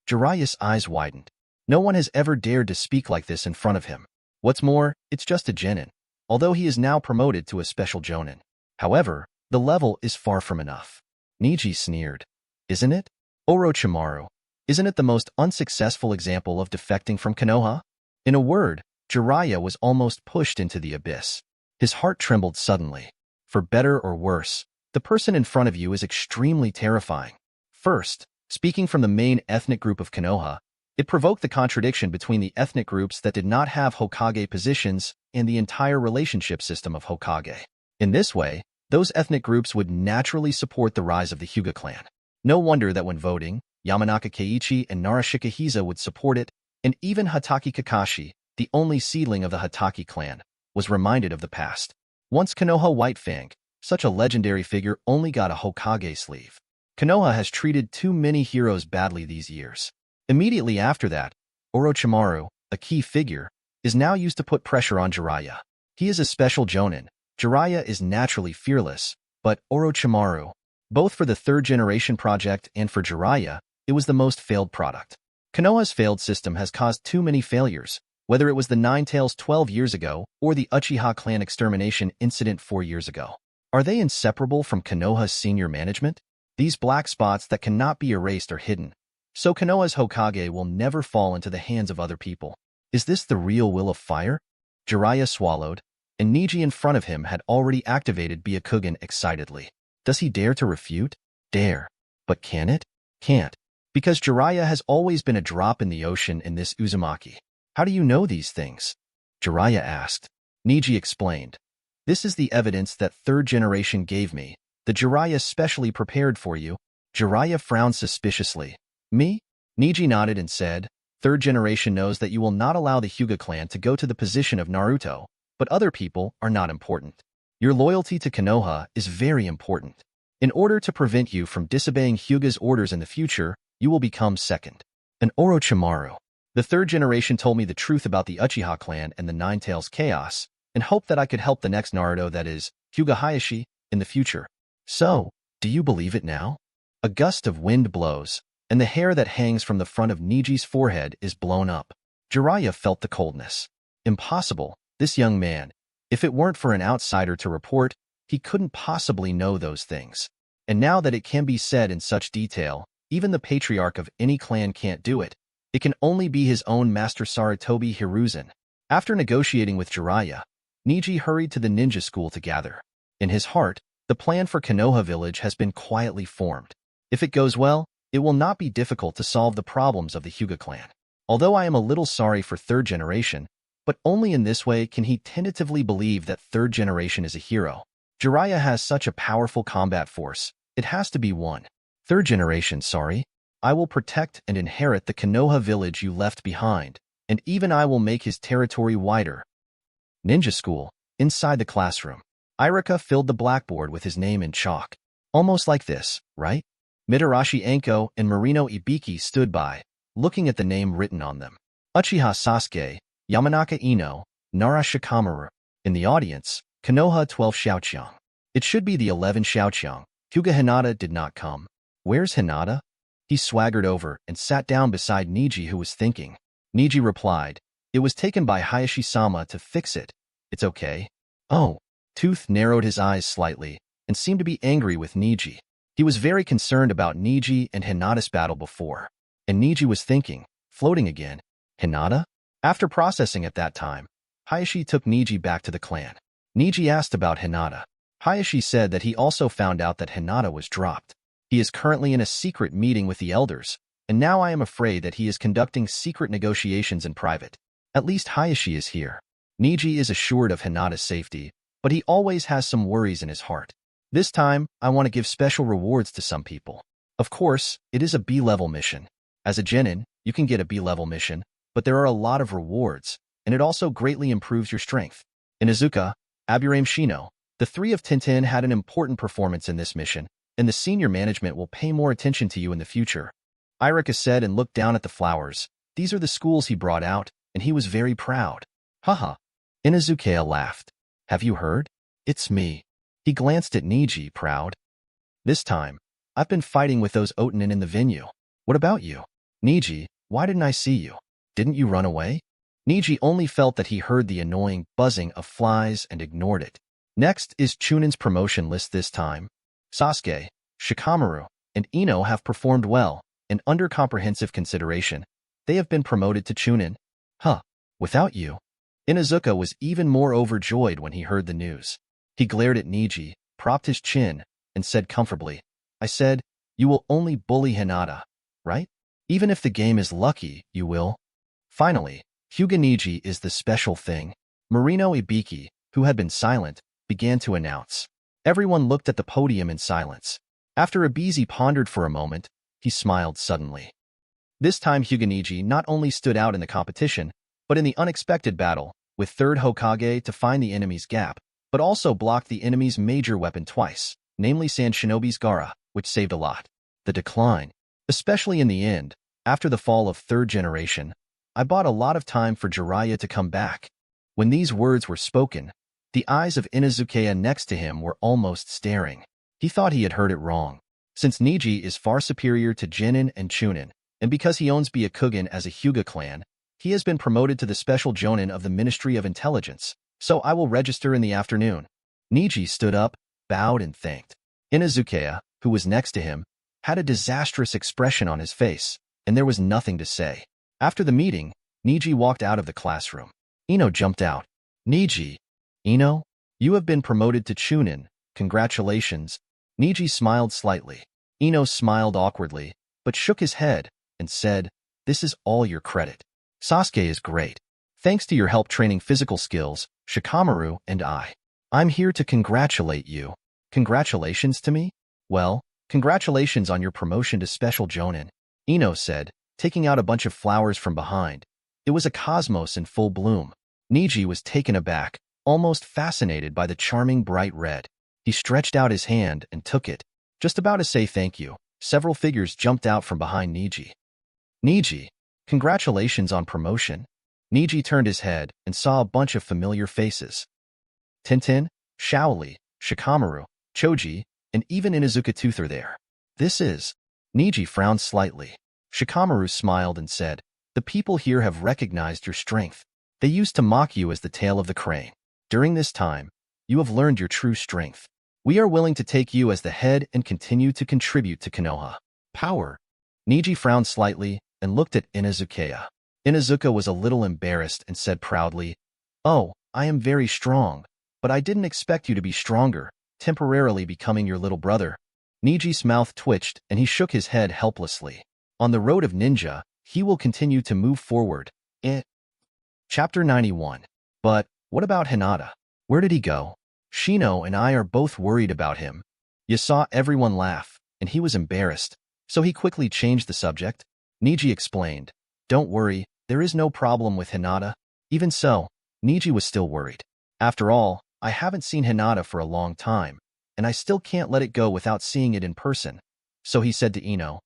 Jiraiya's eyes widened. No one has ever dared to speak like this in front of him. What's more, it's just a genin, although he is now promoted to a special jonin. However, the level is far from enough. Neji sneered. Isn't it? Orochimaru. Isn't it the most unsuccessful example of defecting from Konoha? In a word, Jiraiya was almost pushed into the abyss. His heart trembled suddenly. For better or worse, the person in front of you is extremely terrifying. First, speaking from the main ethnic group of Konoha, it provoked the contradiction between the ethnic groups that did not have Hokage positions and the entire relationship system of Hokage. In this way, those ethnic groups would naturally support the rise of the Hyuga clan. No wonder that when voting, Yamanaka Keiichi and Nara Shikahisa would support it, and even Hatake Kakashi, the only seedling of the Hatake clan, was reminded of the past. Once Konoha Whitefang, such a legendary figure, only got a Hokage sleeve. Konoha has treated too many heroes badly these years. Immediately after that, Orochimaru, a key figure, is now used to put pressure on Jiraiya. He is a special jonin. Jiraiya is naturally fearless, but Orochimaru, both for the third generation project and for Jiraiya, it was the most failed product. Konoha's failed system has caused too many failures, whether it was the Nine Tails 12 years ago or the Uchiha clan extermination incident 4 years ago. Are they inseparable from Konoha's senior management? These black spots that cannot be erased are hidden, so Konoha's Hokage will never fall into the hands of other people. Is this the real will of fire? Jiraiya swallowed, and Neji in front of him had already activated Byakugan excitedly. Does he dare to refute? Dare. But can it? Can't. Because Jiraiya has always been a drop in the ocean in this Uzumaki. How do you know these things? Jiraiya asked. Neji explained. This is the evidence that third generation gave me, the Jiraiya specially prepared for you. Jiraiya frowned suspiciously. Me? Neji nodded and said, third generation knows that you will not allow the Hyuga clan to go to the position of Naruto, but other people are not important. Your loyalty to Konoha is very important. In order to prevent you from disobeying Hyuga's orders in the future, you will become second. An Orochimaru. The third generation told me the truth about the Uchiha clan and the Nine Tails chaos, and hoped that I could help the next Naruto, that is, Hyuga Hayashi, in the future. So, do you believe it now? A gust of wind blows, and the hair that hangs from the front of Neji's forehead is blown up. Jiraiya felt the coldness. Impossible, this young man. If it weren't for an outsider to report, he couldn't possibly know those things. And now that it can be said in such detail, even the patriarch of any clan can't do it. It can only be his own master Sarutobi Hiruzen. After negotiating with Jiraiya, Neji hurried to the ninja school to gather. In his heart, the plan for Konoha village has been quietly formed. If it goes well, it will not be difficult to solve the problems of the Hyuga clan. Although I am a little sorry for third generation, but only in this way can he tentatively believe that third generation is a hero. Jiraiya has such a powerful combat force, it has to be one. Third generation, sorry. I will protect and inherit the Konoha village you left behind, and even I will make his territory wider. Ninja school, inside the classroom. Irika filled the blackboard with his name in chalk. Almost like this, right? Mitarashi Anko and Marino Ibiki stood by, looking at the name written on them. Uchiha Sasuke, Yamanaka Ino, Nara Shikamaru. In the audience, Konoha 12 Xiaoqiang. It should be the 11 Xiaoqiang. Hyuga Hinata did not come. Where's Hinata? He swaggered over and sat down beside Neji, who was thinking. Neji replied, it was taken by Hayashi-sama to fix it. It's okay. Oh. Tooth narrowed his eyes slightly and seemed to be angry with Neji. He was very concerned about Neji and Hinata's battle before. And Neji was thinking, floating again. Hinata? After processing at that time, Hayashi took Neji back to the clan. Neji asked about Hinata. Hayashi said that he also found out that Hinata was dropped. He is currently in a secret meeting with the elders, and now I am afraid that he is conducting secret negotiations in private. At least Hayashi is here. Neji is assured of Hinata's safety, but he always has some worries in his heart. This time, I want to give special rewards to some people. Of course, it is a B-level mission. As a genin, you can get a B-level mission, but there are a lot of rewards, and it also greatly improves your strength. Inuzuka, Aburame Shino, the three of Tintin had an important performance in this mission, and the senior management will pay more attention to you in the future. Irika said and looked down at the flowers. These are the schools he brought out, and he was very proud. Haha. Inuzuka laughed. Have you heard? It's me. He glanced at Neji, proud. This time, I've been fighting with those Otanin in the venue. What about you? Neji, why didn't I see you? Didn't you run away? Neji only felt that he heard the annoying buzzing of flies and ignored it. Next is Chunin's promotion list this time. Sasuke, Shikamaru, and Ino have performed well, and under comprehensive consideration, they have been promoted to Chunin. Huh, without you. Inuzuka was even more overjoyed when he heard the news. He glared at Neji, propped his chin, and said comfortably, I said, you will only bully Hinata, right? Even if the game is lucky, you will. Finally, Hyuga Neji is the special thing. Marino Ibiki, who had been silent, began to announce. Everyone looked at the podium in silence. After Ibiki pondered for a moment, he smiled suddenly. This time Hyuga Neji not only stood out in the competition, but in the unexpected battle, with third Hokage to find the enemy's gap, but also blocked the enemy's major weapon twice, namely Sand Shinobi's Gaara, which saved a lot. The decline. Especially in the end, after the fall of third generation, I bought a lot of time for Jiraiya to come back. When these words were spoken, the eyes of Inuzuka next to him were almost staring. He thought he had heard it wrong. Since Neji is far superior to Genin and Chunin, and because he owns Byakugan as a Hyuga clan, he has been promoted to the special Jonin of the Ministry of Intelligence, so I will register in the afternoon. Neji stood up, bowed and thanked. Inuzuka, who was next to him, had a disastrous expression on his face, and there was nothing to say. After the meeting, Neji walked out of the classroom. Ino jumped out. Neji. Ino? You have been promoted to Chunin. Congratulations. Neji smiled slightly. Ino smiled awkwardly, but shook his head and said, This is all your credit. Sasuke is great. Thanks to your help training physical skills, Shikamaru and I'm here to congratulate you. Congratulations to me? Well, congratulations on your promotion to Special Jonin, Ino said, taking out a bunch of flowers from behind. It was a cosmos in full bloom. Neji was taken aback, almost fascinated by the charming bright red. He stretched out his hand and took it. Just about to say thank you, several figures jumped out from behind Neji. Neji, congratulations on promotion. Neji turned his head and saw a bunch of familiar faces. Tintin, Shaoli, Shikamaru, Choji, and even Inuzuka Tooth are there. This is... Neji frowned slightly. Shikamaru smiled and said, The people here have recognized your strength. They used to mock you as the tail of the crane. During this time, you have learned your true strength. We are willing to take you as the head and continue to contribute to Konoha. Power. Neji frowned slightly and looked at Inuzuka. Inuzuka was a little embarrassed and said proudly, Oh, I am very strong, but I didn't expect you to be stronger, temporarily becoming your little brother. Neji's mouth twitched and he shook his head helplessly. On the road of ninja, he will continue to move forward. Chapter 91. But, what about Hinata? Where did he go? Shino and I are both worried about him. You saw everyone laugh, and he was embarrassed, so he quickly changed the subject. Neji explained, Don't worry, there is no problem with Hinata. Even so, Neji was still worried. After all, I haven't seen Hinata for a long time, and I still can't let it go without seeing it in person. So he said to Ino,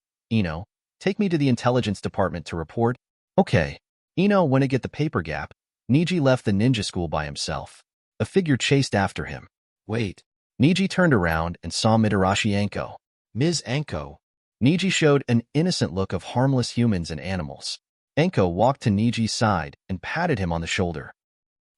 take me to the intelligence department to report. Okay. Ino went to get the paper gap. Neji left the ninja school by himself. A figure chased after him. Wait. Neji turned around and saw Mitarashi Anko. Ms. Anko. Neji showed an innocent look of harmless humans and animals. Anko walked to Neji's side and patted him on the shoulder.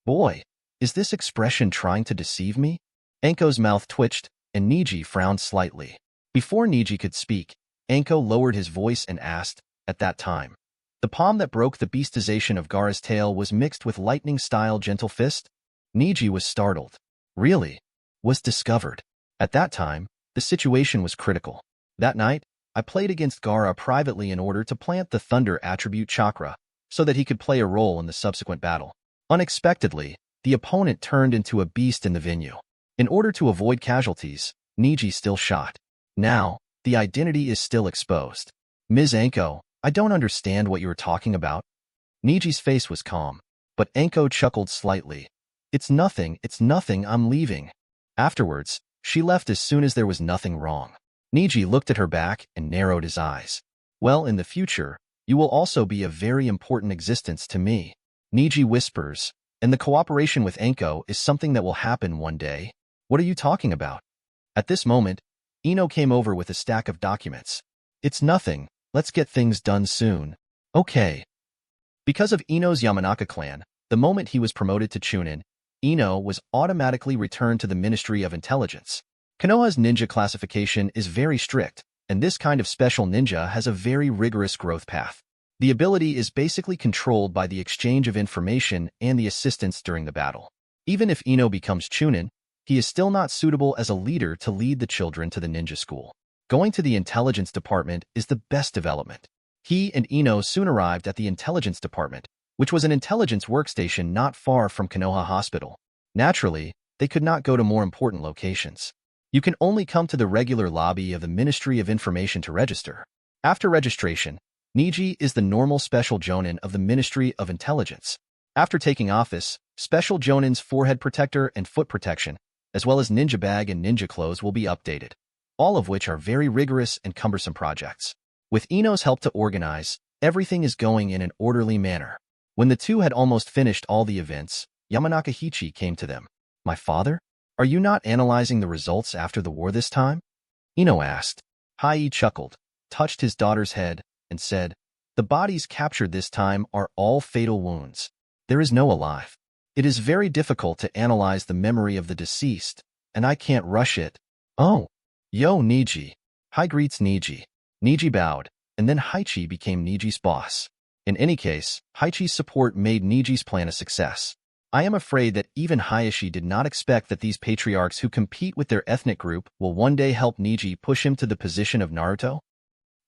Boy, is this expression trying to deceive me? Anko's mouth twitched, and Neji frowned slightly. Before Neji could speak, Anko lowered his voice and asked, at that time, the palm that broke the beastization of Gaara's tail was mixed with lightning-style gentle fist? Neji was startled. Really? Was discovered. At that time, the situation was critical. That night, I played against Gaara privately in order to plant the Thunder attribute chakra, so that he could play a role in the subsequent battle. Unexpectedly, the opponent turned into a beast in the venue. In order to avoid casualties, Neji still shot. Now, the identity is still exposed. Ms. Anko, I don't understand what you are talking about. Neji's face was calm, but Anko chuckled slightly. It's nothing, I'm leaving. Afterwards, she left as soon as there was nothing wrong. Neji looked at her back and narrowed his eyes. Well, in the future, you will also be a very important existence to me. Neji whispers, and the cooperation with Anko is something that will happen one day. What are you talking about? At this moment, Ino came over with a stack of documents. It's nothing, let's get things done soon. Okay. Because of Ino's Yamanaka clan, the moment he was promoted to Chunin, Ino was automatically returned to the Ministry of Intelligence. Konoha's ninja classification is very strict, and this kind of special ninja has a very rigorous growth path. The ability is basically controlled by the exchange of information and the assistance during the battle. Even if Ino becomes Chunin, he is still not suitable as a leader to lead the children to the ninja school. Going to the intelligence department is the best development. He and Ino soon arrived at the intelligence department, which was an intelligence workstation not far from Konoha Hospital. Naturally, they could not go to more important locations. You can only come to the regular lobby of the Ministry of Information to register. After registration, Neji is the normal Special Jonin of the Ministry of Intelligence. After taking office, Special Jonin's forehead protector and foot protection, as well as ninja bag and ninja clothes will be updated, all of which are very rigorous and cumbersome projects. With Ino's help to organize, everything is going in an orderly manner. When the two had almost finished all the events, Yamanaka Hichi came to them. My father? Are you not analyzing the results after the war this time? Ino asked. Hai chuckled, touched his daughter's head, and said, the bodies captured this time are all fatal wounds. There is no alive. It is very difficult to analyze the memory of the deceased, and I can't rush it. Oh. Yo, Neji. Hai greets Neji. Neji bowed, and then Haichi became Neji's boss. In any case, Haichi's support made Neji's plan a success. I am afraid that even Hayashi did not expect that these patriarchs who compete with their ethnic group will one day help Neji push him to the position of Naruto.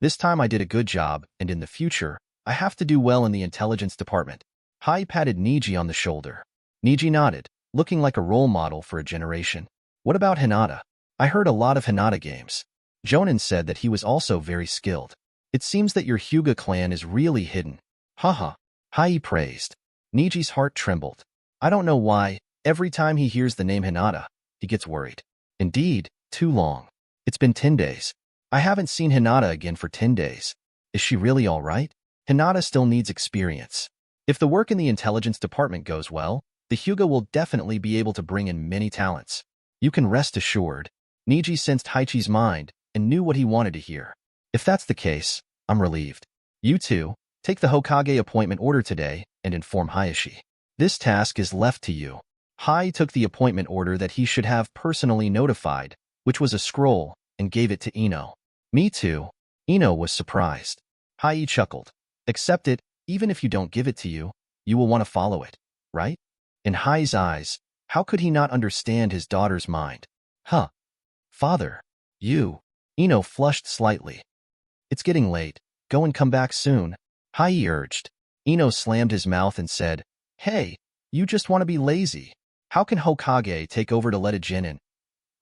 This time I did a good job, and in the future, I have to do well in the intelligence department. Hai patted Neji on the shoulder. Neji nodded, looking like a role model for a generation. What about Hinata? I heard a lot of Hinata games. Jonin said that he was also very skilled. It seems that your Hyuga clan is really hidden. Haha. Hai praised. Neji's heart trembled. I don't know why, every time he hears the name Hinata, he gets worried. Indeed, too long. It's been 10 days. I haven't seen Hinata again for 10 days. Is she really all right? Hinata still needs experience. If the work in the intelligence department goes well, the Hyuga will definitely be able to bring in many talents. You can rest assured. Neji sensed Haichi's mind and knew what he wanted to hear. If that's the case, I'm relieved. You two, take the Hokage appointment order today and inform Hayashi. This task is left to you. Hai took the appointment order that he should have personally notified, which was a scroll, and gave it to Ino. Me too. Ino was surprised. Hai chuckled. Accept it, even if you don't give it to you, you will want to follow it, right? In Hai's eyes, how could he not understand his daughter's mind? Huh. Father. You. Ino flushed slightly. It's getting late. Go and come back soon. Hai urged. Ino slammed his mouth and said, Hey, you just want to be lazy. How can Hokage take over to let a Jin in?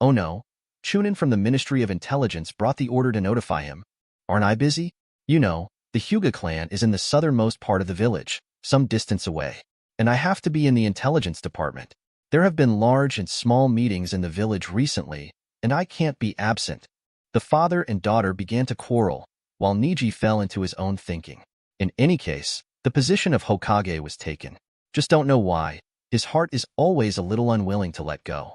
Oh no. Chunin from the Ministry of Intelligence brought the order to notify him. Aren't I busy? You know, the Hyuga clan is in the southernmost part of the village, some distance away. And I have to be in the intelligence department. There have been large and small meetings in the village recently, and I can't be absent. The father and daughter began to quarrel, while Neji fell into his own thinking. In any case, the position of Hokage was taken. Just don't know why, his heart is always a little unwilling to let go.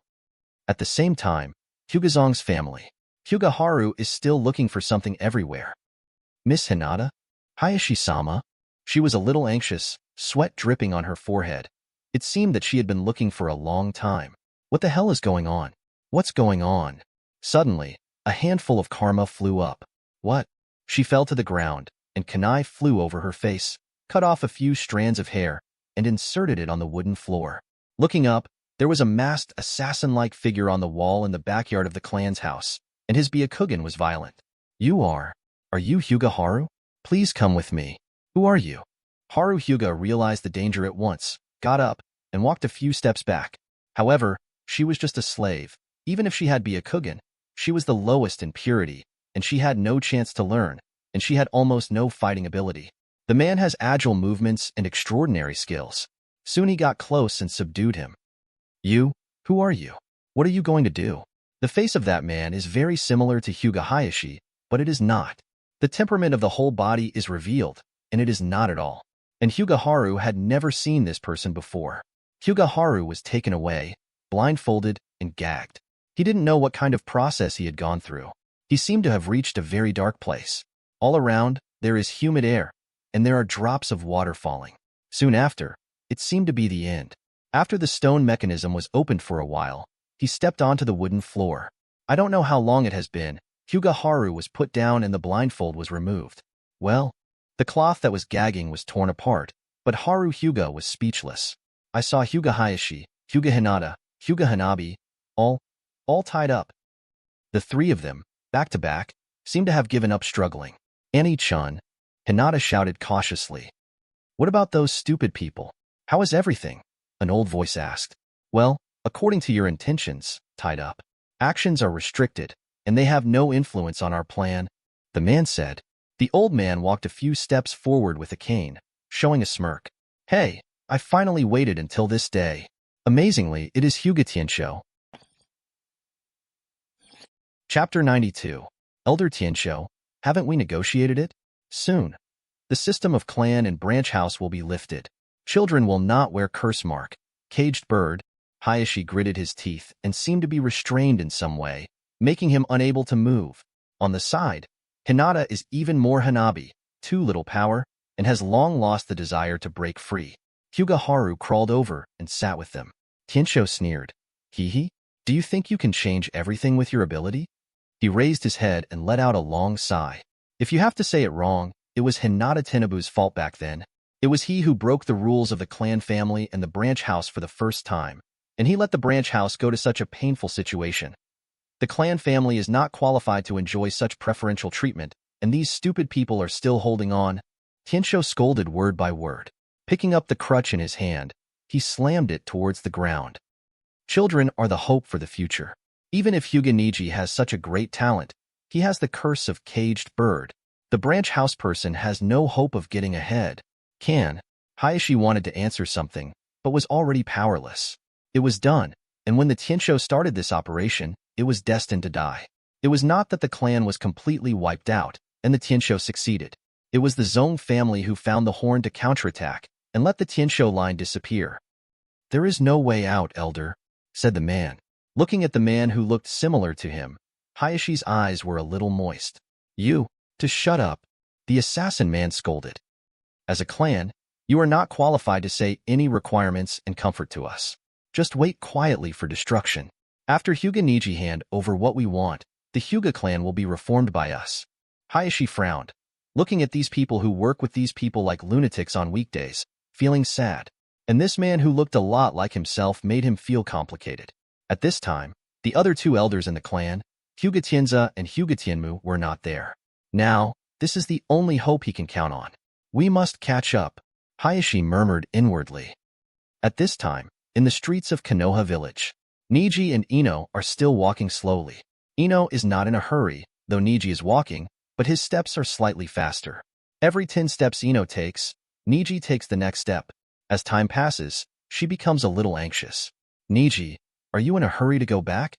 At the same time, Hyugazong's family. Hyuga Haru is still looking for something everywhere. Miss Hinata? Hayashi-sama? She was a little anxious, sweat dripping on her forehead. It seemed that she had been looking for a long time. What the hell is going on? What's going on? Suddenly, a handful of karma flew up. What? She fell to the ground, and kunai flew over her face, cut off a few strands of hair, and inserted it on the wooden floor. Looking up, there was a masked assassin-like figure on the wall in the backyard of the clan's house, and his Byakugan was violent. Are you Hyuga Haru? Please come with me. Who are you? Haru Hyuga realized the danger at once, got up, and walked a few steps back. However, she was just a slave. Even if she had Byakugan, she was the lowest in purity, and she had no chance to learn, and she had almost no fighting ability. The man has agile movements and extraordinary skills. Soon he got close and subdued him. You? Who are you? What are you going to do? The face of that man is very similar to Hyuga Hayashi, but it is not. The temperament of the whole body is revealed, and it is not at all. And Hyuga Haru had never seen this person before. Hyuga Haru was taken away, blindfolded, and gagged. He didn't know what kind of process he had gone through. He seemed to have reached a very dark place. All around, there is humid air, and there are drops of water falling. Soon after, it seemed to be the end. After the stone mechanism was opened for a while, he stepped onto the wooden floor. I don't know how long it has been. Hyuga Haru was put down and the blindfold was removed. Well, the cloth that was gagging was torn apart, but Haru Hyuga was speechless. I saw Hyuga Hayashi, Hyuga Hinata, Hyuga Hanabi, all tied up. The three of them, back to back, seemed to have given up struggling. Annie-chan, Hinata shouted cautiously. What about those stupid people? How is everything? An old voice asked. Well, according to your intentions, tied up. Actions are restricted, and they have no influence on our plan, the man said. The old man walked a few steps forward with a cane, showing a smirk. Hey, I finally waited until this day. Amazingly, it is Hyuga Tiensho. Chapter 92. Elder Tiensho, haven't we negotiated it? Soon. The system of clan and branch house will be lifted. Children will not wear curse mark. Caged bird. Hayashi gritted his teeth and seemed to be restrained in some way, making him unable to move. On the side, Hinata is even more Hanabi, too little power, and has long lost the desire to break free. Hyuga Haru crawled over and sat with them. Tiensho sneered. Hee, do you think you can change everything with your ability? He raised his head and let out a long sigh. If you have to say it wrong, it was Hinata Tenebu's fault back then. It was he who broke the rules of the clan family and the branch house for the first time, and he let the branch house go to such a painful situation. The clan family is not qualified to enjoy such preferential treatment, and these stupid people are still holding on. Tiensho scolded word by word. Picking up the crutch in his hand, he slammed it towards the ground. Children are the hope for the future. Even if Hyuga Neji has such a great talent, he has the curse of caged bird. The branch house person has no hope of getting ahead. Hayashi wanted to answer something, but was already powerless. It was done, and when the Tiensho started this operation, it was destined to die. It was not that the clan was completely wiped out, and the Tiensho succeeded. It was the Zong family who found the horn to counterattack, and let the Tiensho line disappear. There is no way out, elder, said the man. Looking at the man who looked similar to him, Hayashi's eyes were a little moist. You, to shut up, the assassin man scolded. As a clan, you are not qualified to say any requirements and comfort to us. Just wait quietly for destruction. After Hyuga Neji hand over what we want, the Hyuga clan will be reformed by us. Hayashi frowned, looking at these people who work with these people like lunatics on weekdays, feeling sad. And this man who looked a lot like himself made him feel complicated. At this time, the other two elders in the clan, Hyuga Tienza and Hyuga Tienmu, were not there. Now, this is the only hope he can count on. We must catch up, Hayashi murmured inwardly. At this time, in the streets of Konoha village, Neji and Ino are still walking slowly. Ino is not in a hurry, though Neji is walking, but his steps are slightly faster. Every 10 steps Ino takes, Neji takes the next step. As time passes, she becomes a little anxious. Neji, are you in a hurry to go back?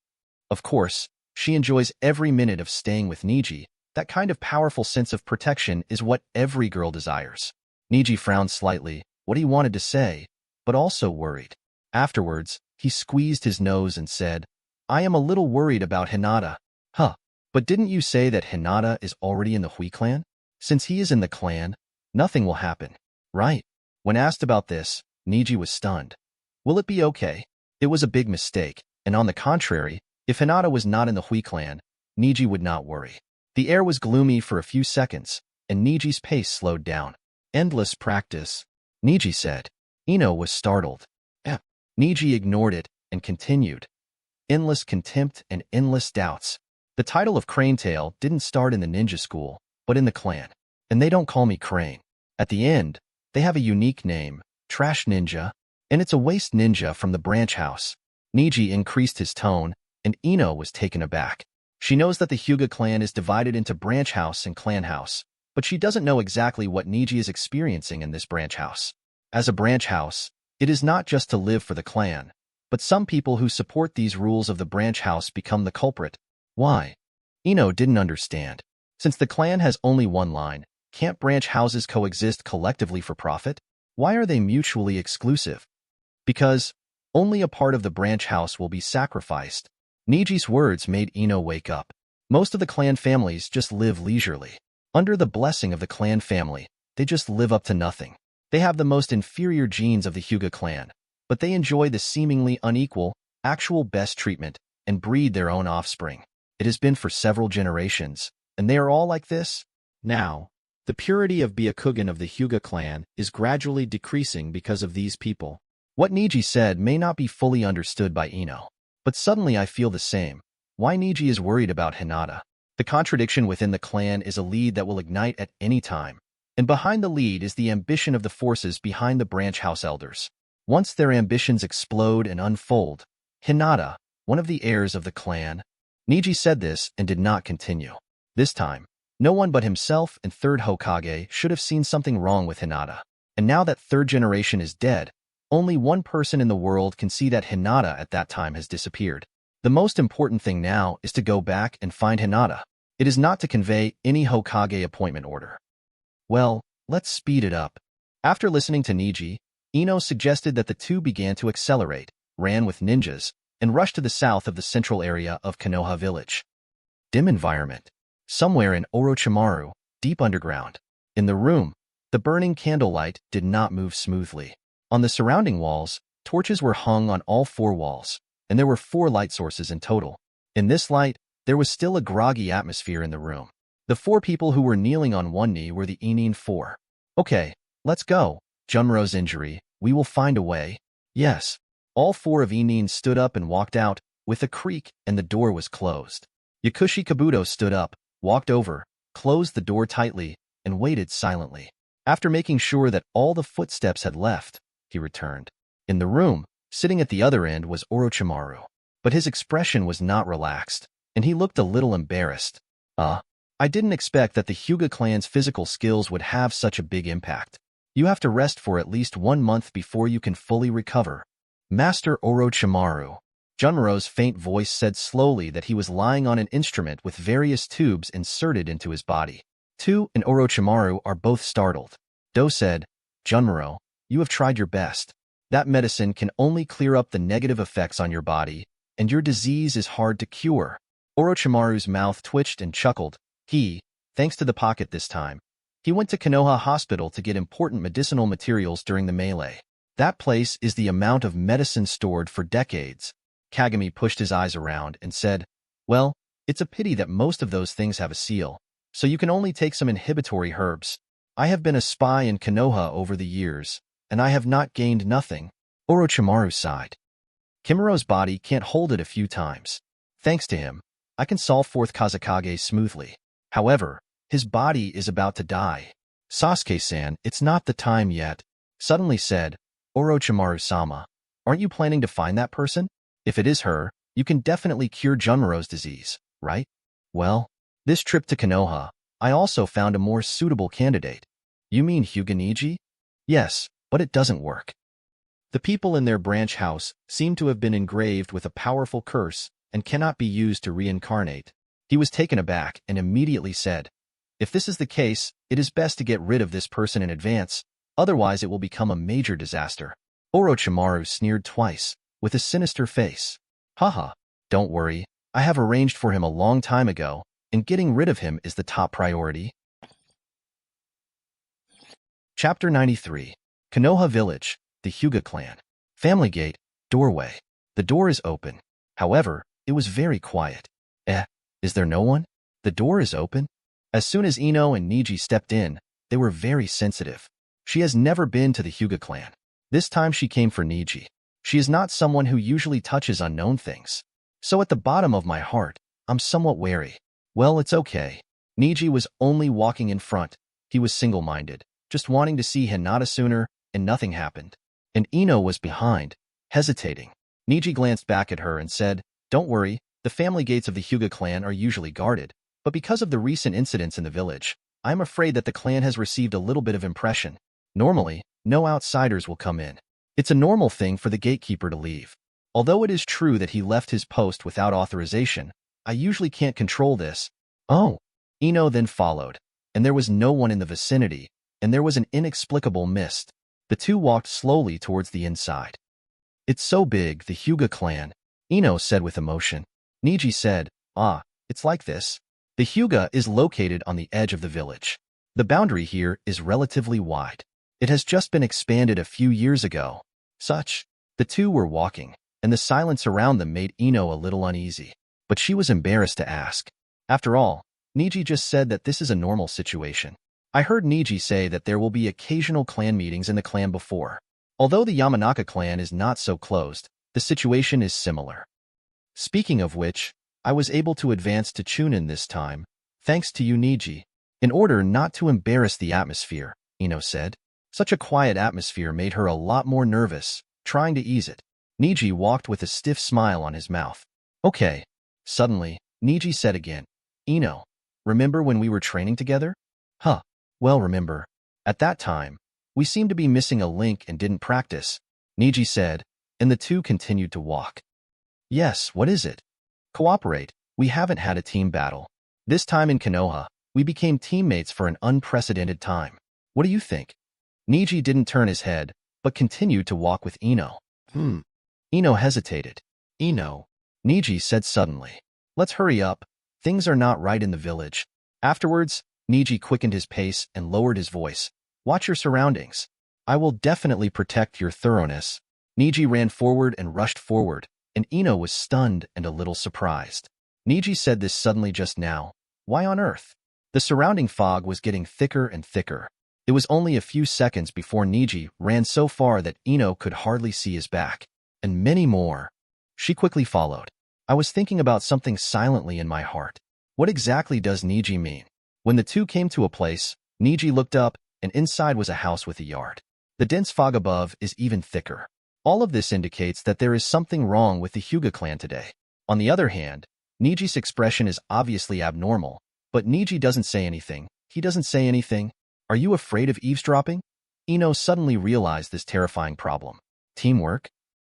Of course, she enjoys every minute of staying with Neji. That kind of powerful sense of protection is what every girl desires. Neji frowned slightly, what he wanted to say, but also worried. Afterwards, he squeezed his nose and said, I am a little worried about Hinata. But didn't you say that Hinata is already in the Hui clan? Since he is in the clan, nothing will happen, right? When asked about this, Neji was stunned. Will it be okay? It was a big mistake, and on the contrary, if Hinata was not in the Hui clan, Neji would not worry. The air was gloomy for a few seconds, and Neji's pace slowed down. Endless practice, Neji said. Ino was startled. Neji ignored it and continued. Endless contempt and endless doubts. The title of Crane Tail didn't start in the ninja school, but in the clan. And they don't call me Crane. At the end, they have a unique name, Trash Ninja. And it's a waste ninja from the branch house. Neji increased his tone, and Ino was taken aback. She knows that the Hyuga clan is divided into branch house and clan house, but she doesn't know exactly what Neji is experiencing in this branch house. As a branch house, it is not just to live for the clan, but some people who support these rules of the branch house become the culprit. Why? Ino didn't understand. Since the clan has only one line, can't branch houses coexist collectively for profit? Why are they mutually exclusive? Because only a part of the branch house will be sacrificed. Neji's words made Ino wake up. Most of the clan families just live leisurely. Under the blessing of the clan family, they just live up to nothing. They have the most inferior genes of the Hyuga clan, but they enjoy the seemingly unequal, actual best treatment and breed their own offspring. It has been for several generations, and they are all like this. Now, the purity of Byakugan of the Hyuga clan is gradually decreasing because of these people. What Neji said may not be fully understood by Ino, but suddenly I feel the same. Why Neji is worried about Hinata. The contradiction within the clan is a lead that will ignite at any time, and behind the lead is the ambition of the forces behind the branch house elders. Once their ambitions explode and unfold, Hinata, one of the heirs of the clan. Neji said this and did not continue. This time, no one but himself and third Hokage should have seen something wrong with Hinata. And now that third generation is dead, only one person in the world can see that Hinata at that time has disappeared. The most important thing now is to go back and find Hinata. It is not to convey any Hokage appointment order. Well, let's speed it up. After listening to Neji, Ino suggested that the two began to accelerate, ran with ninjas, and rushed to the south of the central area of Konoha village. Dim environment. Somewhere in Orochimaru, deep underground. In the room, the burning candlelight did not move smoothly. On the surrounding walls, torches were hung on all four walls, and there were 4 light sources in total. In this light, there was still a groggy atmosphere in the room. The 4 people who were kneeling on one knee were the Inin 4. Okay, let's go. Junro's injury, we will find a way. Yes. All 4 of Inin stood up and walked out, with a creak, and the door was closed. Yakushi Kabuto stood up, walked over, closed the door tightly, and waited silently. After making sure that all the footsteps had left, he returned. In the room, sitting at the other end was Orochimaru. But his expression was not relaxed, and he looked a little embarrassed. I didn't expect that the Hyuga clan's physical skills would have such a big impact. You have to rest for at least 1 month before you can fully recover. Master Orochimaru. Junro's faint voice said slowly that he was lying on an instrument with various tubes inserted into his body. Tu and Orochimaru are both startled. Do said, Junro, you have tried your best. That medicine can only clear up the negative effects on your body, and your disease is hard to cure. Orochimaru's mouth twitched and chuckled. Thanks to the pocket this time, he went to Konoha Hospital to get important medicinal materials during the melee. That place is the amount of medicine stored for decades. Kagami pushed his eyes around and said, well, it's a pity that most of those things have a seal, so you can only take some inhibitory herbs. I have been a spy in Konoha over the years, and I have not gained nothing. Orochimaru sighed. Kimuro's body can't hold it a few times. Thanks to him, I can solve 4th Kazekage smoothly. However, his body is about to die. Sasuke-san, it's not the time yet, suddenly said, Orochimaru-sama, aren't you planning to find that person? If it is her, you can definitely cure Junro's disease, right? Well, this trip to Konoha, I also found a more suitable candidate. You mean Hyuga Neji? Yes, but it doesn't work. The people in their branch house seem to have been engraved with a powerful curse and cannot be used to reincarnate. He was taken aback and immediately said, if this is the case, it is best to get rid of this person in advance, otherwise it will become a major disaster. Orochimaru sneered twice, with a sinister face. Haha, don't worry, I have arranged for him a long time ago, and getting rid of him is the top priority. Chapter 93. Konoha Village, the Hyuga clan. Family gate, doorway. The door is open. However, it was very quiet. Is there no one? The door is open. As soon as Ino and Neji stepped in, they were very sensitive. She has never been to the Hyuga clan. This time she came for Neji. She is not someone who usually touches unknown things. So at the bottom of my heart, I'm somewhat wary. Well, it's okay. Neji was only walking in front. He was single-minded, just wanting to see Hinata sooner, and nothing happened. and Ino was behind, hesitating. Neji glanced back at her and said, "Don't worry, the family gates of the Hyuga clan are usually guarded, but because of the recent incidents in the village, I'm afraid that the clan has received a little bit of impression. Normally, no outsiders will come in. It's a normal thing for the gatekeeper to leave. Although it is true that he left his post without authorization, I usually can't control this." "Oh." Ino then followed, and there was no one in the vicinity, and there was an inexplicable mist. The two walked slowly towards the inside. "It's so big, the Hyuga clan," Ino said with emotion. Neji said, "Ah, it's like this. The Hyuga is located on the edge of the village. The boundary here is relatively wide. It has just been expanded a few years ago." The two were walking, and the silence around them made Ino a little uneasy. But she was embarrassed to ask. After all, Neji just said that this is a normal situation. I heard Neji say that there will be occasional clan meetings in the clan before. Although the Yamanaka clan is not so closed, the situation is similar. Speaking of which, I was able to advance to Chunin this time, thanks to you, Neji. In order not to embarrass the atmosphere, Ino said. Such a quiet atmosphere made her a lot more nervous, trying to ease it. Neji walked with a stiff smile on his mouth. "Okay." Suddenly, Neji said again, "Ino, remember when we were training together?" "Huh. Well, remember. At that time, we seemed to be missing a link and didn't practice," Neji said, and the two continued to walk. "Yes, what is it?" "Cooperate. We haven't had a team battle. This time in Konoha, we became teammates for an unprecedented time. What do you think?" Neji didn't turn his head, but continued to walk with Ino. Ino hesitated. "Ino," Neji said suddenly. "Let's hurry up. Things are not right in the village." Afterwards, Neji quickened his pace and lowered his voice. "Watch your surroundings. I will definitely protect your thoroughness." Neji ran forward and rushed forward, and Ino was stunned and a little surprised. Neji said this suddenly just now. Why on earth? The surrounding fog was getting thicker and thicker. It was only a few seconds before Neji ran so far that Ino could hardly see his back. And many more. She quickly followed. I was thinking about something silently in my heart. What exactly does Neji mean? When the two came to a place, Neji looked up, and inside was a house with a yard. The dense fog above is even thicker. All of this indicates that there is something wrong with the Hyuga clan today. On the other hand, Neji's expression is obviously abnormal, but Neji doesn't say anything. He doesn't say anything. Are you afraid of eavesdropping? Ino suddenly realized this terrifying problem. Teamwork?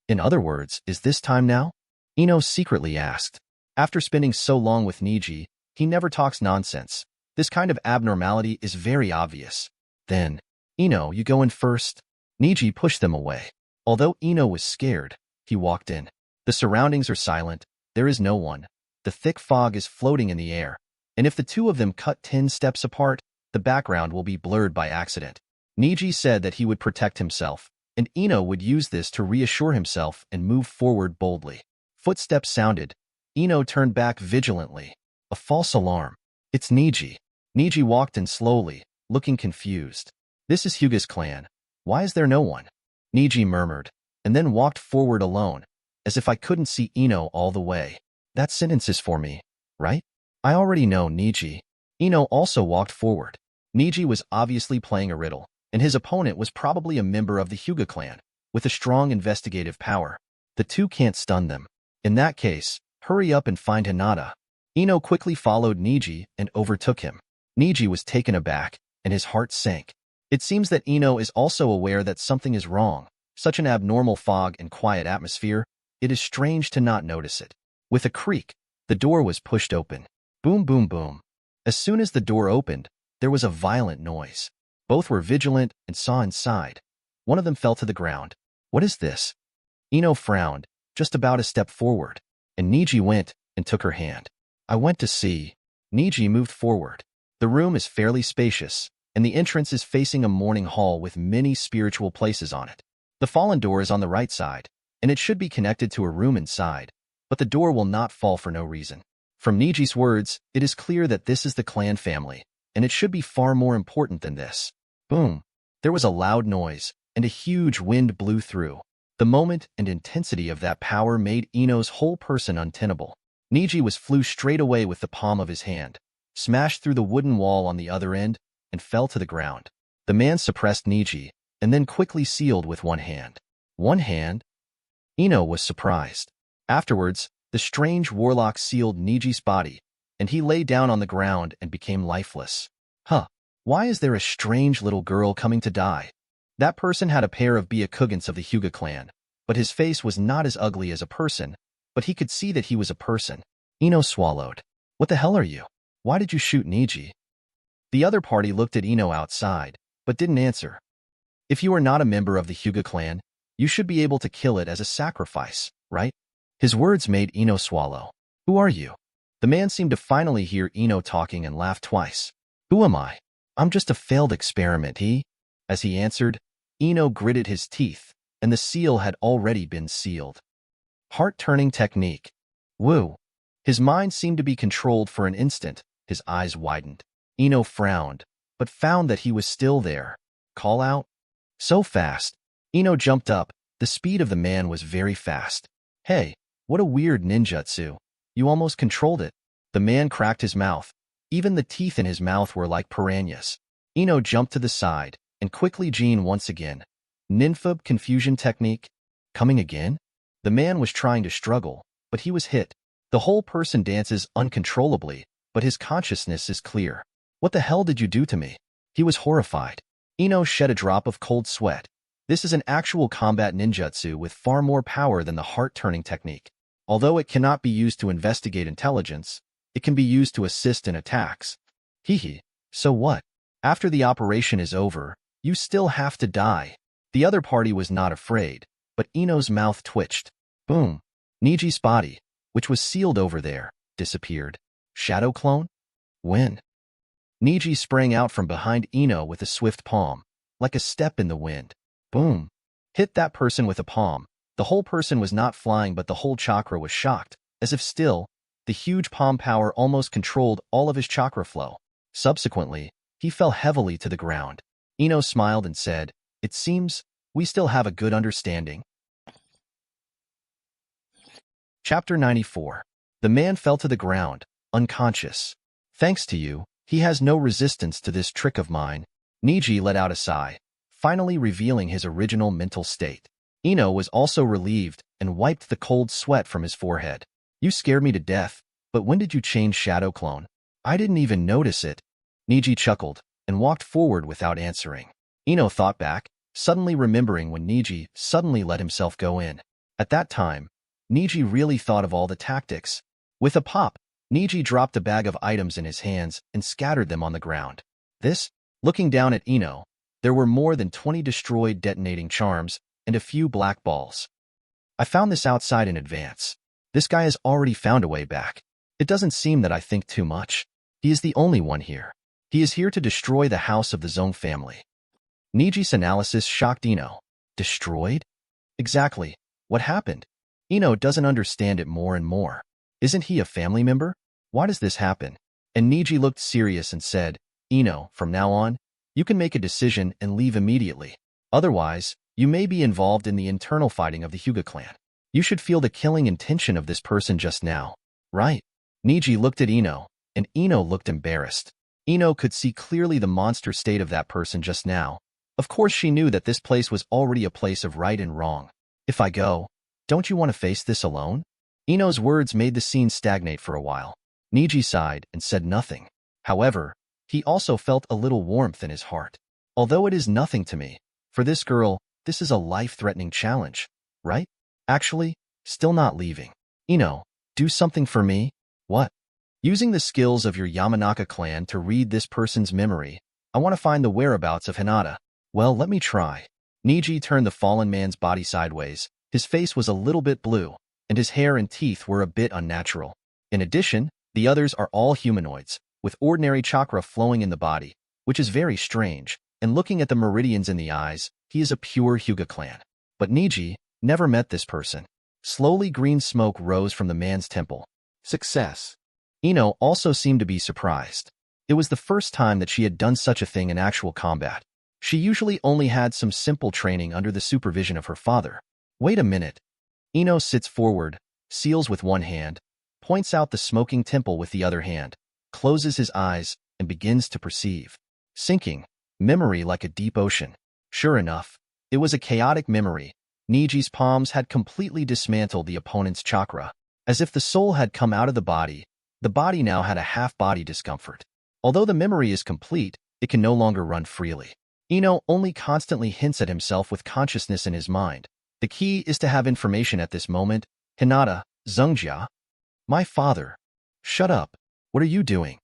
In other words, is this time now? Ino secretly asked. After spending so long with Neji, he never talks nonsense. This kind of abnormality is very obvious. Then, Ino, you go in first. Neji pushed them away. Although Ino was scared, he walked in. The surroundings are silent. There is no one. The thick fog is floating in the air, and if the two of them cut 10 steps apart, the background will be blurred by accident. Neji said that he would protect himself, and Ino would use this to reassure himself and move forward boldly. Footsteps sounded. Ino turned back vigilantly. A false alarm. It's Neji. Neji walked in slowly, looking confused. This is Hyuga's clan. Why is there no one? Neji murmured, and then walked forward alone, as if I couldn't see Ino all the way. That sentence is for me, right? I already know Neji. Ino also walked forward. Neji was obviously playing a riddle, and his opponent was probably a member of the Hyuga clan, with a strong investigative power. The two can't stun them. In that case, hurry up and find Hinata. Ino quickly followed Neji and overtook him. Neji was taken aback, and his heart sank. It seems that Ino is also aware that something is wrong. Such an abnormal fog and quiet atmosphere, it is strange to not notice it. With a creak, the door was pushed open. Boom, boom, boom. As soon as the door opened, there was a violent noise. Both were vigilant and saw inside. One of them fell to the ground. What is this? Ino frowned, just about a step forward, and Neji went and took her hand. I went to see. Neji moved forward. The room is fairly spacious, and the entrance is facing a morning hall with many spiritual places on it. The fallen door is on the right side, and it should be connected to a room inside, but the door will not fall for no reason. From Neji's words, it is clear that this is the clan family, and it should be far more important than this. Boom. There was a loud noise, and a huge wind blew through. The moment and intensity of that power made Ino's whole person untenable. Neji flew straight away with the palm of his hand, smashed through the wooden wall on the other end, and fell to the ground. The man suppressed Neji, and then quickly sealed with one hand. One hand? Ino was surprised. Afterwards, the strange warlock sealed Neji's body, and he lay down on the ground and became lifeless. Huh. Why is there a strange little girl coming to die? That person had a pair of Byakugans of the Hyuga clan, but his face was not as ugly as a person, but he could see that he was a person. Ino swallowed. What the hell are you? Why did you shoot Neji? The other party looked at Ino outside, but didn't answer. If you are not a member of the Hyuga clan, you should be able to kill it as a sacrifice, right? His words made Ino swallow. Who are you? The man seemed to finally hear Ino talking and laughed twice. Who am I? I'm just a failed experiment, As he answered, Ino gritted his teeth, and the seal had already been sealed. Heart-turning technique. Woo. His mind seemed to be controlled for an instant. His eyes widened. Ino frowned, but found that he was still there. Call out? So fast. Ino jumped up. The speed of the man was very fast. Hey, what a weird ninjutsu. You almost controlled it. The man cracked his mouth. Even the teeth in his mouth were like piranhas. Ino jumped to the side, and quickly Jean once again. Ninfub confusion technique? Coming again? The man was trying to struggle, but he was hit. The whole person dances uncontrollably, but his consciousness is clear. What the hell did you do to me? He was horrified. Ino shed a drop of cold sweat. This is an actual combat ninjutsu with far more power than the heart-turning technique. Although it cannot be used to investigate intelligence, it can be used to assist in attacks. So what? After the operation is over, you still have to die. The other party was not afraid, but Ino's mouth twitched. Boom. Neji's body, which was sealed over there, disappeared. Shadow clone? When? Neji sprang out from behind Ino with a swift palm, like a step in the wind. Boom. Hit that person with a palm. The whole person was not flying, but the whole chakra was shocked, as if still, the huge palm power almost controlled all of his chakra flow. Subsequently, he fell heavily to the ground. Ino smiled and said, "It seems we still have a good understanding." Chapter 94. The man fell to the ground, unconscious. Thanks to you, he has no resistance to this trick of mine. Neji let out a sigh, finally revealing his original mental state. Ino was also relieved and wiped the cold sweat from his forehead. You scared me to death, but when did you change Shadow Clone? I didn't even notice it. Neji chuckled and walked forward without answering. Ino thought back, suddenly remembering when Neji suddenly let himself go in. At that time, Neji really thought of all the tactics. With a pop, Neji dropped a bag of items in his hands and scattered them on the ground. Looking down at Ino, there were more than 20 destroyed detonating charms and a few black balls. I found this outside in advance. This guy has already found a way back. It doesn't seem that I think too much. He is the only one here. He is here to destroy the house of the Zong family. Neji's analysis shocked Ino. Destroyed? Exactly. What happened? Ino doesn't understand it more and more. Isn't he a family member? Why does this happen? And Neji looked serious and said, Ino, from now on, you can make a decision and leave immediately. Otherwise, you may be involved in the internal fighting of the Hyuga clan. You should feel the killing intention of this person just now, right? Neji looked at Ino, and Ino looked embarrassed. Ino could see clearly the monster state of that person just now. Of course she knew that this place was already a place of right and wrong. If I go, don't you want to face this alone? Ino's words made the scene stagnate for a while. Neji sighed and said nothing. However, he also felt a little warmth in his heart. Although it is nothing to me, for this girl, this is a life-threatening challenge, right? Actually, still not leaving. Ino, do something for me? What? Using the skills of your Yamanaka clan to read this person's memory, I want to find the whereabouts of Hinata. Well, let me try. Neji turned the fallen man's body sideways. His face was a little bit blue, and his hair and teeth were a bit unnatural. In addition, the others are all humanoids, with ordinary chakra flowing in the body, which is very strange, and looking at the meridians in the eyes, he is a pure Hyuga clan. But Neji never met this person. Slowly green smoke rose from the man's temple. Success. Ino also seemed to be surprised. It was the first time that she had done such a thing in actual combat. She usually only had some simple training under the supervision of her father. Wait a minute. Ino sits forward, seals with one hand, points out the smoking temple with the other hand, closes his eyes, and begins to perceive. Sinking, memory like a deep ocean. Sure enough, it was a chaotic memory, Neji's palms had completely dismantled the opponent's chakra. As if the soul had come out of the body now had a half-body discomfort. Although the memory is complete, it can no longer run freely. Ino only constantly hints at himself with consciousness in his mind. The key is to have information at this moment. Hinata, Zungjia. My father. Shut up. What are you doing?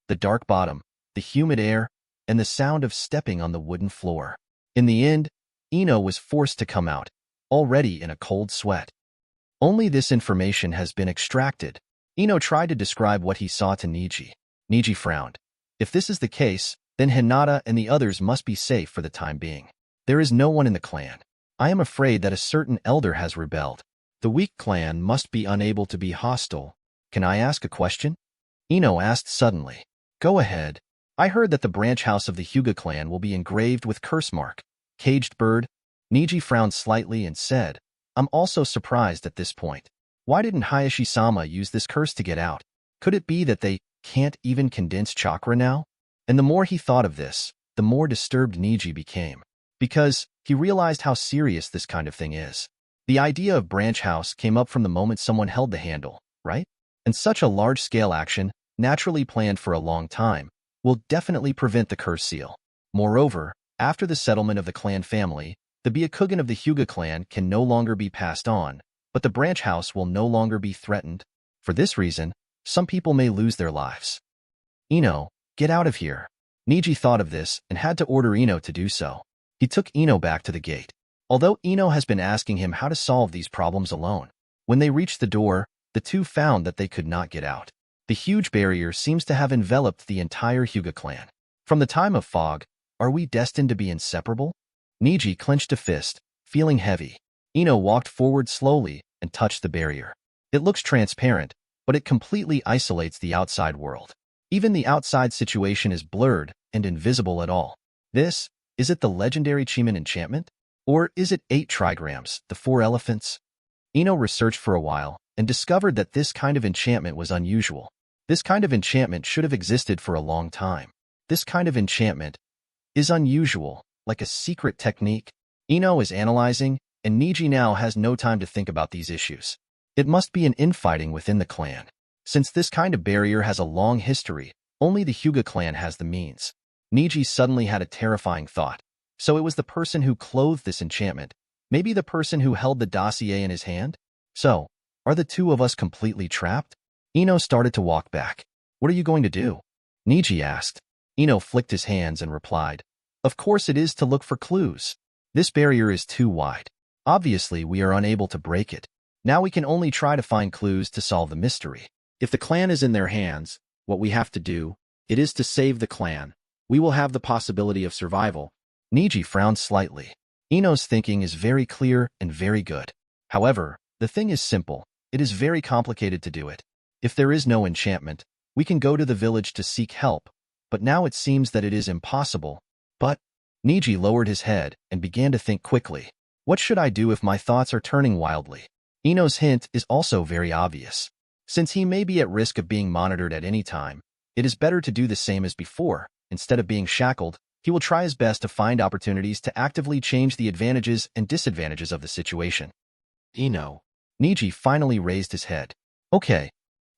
The dark bottom, the humid air, and the sound of stepping on the wooden floor. In the end, Ino was forced to come out, already in a cold sweat. Only this information has been extracted. Ino tried to describe what he saw to Neji. Neji frowned. If this is the case, then Hinata and the others must be safe for the time being. There is no one in the clan. I am afraid that a certain elder has rebelled. The weak clan must be unable to be hostile. Can I ask a question? Ino asked suddenly. Go ahead. I heard that the branch house of the Hyuga clan will be engraved with curse mark. Caged bird. Neji frowned slightly and said, I'm also surprised at this point. Why didn't Hayashi-sama use this curse to get out? Could it be that they can't even condense chakra now? And the more he thought of this, the more disturbed Neji became. Because he realized how serious this kind of thing is. The idea of branch house came up from the moment someone held the handle, right? And such a large-scale action, naturally planned for a long time, will definitely prevent the curse seal. Moreover, after the settlement of the clan family, the Byakugan of the Hyuga clan can no longer be passed on, but the branch house will no longer be threatened. For this reason, some people may lose their lives. Ino, get out of here. Neji thought of this and had to order Ino to do so. He took Ino back to the gate. Although Ino has been asking him how to solve these problems alone, when they reached the door, the two found that they could not get out. The huge barrier seems to have enveloped the entire Hyuga clan. From the time of fog, are we destined to be inseparable? Neji clenched a fist, feeling heavy. Ino walked forward slowly and touched the barrier. It looks transparent, but it completely isolates the outside world. Even the outside situation is blurred and invisible at all. Is it the legendary Chiman enchantment? Or is it 8 trigrams, the 4 elephants? Ino researched for a while and discovered that this kind of enchantment was unusual. This kind of enchantment should have existed for a long time. This kind of enchantment is unusual, like a secret technique. Ino is analyzing, and Neji now has no time to think about these issues. It must be an infighting within the clan. Since this kind of barrier has a long history, only the Hyuga clan has the means. Neji suddenly had a terrifying thought. So it was the person who clothed this enchantment, maybe the person who held the dossier in his hand? So, are the two of us completely trapped? Ino started to walk back. What are you going to do? Neji asked. Ino flicked his hands and replied, Of course it is to look for clues. This barrier is too wide. Obviously, we are unable to break it. Now we can only try to find clues to solve the mystery. If the clan is in their hands, what we have to do, it is to save the clan. We will have the possibility of survival. Neji frowned slightly. Ino's thinking is very clear and very good. However, the thing is simple. It is very complicated to do it. If there is no enchantment, we can go to the village to seek help, but now it seems that it is impossible. But, Neji lowered his head and began to think quickly. What should I do if my thoughts are turning wildly? Ino's hint is also very obvious. Since he may be at risk of being monitored at any time, it is better to do the same as before. Instead of being shackled, he will try his best to find opportunities to actively change the advantages and disadvantages of the situation. Ino. Neji finally raised his head. Okay.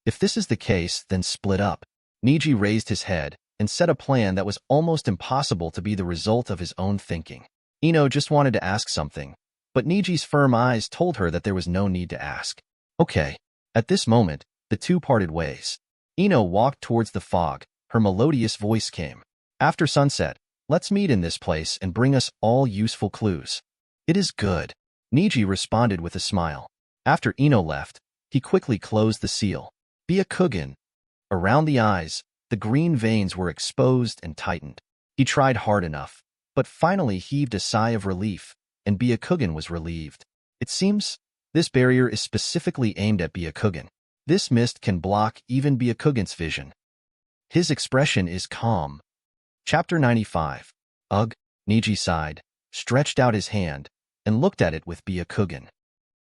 If this is the case, then split up. Neji raised his head and set a plan that was almost impossible to be the result of his own thinking. Ino just wanted to ask something, but Neji's firm eyes told her that there was no need to ask. Okay. At this moment, the two parted ways. Ino walked towards the fog. Her melodious voice came. After sunset, let's meet in this place and bring us all useful clues. It is good. Neji responded with a smile. After Ino left, he quickly closed the seal. Byakugan. Around the eyes, the green veins were exposed and tightened. He tried hard enough, but finally heaved a sigh of relief, and Byakugan was relieved. It seems this barrier is specifically aimed at Byakugan. This mist can block even Byakugan's vision. His expression is calm. Chapter 95. Ugh, Neji sighed, stretched out his hand, and looked at it with Byakugan.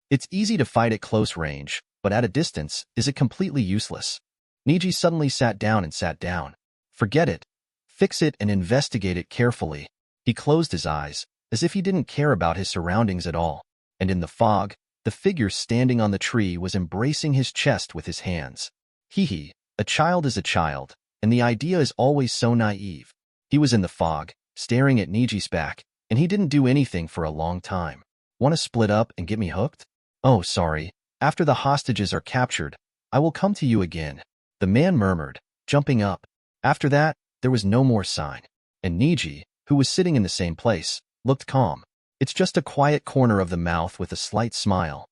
It's easy to fight at close range, but at a distance, is it completely useless? Neji suddenly sat down and sat down. Forget it. Fix it and investigate it carefully. He closed his eyes, as if he didn't care about his surroundings at all. and in the fog, the figure standing on the tree was embracing his chest with his hands. Hee, a child is a child, and the idea is always so naive. He was in the fog, staring at Neji's back, and he didn't do anything for a long time. Want to split up and get me hooked? Oh, sorry. After the hostages are captured, I will come to you again, the man murmured, jumping up. After that, there was no more sign, and Neji, who was sitting in the same place, looked calm. It's just a quiet corner of the mouth with a slight smile.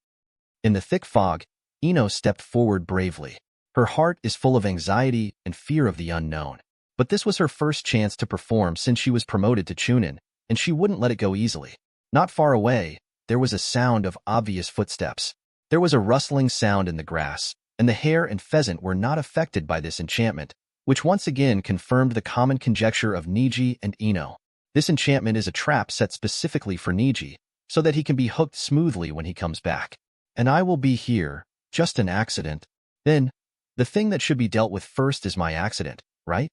In the thick fog, Ino stepped forward bravely. Her heart is full of anxiety and fear of the unknown. But this was her first chance to perform since she was promoted to Chunin, and she wouldn't let it go easily. Not far away, there was a sound of obvious footsteps. There was a rustling sound in the grass, and the hare and pheasant were not affected by this enchantment, which once again confirmed the common conjecture of Neji and Ino. This enchantment is a trap set specifically for Neji, so that he can be hooked smoothly when he comes back. And I will be here, just an accident. Then, the thing that should be dealt with first is my accident, right?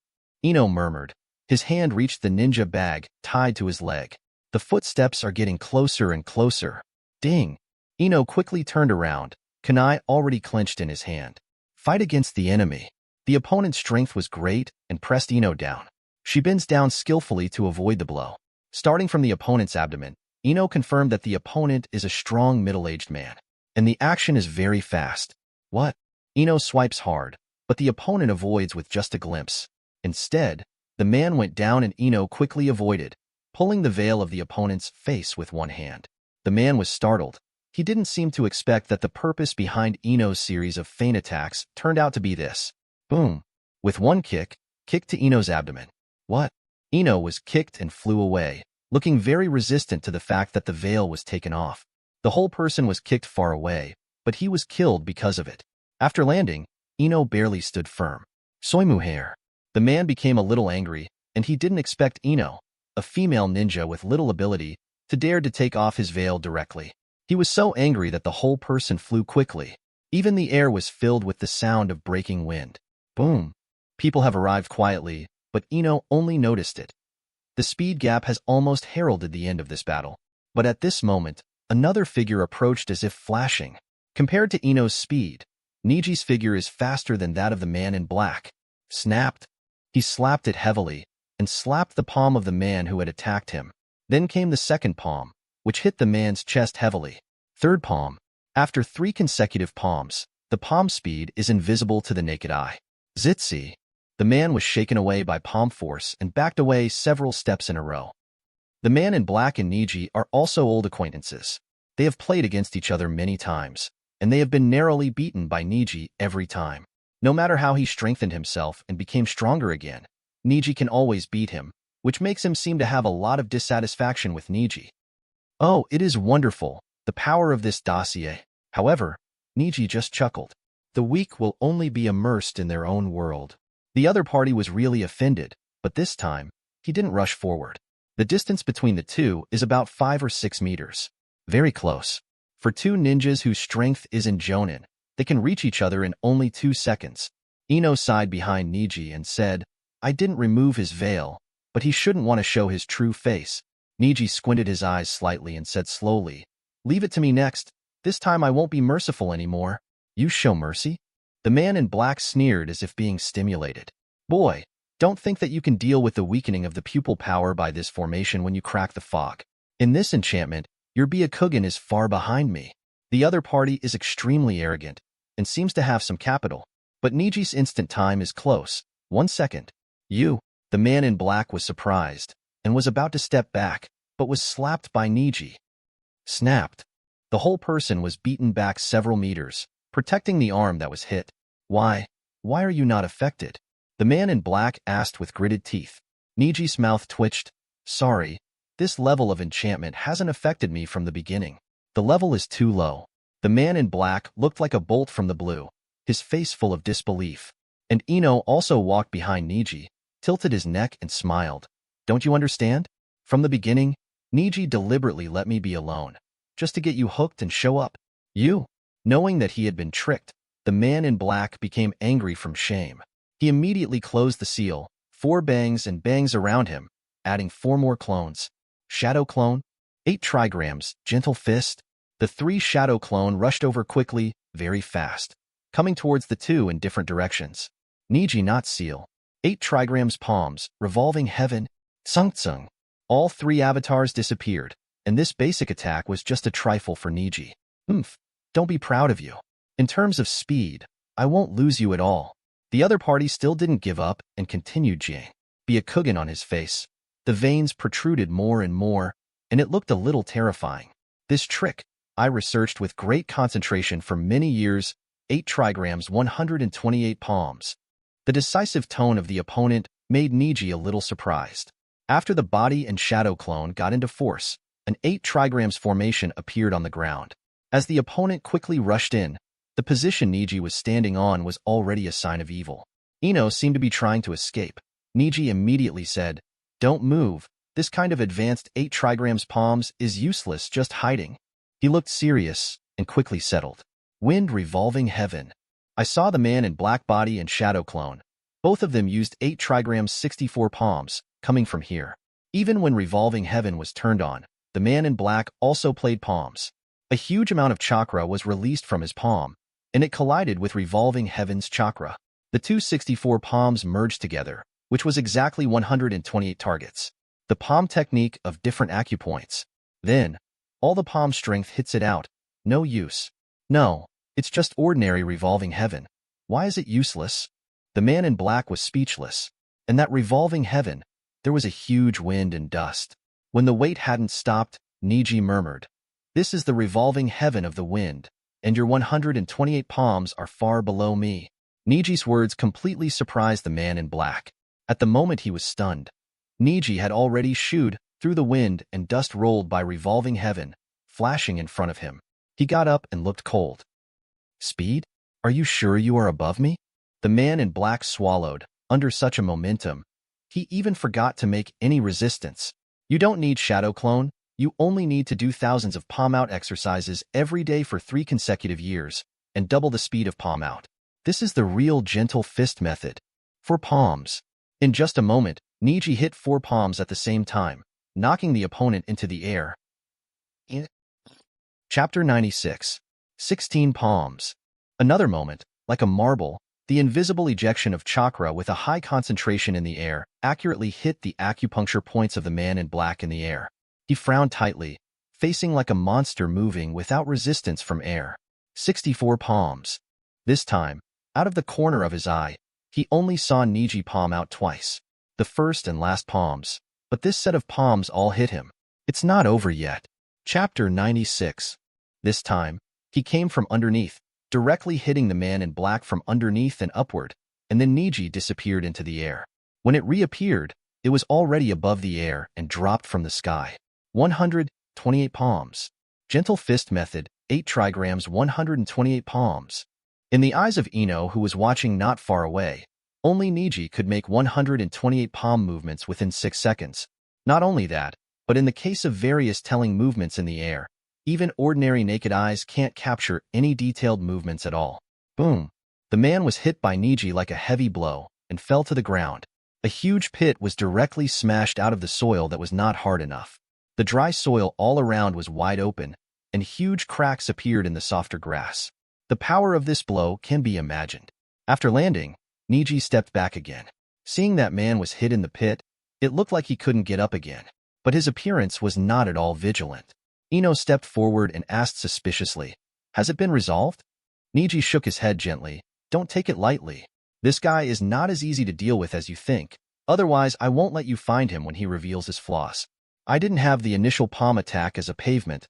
Ino murmured. His hand reached the ninja bag tied to his leg. The footsteps are getting closer and closer. Ding! Ino quickly turned around, kunai already clenched in his hand. Fight against the enemy. The opponent's strength was great and pressed Ino down. She bends down skillfully to avoid the blow. Starting from the opponent's abdomen, Ino confirmed that the opponent is a strong middle-aged man. And the action is very fast. What? Ino swipes hard, but the opponent avoids with just a glimpse. Instead, the man went down and Ino quickly avoided, pulling the veil of the opponent's face with one hand. The man was startled. He didn't seem to expect that the purpose behind Ino's series of feint attacks turned out to be this. Boom! With one kick to Ino's abdomen. What? Ino was kicked and flew away, looking very resistant to the fact that the veil was taken off. The whole person was kicked far away, but he was killed because of it. After landing, Ino barely stood firm. Soy mujer. The man became a little angry, and he didn't expect Ino, a female ninja with little ability, to dare to take off his veil directly. He was so angry that the whole person flew quickly. Even the air was filled with the sound of breaking wind. Boom! People have arrived quietly, but Ino only noticed it. The speed gap has almost heralded the end of this battle. But at this moment, another figure approached as if flashing. Compared to Ino's speed, Neji's figure is faster than that of the man in black. Snapped. He slapped it heavily, and slapped the palm of the man who had attacked him. Then came the second palm, which hit the man's chest heavily. Third palm. After 3 consecutive palms, the palm speed is invisible to the naked eye. Zitzi. The man was shaken away by palm force and backed away several steps in a row. The man in black and Neji are also old acquaintances. They have played against each other many times, and they have been narrowly beaten by Neji every time. No matter how he strengthened himself and became stronger again, Neji can always beat him, which makes him seem to have a lot of dissatisfaction with Neji. Oh, it is wonderful, the power of this dossier. However, Neji just chuckled. The weak will only be immersed in their own world. The other party was really offended, but this time, he didn't rush forward. The distance between the two is about 5 or 6 meters. Very close. For 2 ninjas whose strength is in Jonin, they can reach each other in only 2 seconds. Ino sighed behind Neji and said, I didn't remove his veil, but he shouldn't want to show his true face. Neji squinted his eyes slightly and said slowly, Leave it to me next. This time I won't be merciful anymore. You show mercy? The man in black sneered as if being stimulated. Boy, don't think that you can deal with the weakening of the pupil power by this formation when you crack the fog. In this enchantment, your Byakugan is far behind me. The other party is extremely arrogant and seems to have some capital, but Neji's instant time is close. 1 second. You, the man in black was surprised and was about to step back, but was slapped by Neji. Snapped. The whole person was beaten back several meters, protecting the arm that was hit. Why are you not affected? The man in black asked with gritted teeth. Neji's mouth twitched. Sorry, this level of enchantment hasn't affected me from the beginning. The level is too low. The man in black looked like a bolt from the blue, his face full of disbelief. And Ino also walked behind Neji, tilted his neck and smiled. Don't you understand? From the beginning, Neji deliberately let me be alone, just to get you hooked and show up. You. Knowing that he had been tricked, the man in black became angry from shame. He immediately closed the seal, 4 bangs and bangs around him, adding 4 more clones. Shadow clone, 8 trigrams, gentle fist. The three shadow clone rushed over quickly, very fast, coming towards the two in different directions. Neji not seal. 8 Trigrams Palms, Revolving Heaven, Tsung. All three avatars disappeared, and this basic attack was just a trifle for Neji. Don't be proud of you. In terms of speed, I won't lose you at all. The other party still didn't give up and continued Jing. Byakugan on his face. The veins protruded more and more, and it looked a little terrifying. This trick, I researched with great concentration for many years. 8 Trigrams 128 Palms. The decisive tone of the opponent made Neji a little surprised. After the body and shadow clone got into force, an 8 Trigrams formation appeared on the ground. As the opponent quickly rushed in, the position Neji was standing on was already a sign of evil. Ino seemed to be trying to escape. Neji immediately said, "Don't move. This kind of advanced 8 Trigrams Palms is useless just hiding." He looked serious and quickly settled. Wind Revolving Heaven. I saw the man in black body and shadow clone. Both of them used 8 Trigrams 64 Palms, coming from here. Even when Revolving Heaven was turned on, the man in black also played palms. A huge amount of chakra was released from his palm, and it collided with Revolving Heaven's chakra. The two 64 palms merged together, which was exactly 128 targets. The palm technique of different acupoints. Then, all the palm strength hits it out. No use. No, it's just ordinary Revolving Heaven. Why is it useless? The man in black was speechless. In that Revolving Heaven, there was a huge wind and dust. When the weight hadn't stopped, Neji murmured, "This is the Revolving Heaven of the wind, and your 128 palms are far below me." Neji's words completely surprised the man in black. At the moment he was stunned. Neji had already shooed through the wind and dust rolled by Revolving Heaven, flashing in front of him. He got up and looked cold. "Speed? Are you sure you are above me?" The man in black swallowed. Under such a momentum, he even forgot to make any resistance. "You don't need shadow clone. You only need to do thousands of palm out exercises every day for 3 consecutive years, and double the speed of palm out. This is the real gentle fist method. For palms." In just a moment, Neji hit 4 palms at the same time, knocking the opponent into the air. Chapter 96. 16 Palms. Another moment, like a marble, the invisible ejection of chakra with a high concentration in the air accurately hit the acupuncture points of the man in black in the air. He frowned tightly, facing like a monster moving without resistance from air. 64 palms. This time, out of the corner of his eye, he only saw Neji palm out twice. The first and last palms, but this set of palms all hit him. It's not over yet. Chapter 96. This time, he came from underneath, directly hitting the man in black from underneath and upward, and then Neji disappeared into the air. When it reappeared, it was already above the air and dropped from the sky. 128 palms. Gentle fist method, 8 Trigrams 128 palms. In the eyes of Ino, who was watching not far away, only Neji could make 128 palm movements within 6 seconds. Not only that, but in the case of various telling movements in the air, even ordinary naked eyes can't capture any detailed movements at all. Boom. The man was hit by Neji like a heavy blow and fell to the ground. A huge pit was directly smashed out of the soil that was not hard enough. The dry soil all around was wide open, and huge cracks appeared in the softer grass. The power of this blow can be imagined. After landing, Neji stepped back again. Seeing that man was hit in the pit, it looked like he couldn't get up again, but his appearance was not at all vigilant. Ino stepped forward and asked suspiciously, "Has it been resolved?" Neji shook his head gently. "Don't take it lightly. This guy is not as easy to deal with as you think. Otherwise, I won't let you find him when he reveals his flaws. I didn't have the initial palm attack as a pavement.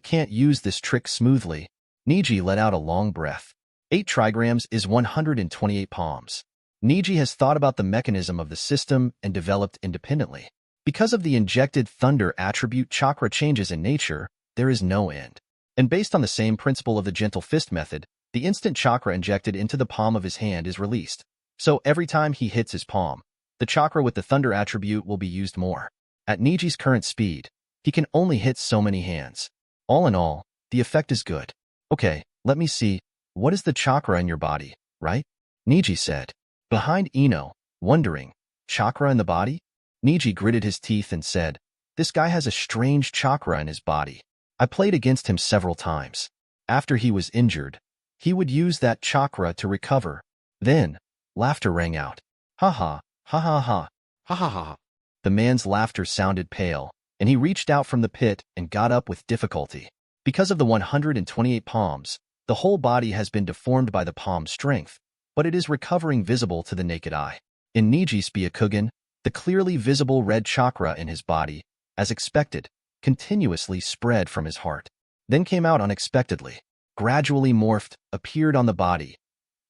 Can't use this trick smoothly." Neji let out a long breath. 8 trigrams is 128 palms. Neji has thought about the mechanism of the system and developed independently. Because of the injected thunder attribute chakra changes in nature, there is no end. And based on the same principle of the gentle fist method, the instant chakra injected into the palm of his hand is released. So every time he hits his palm, the chakra with the thunder attribute will be used more. At Neji's current speed, he can only hit so many hands. All in all, the effect is good. "Okay, let me see. What is the chakra in your body, right?" Neji said. Behind Ino, wondering, "Chakra in the body?" Neji gritted his teeth and said, "This guy has a strange chakra in his body. I played against him several times. After he was injured, he would use that chakra to recover. Then, laughter rang out. Ha ha, ha ha ha, ha ha ha. The man's laughter sounded pale, and he reached out from the pit and got up with difficulty. Because of the 128 palms, the whole body has been deformed by the palm's strength, but it is recovering visible to the naked eye. In Neji's Byakugan, the clearly visible red chakra in his body, as expected, continuously spread from his heart. Then came out unexpectedly, gradually morphed, appeared on the body,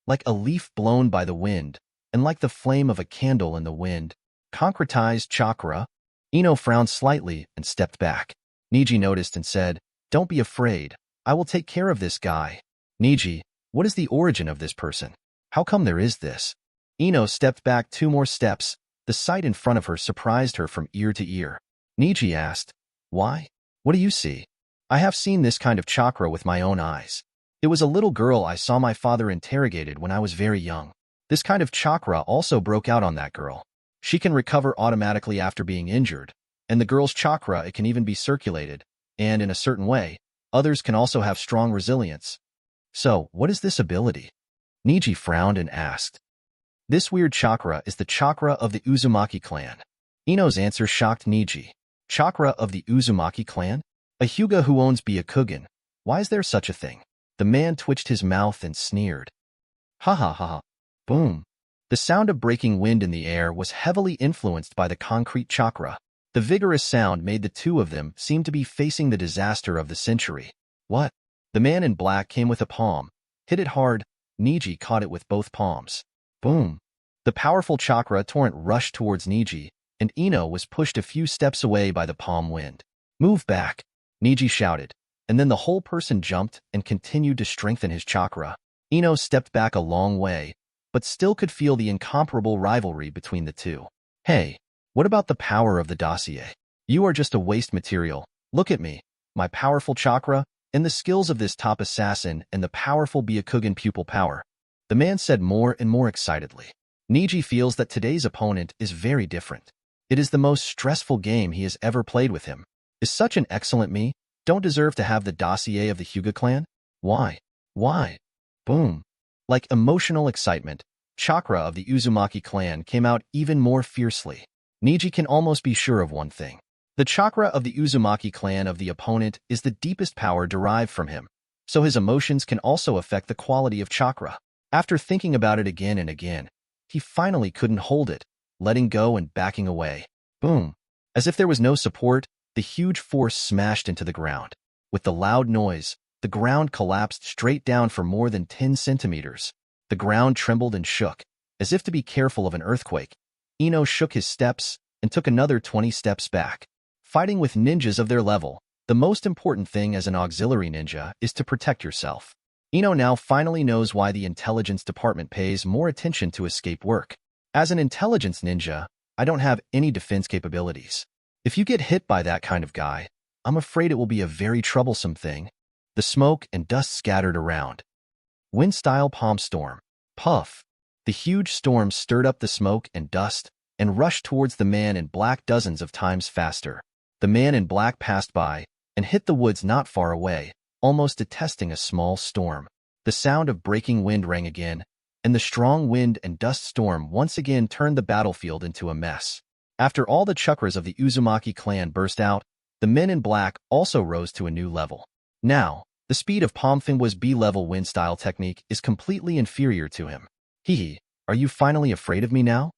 like a leaf blown by the wind, and like the flame of a candle in the wind. Concretized chakra. Ino frowned slightly and stepped back. Neji noticed and said, "Don't be afraid. I will take care of this guy." Neji, what is the origin of this person? How come there is this? Ino stepped back 2 more steps. The sight in front of her surprised her from ear to ear. Neji asked, "Why? What do you see?" "I have seen this kind of chakra with my own eyes. It was a little girl I saw my father interrogated when I was very young. This kind of chakra also broke out on that girl. She can recover automatically after being injured, and the girl's chakra, it can even be circulated, and in a certain way, others can also have strong resilience." "So, what is this ability?" Neji frowned and asked. "This weird chakra is the chakra of the Uzumaki clan." Ino's answer shocked Neji. Chakra of the Uzumaki clan? A Hyuga who owns Byakugan. Why is there such a thing? The man twitched his mouth and sneered. Ha ha ha ha. Boom. The sound of breaking wind in the air was heavily influenced by the concrete chakra. The vigorous sound made the two of them seem to be facing the disaster of the century. What? The man in black came with a palm. Hit it hard. Neji caught it with both palms. Boom. The powerful chakra torrent rushed towards Neji, and Ino was pushed a few steps away by the palm wind. "Move back," Neji shouted, and then the whole person jumped and continued to strengthen his chakra. Ino stepped back a long way, but still could feel the incomparable rivalry between the two. "Hey, what about the power of the dossier? You are just a waste material. Look at me, my powerful chakra, and the skills of this top assassin and the powerful Byakugan pupil power," the man said more and more excitedly. Neji feels that today's opponent is very different. It is the most stressful game he has ever played with him. Is such an excellent me, don't deserve to have the dossier of the Hyuga clan? Why? Why? Boom. Like emotional excitement, chakra of the Uzumaki clan came out even more fiercely. Neji can almost be sure of one thing. The chakra of the Uzumaki clan of the opponent is the deepest power derived from him, so his emotions can also affect the quality of chakra. After thinking about it again and again, he finally couldn't hold it, letting go and backing away. Boom. As if there was no support, the huge force smashed into the ground. With the loud noise, the ground collapsed straight down for more than 10 centimeters. The ground trembled and shook, as if to be careful of an earthquake. Ino shook his steps and took another 20 steps back. Fighting with ninjas of their level, the most important thing as an auxiliary ninja is to protect yourself. Ino now finally knows why the intelligence department pays more attention to escape work. As an intelligence ninja, I don't have any defense capabilities. If you get hit by that kind of guy, I'm afraid it will be a very troublesome thing. The smoke and dust scattered around. Wind Style Palm Storm. Puff. The huge storm stirred up the smoke and dust and rushed towards the man in black dozens of times faster. The man in black passed by and hit the woods not far away, almost detesting a small storm. The sound of breaking wind rang again, and the strong wind and dust storm once again turned the battlefield into a mess. After all the chakras of the Uzumaki clan burst out, the men in black also rose to a new level. Now, the speed of Palm Thingwa's B-level wind style technique is completely inferior to him. Hee, are you finally afraid of me now?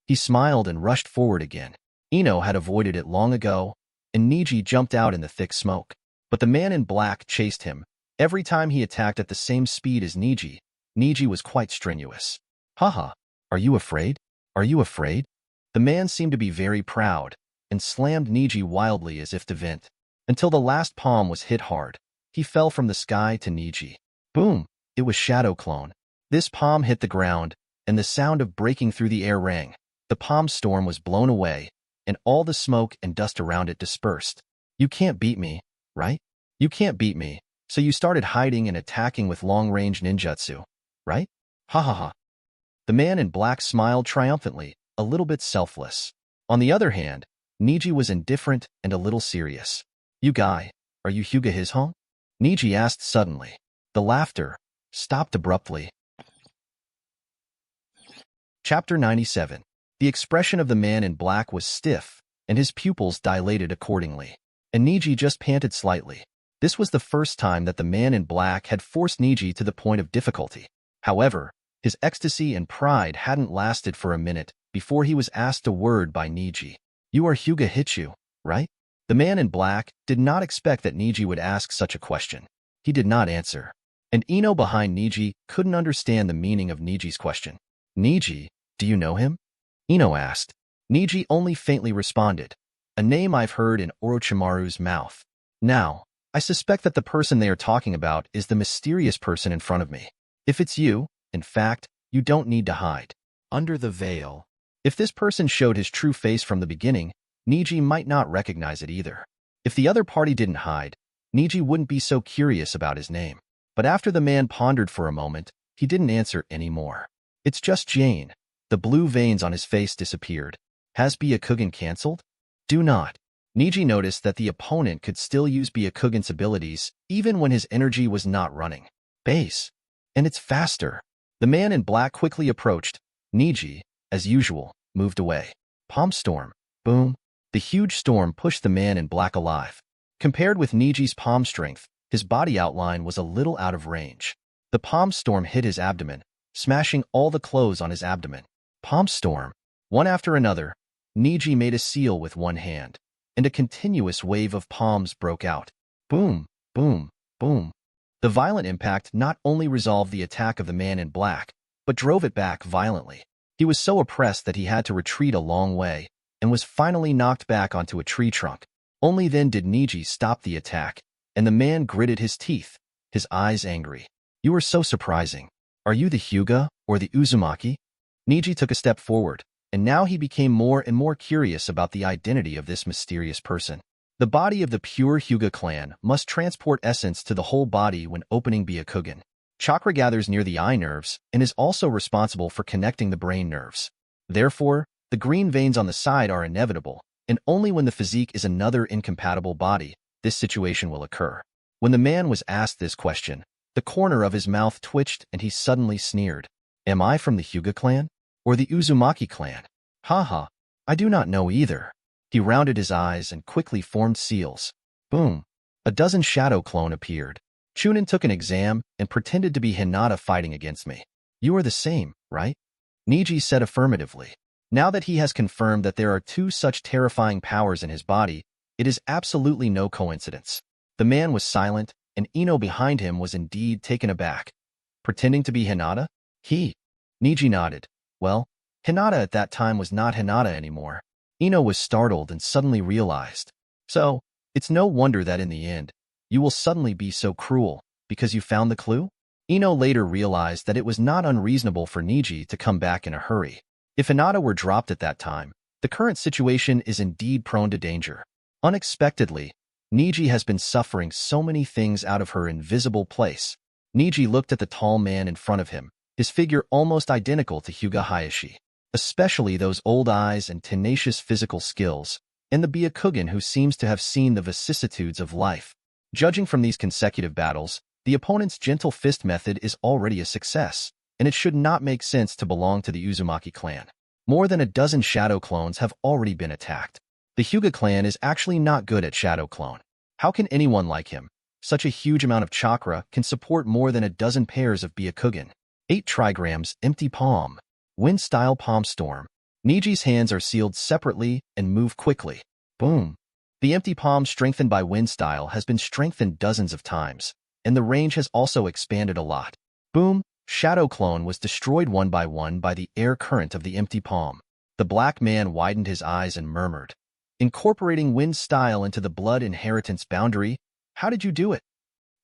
He smiled and rushed forward again. Ino had avoided it long ago, and Neji jumped out in the thick smoke. But the man in black chased him. Every time he attacked at the same speed as Neji, Neji was quite strenuous. Haha, are you afraid? Are you afraid? The man seemed to be very proud, and slammed Neji wildly as if to vent. Until the last palm was hit hard. He fell from the sky to Neji. Boom! It was Shadow Clone. This palm hit the ground, and the sound of breaking through the air rang. The palm storm was blown away, and all the smoke and dust around it dispersed. You can't beat me, right? You can't beat me, so you started hiding and attacking with long-range ninjutsu, right? Ha ha ha. The man in black smiled triumphantly, a little bit selfless. On the other hand, Neji was indifferent and a little serious. You guy, are you Hyuga Hishong? Neji asked suddenly. The laughter stopped abruptly. Chapter 97. The expression of the man in black was stiff, and his pupils dilated accordingly. And Neji just panted slightly. This was the first time that the man in black had forced Neji to the point of difficulty. However, his ecstasy and pride hadn't lasted for a minute before he was asked a word by Neji. You are Hyuga Hichu, right? The man in black did not expect that Neji would ask such a question. He did not answer. And Ino behind Neji couldn't understand the meaning of Neji's question. Neji, do you know him? Ino asked. Neji only faintly responded. A name I've heard in Orochimaru's mouth. Now, I suspect that the person they are talking about is the mysterious person in front of me. If it's you, in fact, you don't need to hide. Under the veil. If this person showed his true face from the beginning, Neji might not recognize it either. If the other party didn't hide, Neji wouldn't be so curious about his name. But after the man pondered for a moment, he didn't answer anymore. It's just Jane. The blue veins on his face disappeared. Has Byakugan cancelled? Do not. Neji noticed that the opponent could still use Byakugan's abilities even when his energy was not running. Base. And it's faster. The man in black quickly approached. Neji, as usual, moved away. Palm storm. Boom. The huge storm pushed the man in black alive. Compared with Neji's palm strength, his body outline was a little out of range. The palm storm hit his abdomen, smashing all the clothes on his abdomen. Palm storm. One after another, Neji made a seal with one hand, and a continuous wave of palms broke out. Boom, boom, boom. The violent impact not only resolved the attack of the man in black, but drove it back violently. He was so oppressed that he had to retreat a long way, and was finally knocked back onto a tree trunk. Only then did Neji stop the attack, and the man gritted his teeth, his eyes angry. You are so surprising. Are you the Hyuga, or the Uzumaki? Neji took a step forward, and now he became more and more curious about the identity of this mysterious person. The body of the pure Hyuga clan must transport essence to the whole body when opening Byakugan. Chakra gathers near the eye nerves and is also responsible for connecting the brain nerves. Therefore, the green veins on the side are inevitable, and only when the physique is another incompatible body, this situation will occur. When the man was asked this question, the corner of his mouth twitched and he suddenly sneered. Am I from the Hyuga clan? Or the Uzumaki clan? Haha, I do not know either. He rounded his eyes and quickly formed seals. Boom. A dozen shadow clone appeared. Chunin took an exam and pretended to be Hinata fighting against me. You are the same, right? Neji said affirmatively. Now that he has confirmed that there are two such terrifying powers in his body, it is absolutely no coincidence. The man was silent, and Ino behind him was indeed taken aback. Pretending to be Hinata? Neji nodded. Well, Hinata at that time was not Hinata anymore. Ino was startled and suddenly realized. So, it's no wonder that in the end, you will suddenly be so cruel, because you found the clue? Ino later realized that it was not unreasonable for Neji to come back in a hurry. If Hinata were dropped at that time, the current situation is indeed prone to danger. Unexpectedly, Neji has been suffering so many things out of her invisible place. Neji looked at the tall man in front of him, his figure almost identical to Hyuga Hayashi. Especially those old eyes and tenacious physical skills, and the Byakugan who seems to have seen the vicissitudes of life. Judging from these consecutive battles, the opponent's gentle fist method is already a success, and it should not make sense to belong to the Uzumaki clan. More than a dozen shadow clones have already been attacked. The Hyuga clan is actually not good at shadow clone. How can anyone like him, such a huge amount of chakra, can support more than a dozen pairs of Byakugan? 8 trigrams, empty palm. Wind Style Palm Storm. Neji's hands are sealed separately and move quickly. Boom. The empty palm strengthened by Wind Style has been strengthened dozens of times, and the range has also expanded a lot. Boom. Shadow Clone was destroyed one by the air current of the empty palm. The black man widened his eyes and murmured. Incorporating Wind Style into the blood inheritance boundary, how did you do it?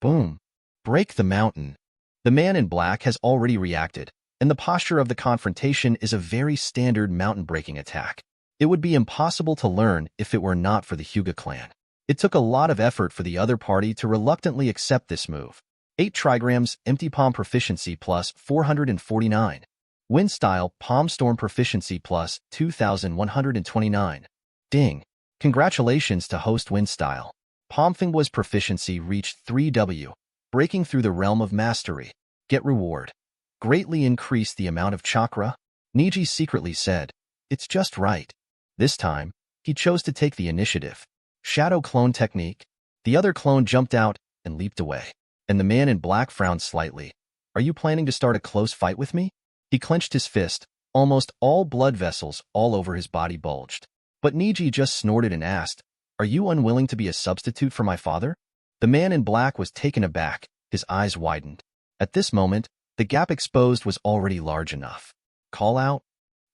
Boom. Break the mountain. The man in black has already reacted, and the posture of the confrontation is a very standard mountain-breaking attack. It would be impossible to learn if it were not for the Hyuga clan. It took a lot of effort for the other party to reluctantly accept this move. 8 trigrams, empty palm proficiency plus 449. Wind Style, palm storm proficiency plus 2,129. Ding. Congratulations to host Wind Style. Pomfingwa's proficiency reached 3W, breaking through the realm of mastery. Get reward. Greatly increased the amount of chakra, Neji secretly said. It's just right. This time, he chose to take the initiative. Shadow clone technique. The other clone jumped out and leaped away. And the man in black frowned slightly. Are you planning to start a close fight with me? He clenched his fist. Almost all blood vessels all over his body bulged. But Neji just snorted and asked, Are you unwilling to be a substitute for my father? The man in black was taken aback. His eyes widened. At this moment, the gap exposed was already large enough. Call out.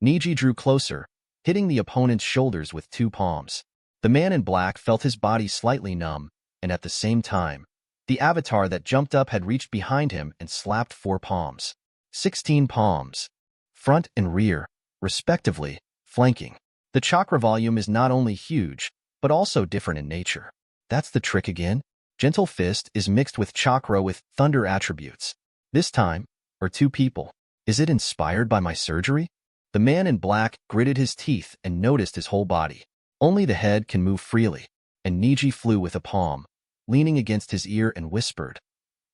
Neji drew closer, hitting the opponent's shoulders with 2 palms. The man in black felt his body slightly numb, and at the same time, the avatar that jumped up had reached behind him and slapped 4 palms. 16 palms. Front and rear, respectively, flanking. The chakra volume is not only huge, but also different in nature. That's the trick again. Gentle Fist is mixed with chakra with thunder attributes. This time, or 2 people. Is it inspired by my surgery? The man in black gritted his teeth and noticed his whole body. Only the head can move freely, and Neji flew with a palm, leaning against his ear and whispered,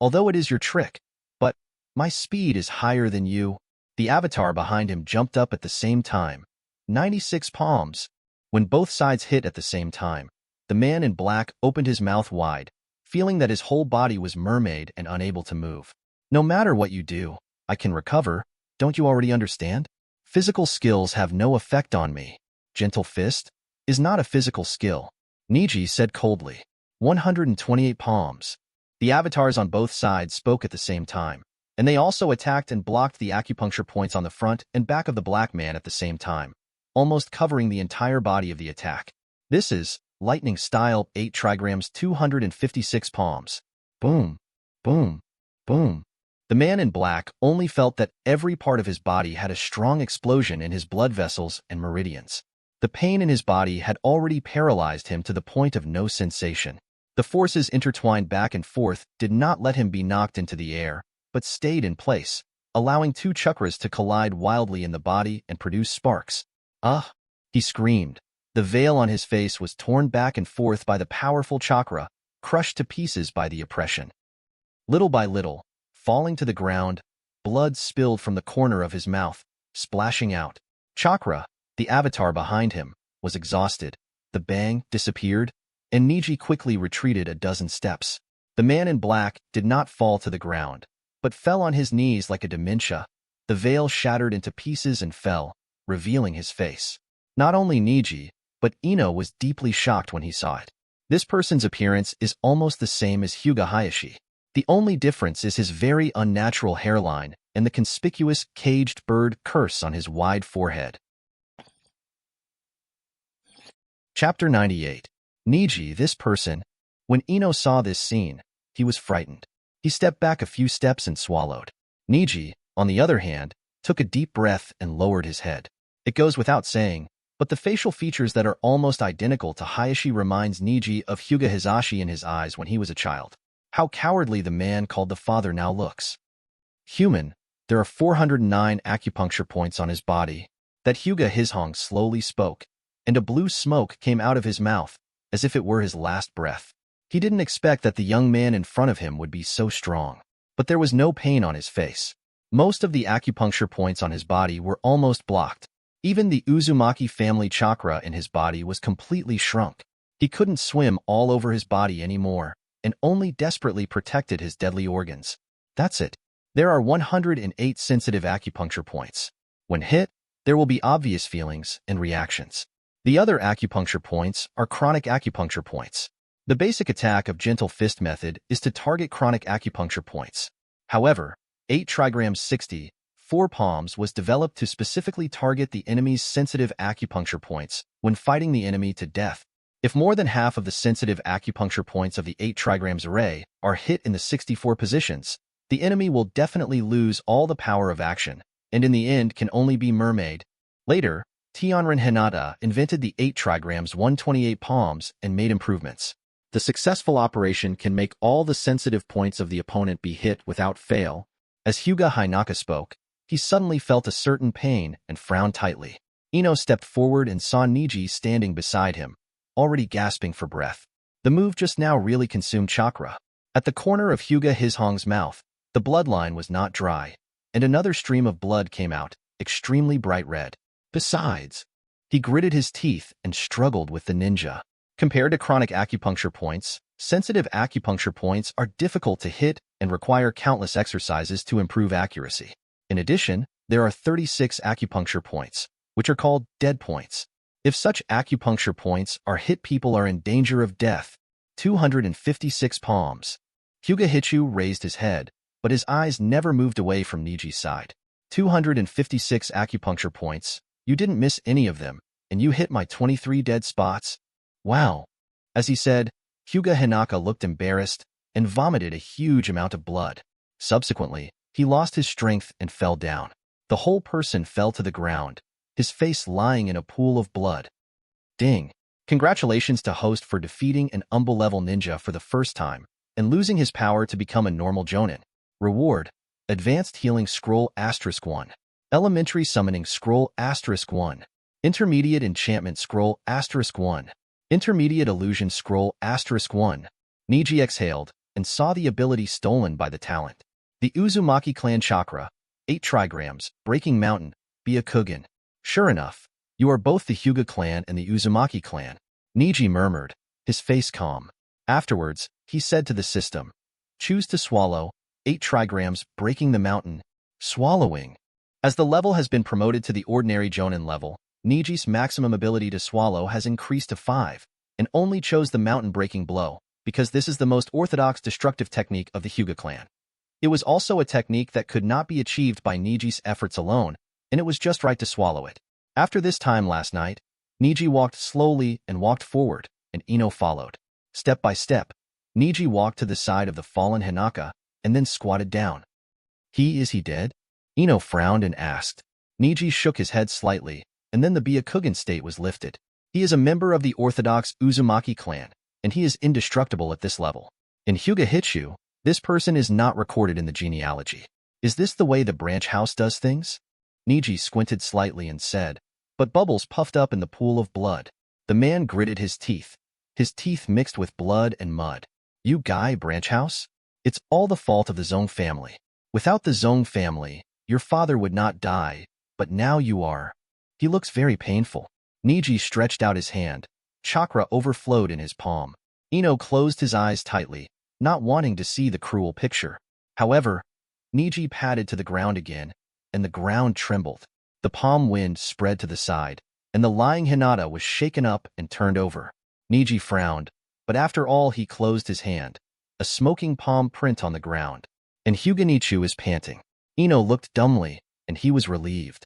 Although it is your trick, but my speed is higher than you. The avatar behind him jumped up at the same time. 96 palms. When both sides hit at the same time, the man in black opened his mouth wide, feeling that his whole body was mermaid and unable to move. No matter what you do, I can recover. Don't you already understand? Physical skills have no effect on me. Gentle Fist is not a physical skill, Neji said coldly. 128 palms. The avatars on both sides spoke at the same time, and they also attacked and blocked the acupuncture points on the front and back of the black man at the same time, almost covering the entire body of the attack. This is lightning style 8 trigrams 256 palms. Boom, boom, boom. The man in black only felt that every part of his body had a strong explosion in his blood vessels and meridians. The pain in his body had already paralyzed him to the point of no sensation. The forces intertwined back and forth did not let him be knocked into the air, but stayed in place, allowing 2 chakras to collide wildly in the body and produce sparks. Ah! He screamed. The veil on his face was torn back and forth by the powerful chakra, crushed to pieces by the oppression. Little by little, falling to the ground, blood spilled from the corner of his mouth, splashing out. Chakra, the avatar behind him, was exhausted. The bang disappeared, and Neji quickly retreated a dozen steps. The man in black did not fall to the ground, but fell on his knees like a dementia. The veil shattered into pieces and fell, revealing his face. Not only Neji, but Ino was deeply shocked when he saw it. This person's appearance is almost the same as Hyuga Hayashi. The only difference is his very unnatural hairline and the conspicuous caged bird curse on his wide forehead. Chapter 98. Neji, this person. When Ino saw this scene, he was frightened. He stepped back a few steps and swallowed. Neji, on the other hand, took a deep breath and lowered his head. It goes without saying, but the facial features that are almost identical to Hayashi reminds Neji of Hyuga Hisashi in his eyes when he was a child. How cowardly the man called the father now looks. Human, there are 409 acupuncture points on his body. That Hyuga Hishong slowly spoke, and a blue smoke came out of his mouth, as if it were his last breath. He didn't expect that the young man in front of him would be so strong, but there was no pain on his face. Most of the acupuncture points on his body were almost blocked. Even the Uzumaki family chakra in his body was completely shrunk. He couldn't swim all over his body anymore, and only desperately protected his deadly organs. That's it. There are 108 sensitive acupuncture points. When hit, there will be obvious feelings and reactions. The other acupuncture points are chronic acupuncture points. The basic attack of Gentle Fist method is to target chronic acupuncture points. However, 8 Trigrams 64 Palms was developed to specifically target the enemy's sensitive acupuncture points when fighting the enemy to death. If more than half of the sensitive acupuncture points of the 8 trigrams array are hit in the 64 positions, the enemy will definitely lose all the power of action, and in the end can only be mermaid. Later, Tianren Hinata invented the 8 trigrams 128 palms and made improvements. The successful operation can make all the sensitive points of the opponent be hit without fail. As Hyuga Hinata spoke, he suddenly felt a certain pain and frowned tightly. Ino stepped forward and saw Neji standing beside him, already gasping for breath. The move just now really consumed chakra. At the corner of Hyuga Hishong's mouth, the bloodline was not dry, and another stream of blood came out, extremely bright red. Besides, he gritted his teeth and struggled with the ninja. Compared to chronic acupuncture points, sensitive acupuncture points are difficult to hit and require countless exercises to improve accuracy. In addition, there are 36 acupuncture points, which are called dead points. If such acupuncture points are hit, people are in danger of death. 256 palms. Hyuga Hichu raised his head, but his eyes never moved away from Neji's side. 256 acupuncture points. You didn't miss any of them, and you hit my 23 dead spots. Wow. As he said, Hyuga Hinaka looked embarrassed and vomited a huge amount of blood. Subsequently, he lost his strength and fell down. The whole person fell to the ground, his face lying in a pool of blood. Ding. Congratulations to host for defeating an umble-level ninja for the first time and losing his power to become a normal jonin. Reward: Advanced Healing Scroll *1, Elementary Summoning Scroll *1, Intermediate Enchantment Scroll *1, Intermediate Illusion Scroll *1. Neji exhaled and saw the ability stolen by the talent. The Uzumaki clan chakra, 8 trigrams, Breaking Mountain, Byakugan. Sure enough, you are both the Hyuga clan and the Uzumaki clan. Neji murmured, his face calm. Afterwards, he said to the system, choose to swallow 8 trigrams, Breaking the Mountain. Swallowing. As the level has been promoted to the ordinary jonin level, Neji's maximum ability to swallow has increased to 5, and only chose the mountain-breaking blow, because this is the most orthodox destructive technique of the Hyuga clan. It was also a technique that could not be achieved by Neji's efforts alone, and it was just right to swallow it. After this time last night, Neji walked slowly and walked forward, and Ino followed. Step by step, Neji walked to the side of the fallen Hinaka, and then squatted down. Is he dead? Ino frowned and asked. Neji shook his head slightly, and then the Byakugan state was lifted. He is a member of the orthodox Uzumaki clan, and he is indestructible at this level. In Hyuga Hichu, this person is not recorded in the genealogy. Is this the way the branch house does things? Neji squinted slightly and said, but bubbles puffed up in the pool of blood. The man gritted his teeth mixed with blood and mud. You guy branch house? It's all the fault of the Zong family. Without the Zong family, your father would not die, but now you are. He looks very painful. Neji stretched out his hand. Chakra overflowed in his palm. Ino closed his eyes tightly, not wanting to see the cruel picture. However, Neji padded to the ground again, and the ground trembled. The palm wind spread to the side, and the lying Hinata was shaken up and turned over. Neji frowned, but after all he closed his hand. A smoking palm print on the ground. And Hyuga Nichu is panting. Ino looked dumbly, and he was relieved.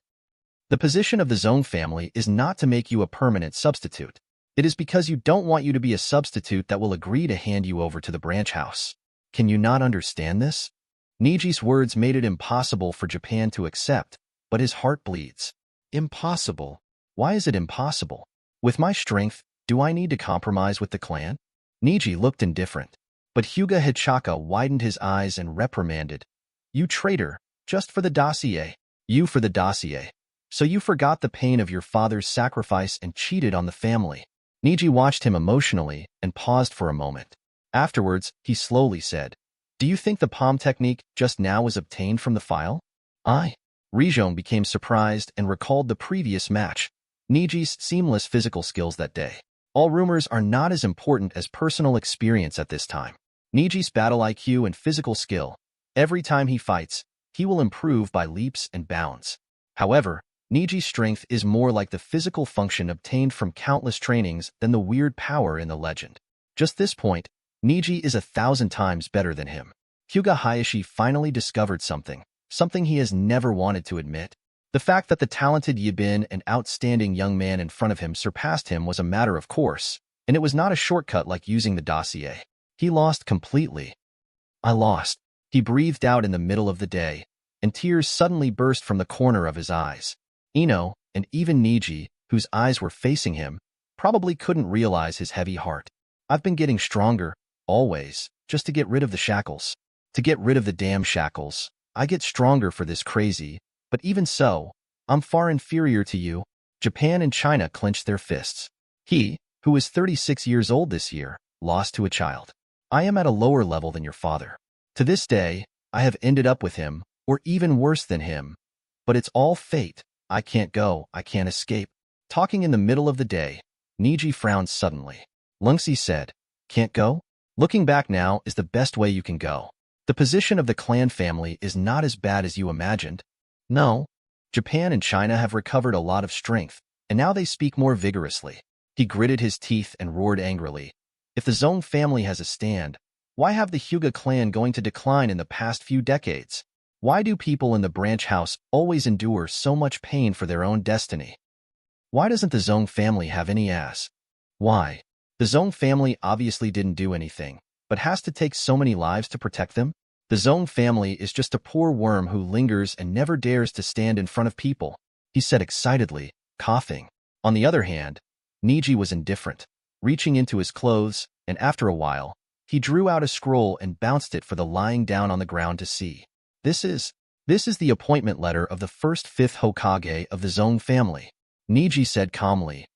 The position of the Zong family is not to make you a permanent substitute. It is because you don't want you to be a substitute that will agree to hand you over to the branch house. Can you not understand this? Neji's words made it impossible for Japan to accept, but his heart bleeds. Impossible? Why is it impossible? With my strength, do I need to compromise with the clan? Neji looked indifferent, but Hyuga Hichaka widened his eyes and reprimanded. You traitor, just for the dossier. You for the dossier. So you forgot the pain of your father's sacrifice and cheated on the family. Neji watched him emotionally and paused for a moment. Afterwards, he slowly said, do you think the palm technique just now was obtained from the file? Rijong became surprised and recalled the previous match, Neji's seamless physical skills that day. All rumors are not as important as personal experience at this time. Neji's battle IQ and physical skill, every time he fights, he will improve by leaps and bounds. However, Neji's strength is more like the physical function obtained from countless trainings than the weird power in the legend. Just this point, Neji is 1,000 times better than him. Hyuga Hayashi finally discovered something he has never wanted to admit. The fact that the talented Yibin and outstanding young man in front of him surpassed him was a matter of course, and it was not a shortcut like using the dossier. He lost completely. I lost. He breathed out in the middle of the day, and tears suddenly burst from the corner of his eyes. Ino, and even Neji, whose eyes were facing him, probably couldn't realize his heavy heart. I've been getting stronger, always, just to get rid of the shackles. To get rid of the damn shackles. I get stronger for this crazy, but even so, I'm far inferior to you. Japan and China clenched their fists. He, who is 36 years old this year, lost to a child. I am at a lower level than your father. To this day, I have ended up with him, or even worse than him. But it's all fate. I can't go, I can't escape. Talking in the middle of the day, Neji frowned suddenly. Lungxi said, "Can't go?" Looking back now is the best way you can go. The position of the clan family is not as bad as you imagined. No. Japan and China have recovered a lot of strength, and now they speak more vigorously. He gritted his teeth and roared angrily. If the Zong family has a stand, why have the Hyuga clan going to decline in the past few decades? Why do people in the branch house always endure so much pain for their own destiny? Why doesn't the Zong family have any ass? Why? The Zong family obviously didn't do anything, but has to take so many lives to protect them? The Zong family is just a poor worm who lingers and never dares to stand in front of people, he said excitedly, coughing. On the other hand, Neji was indifferent, reaching into his clothes, and after a while, he drew out a scroll and bounced it for the lying down on the ground to see. This is the appointment letter of the first fifth Hokage of the Zong family, Neji said calmly.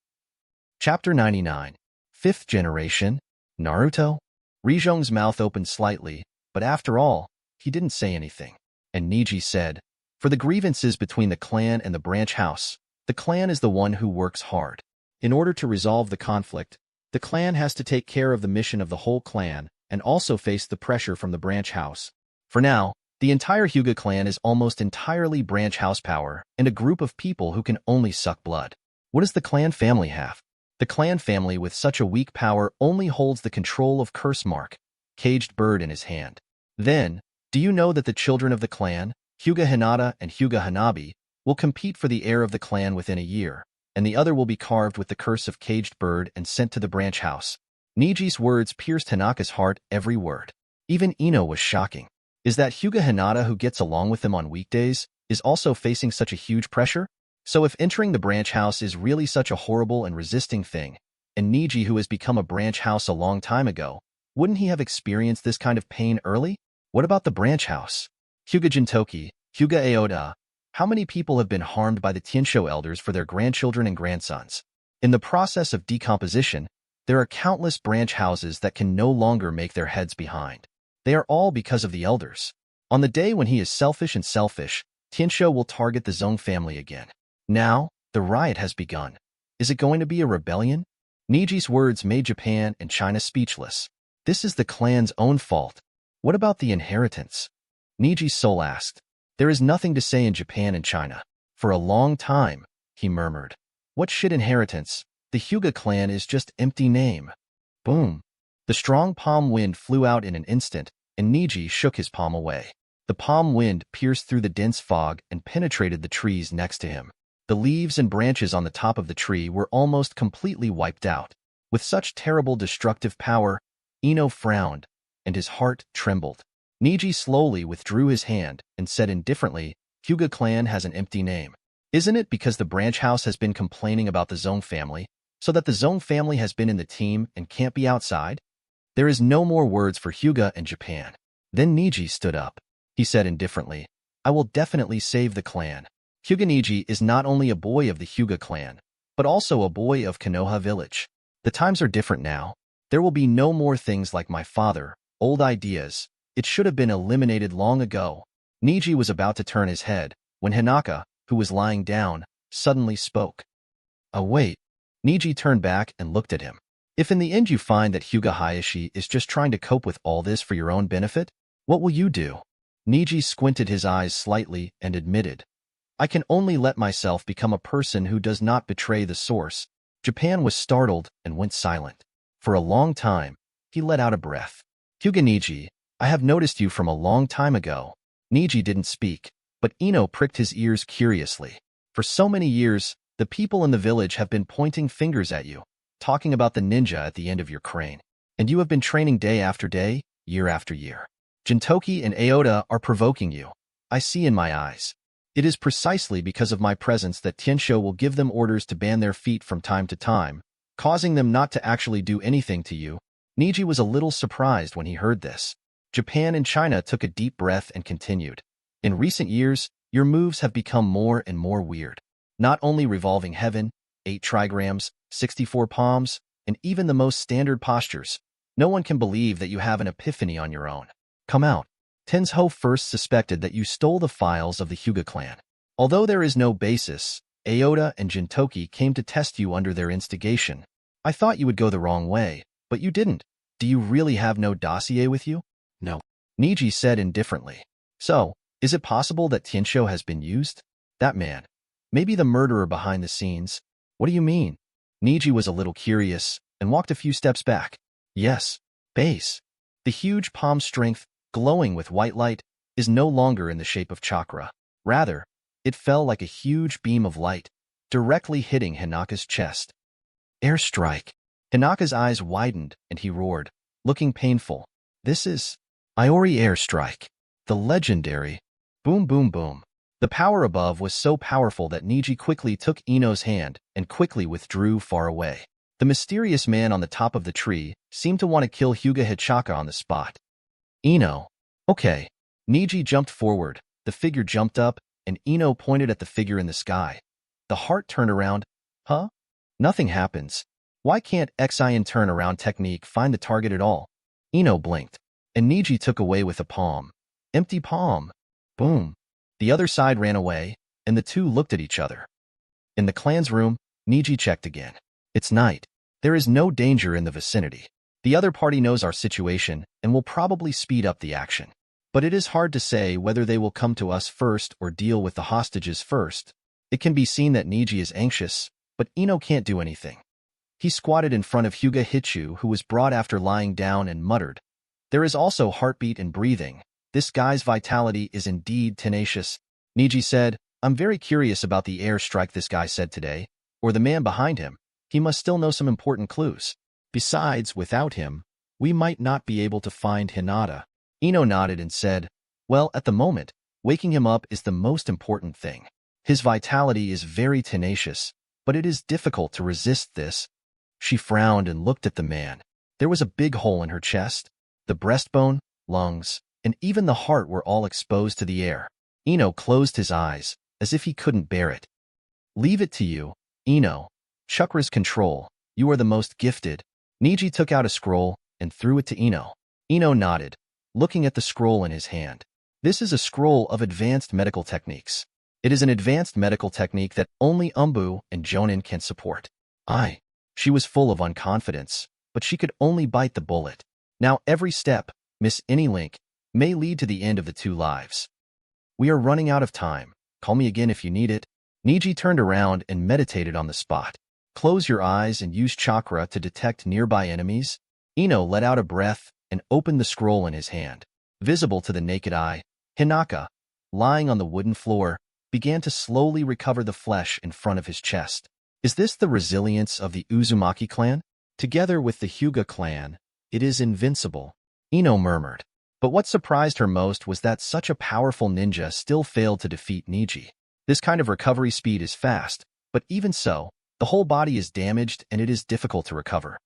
Chapter 99. Fifth Generation, Naruto? Rizhong's mouth opened slightly, but after all, he didn't say anything. And Neji said, "For the grievances between the clan and the branch house, the clan is the one who works hard. In order to resolve the conflict, the clan has to take care of the mission of the whole clan and also face the pressure from the branch house. For now, the entire Hyuga clan is almost entirely branch house power and a group of people who can only suck blood. What does the clan family have? The clan family with such a weak power only holds the control of Curse Mark, Caged Bird in his hand. Then, do you know that the children of the clan, Hyuga Hinata and Hyuga Hanabi, will compete for the heir of the clan within a year, and the other will be carved with the curse of Caged Bird and sent to the branch house." Neji's words pierced Hanaka's heart every word. Even Ino was shocking. Is that Hyuga Hinata, who gets along with them on weekdays, is also facing such a huge pressure? So if entering the branch house is really such a horrible and resisting thing, and Neji, who has become a branch house a long time ago, wouldn't he have experienced this kind of pain early? What about the branch house? Hyuga Jintoki, Hyuga Aoda, how many people have been harmed by the Tiensho elders for their grandchildren and grandsons? In the process of decomposition, there are countless branch houses that can no longer make their heads behind. They are all because of the elders. On the day when he is selfish, Tiensho will target the Zong family again. Now, the riot has begun. Is it going to be a rebellion? Neji's words made Japan and China speechless. This is the clan's own fault. What about the inheritance? Neji's soul asked. There is nothing to say in Japan and China. For a long time, he murmured. What shit inheritance? The Hyuga clan is just empty name. Boom. The strong palm wind flew out in an instant, and Neji shook his palm away. The palm wind pierced through the dense fog and penetrated the trees next to him. The leaves and branches on the top of the tree were almost completely wiped out. With such terrible destructive power, Ino frowned, and his heart trembled. Neji slowly withdrew his hand and said indifferently, Hyuga clan has an empty name. Isn't it because the branch house has been complaining about the Zong family, so that the Zong family has been in the team and can't be outside? There is no more words for Hyuga and Japan. Then Neji stood up. He said indifferently, I will definitely save the clan. Hyuga Neji is not only a boy of the Hyuga clan, but also a boy of Konoha village. The times are different now. There will be no more things like my father, old ideas. It should have been eliminated long ago. Neji was about to turn his head, when Hanaka, who was lying down, suddenly spoke. Oh wait. Neji turned back and looked at him. If in the end you find that Hyuga Hayashi is just trying to cope with all this for your own benefit, what will you do? Neji squinted his eyes slightly and admitted, I can only let myself become a person who does not betray the source. Japan was startled and went silent. For a long time, he let out a breath. Hyuga Neji, I have noticed you from a long time ago. Neji didn't speak, but Ino pricked his ears curiously. For so many years, the people in the village have been pointing fingers at you, talking about the ninja at the end of your crane. And you have been training day after day, year after year. Jintoki and Aoda are provoking you. I see in my eyes. It is precisely because of my presence that Tiensho will give them orders to ban their feet from time to time, causing them not to actually do anything to you. Neji was a little surprised when he heard this. Japan and China took a deep breath and continued. In recent years, your moves have become more and more weird. Not only Revolving Heaven, 8 Trigrams, 64 Palms, and even the most standard postures. No one can believe that you have an epiphany on your own. Come out. Tensho first suspected that you stole the files of the Hyuga clan. Although there is no basis, Aoda and Jintoki came to test you under their instigation. I thought you would go the wrong way, but you didn't. Do you really have no dossier with you? No. Neji said indifferently. So, is it possible that Tensho has been used? That man. Maybe the murderer behind the scenes. What do you mean? Neji was a little curious and walked a few steps back. Yes. Base. The huge palm strength, glowing with white light, is no longer in the shape of chakra. Rather, it fell like a huge beam of light, directly hitting Hinaka's chest. Airstrike. Hinaka's eyes widened and he roared, looking painful. This is Iori Airstrike. The legendary. Boom boom boom. The power above was so powerful that Neji quickly took Ino's hand and quickly withdrew far away. The mysterious man on the top of the tree seemed to want to kill Hyuga Hichaka on the spot. Ino. Okay. Neji jumped forward, the figure jumped up, and Ino pointed at the figure in the sky. The heart turned around. Huh? Nothing happens. Why can't Xian turn-around technique find the target at all? Ino blinked, and Neji took away with a palm. Empty palm. Boom. The other side ran away, and the two looked at each other. In the clan's room, Neji checked again. It's night. There is no danger in the vicinity. The other party knows our situation and will probably speed up the action. But it is hard to say whether they will come to us first or deal with the hostages first. It can be seen that Neji is anxious, but Ino can't do anything. He squatted in front of Hyuga Hichu, who was brought after lying down, and muttered, "There is also heartbeat and breathing. This guy's vitality is indeed tenacious." Neji said, "I'm very curious about the airstrike this guy said today, or the man behind him. He must still know some important clues. Besides, without him, we might not be able to find Hinata." Ino nodded and said, "Well, at the moment, waking him up is the most important thing. His vitality is very tenacious, but it is difficult to resist this." She frowned and looked at the man. There was a big hole in her chest. The breastbone, lungs, and even the heart were all exposed to the air. Ino closed his eyes, as if he couldn't bear it. "Leave it to you, Ino. Chakra's control. You are the most gifted." Neji took out a scroll and threw it to Ino. Ino nodded, looking at the scroll in his hand. This is a scroll of advanced medical techniques. It is an advanced medical technique that only Umbu and Jonin can support. She was full of unconfidence, but she could only bite the bullet. Now every step, miss any link, may lead to the end of the two lives. "We are running out of time. Call me again if you need it." Neji turned around and meditated on the spot. "Close your eyes and use chakra to detect nearby enemies." Ino let out a breath and opened the scroll in his hand. Visible to the naked eye, Hinaka, lying on the wooden floor, began to slowly recover the flesh in front of his chest. Is this the resilience of the Uzumaki clan? Together with the Hyuga clan, it is invincible, Ino murmured. But what surprised her most was that such a powerful ninja still failed to defeat Neji. This kind of recovery speed is fast, but even so, the whole body is damaged and it is difficult to recover.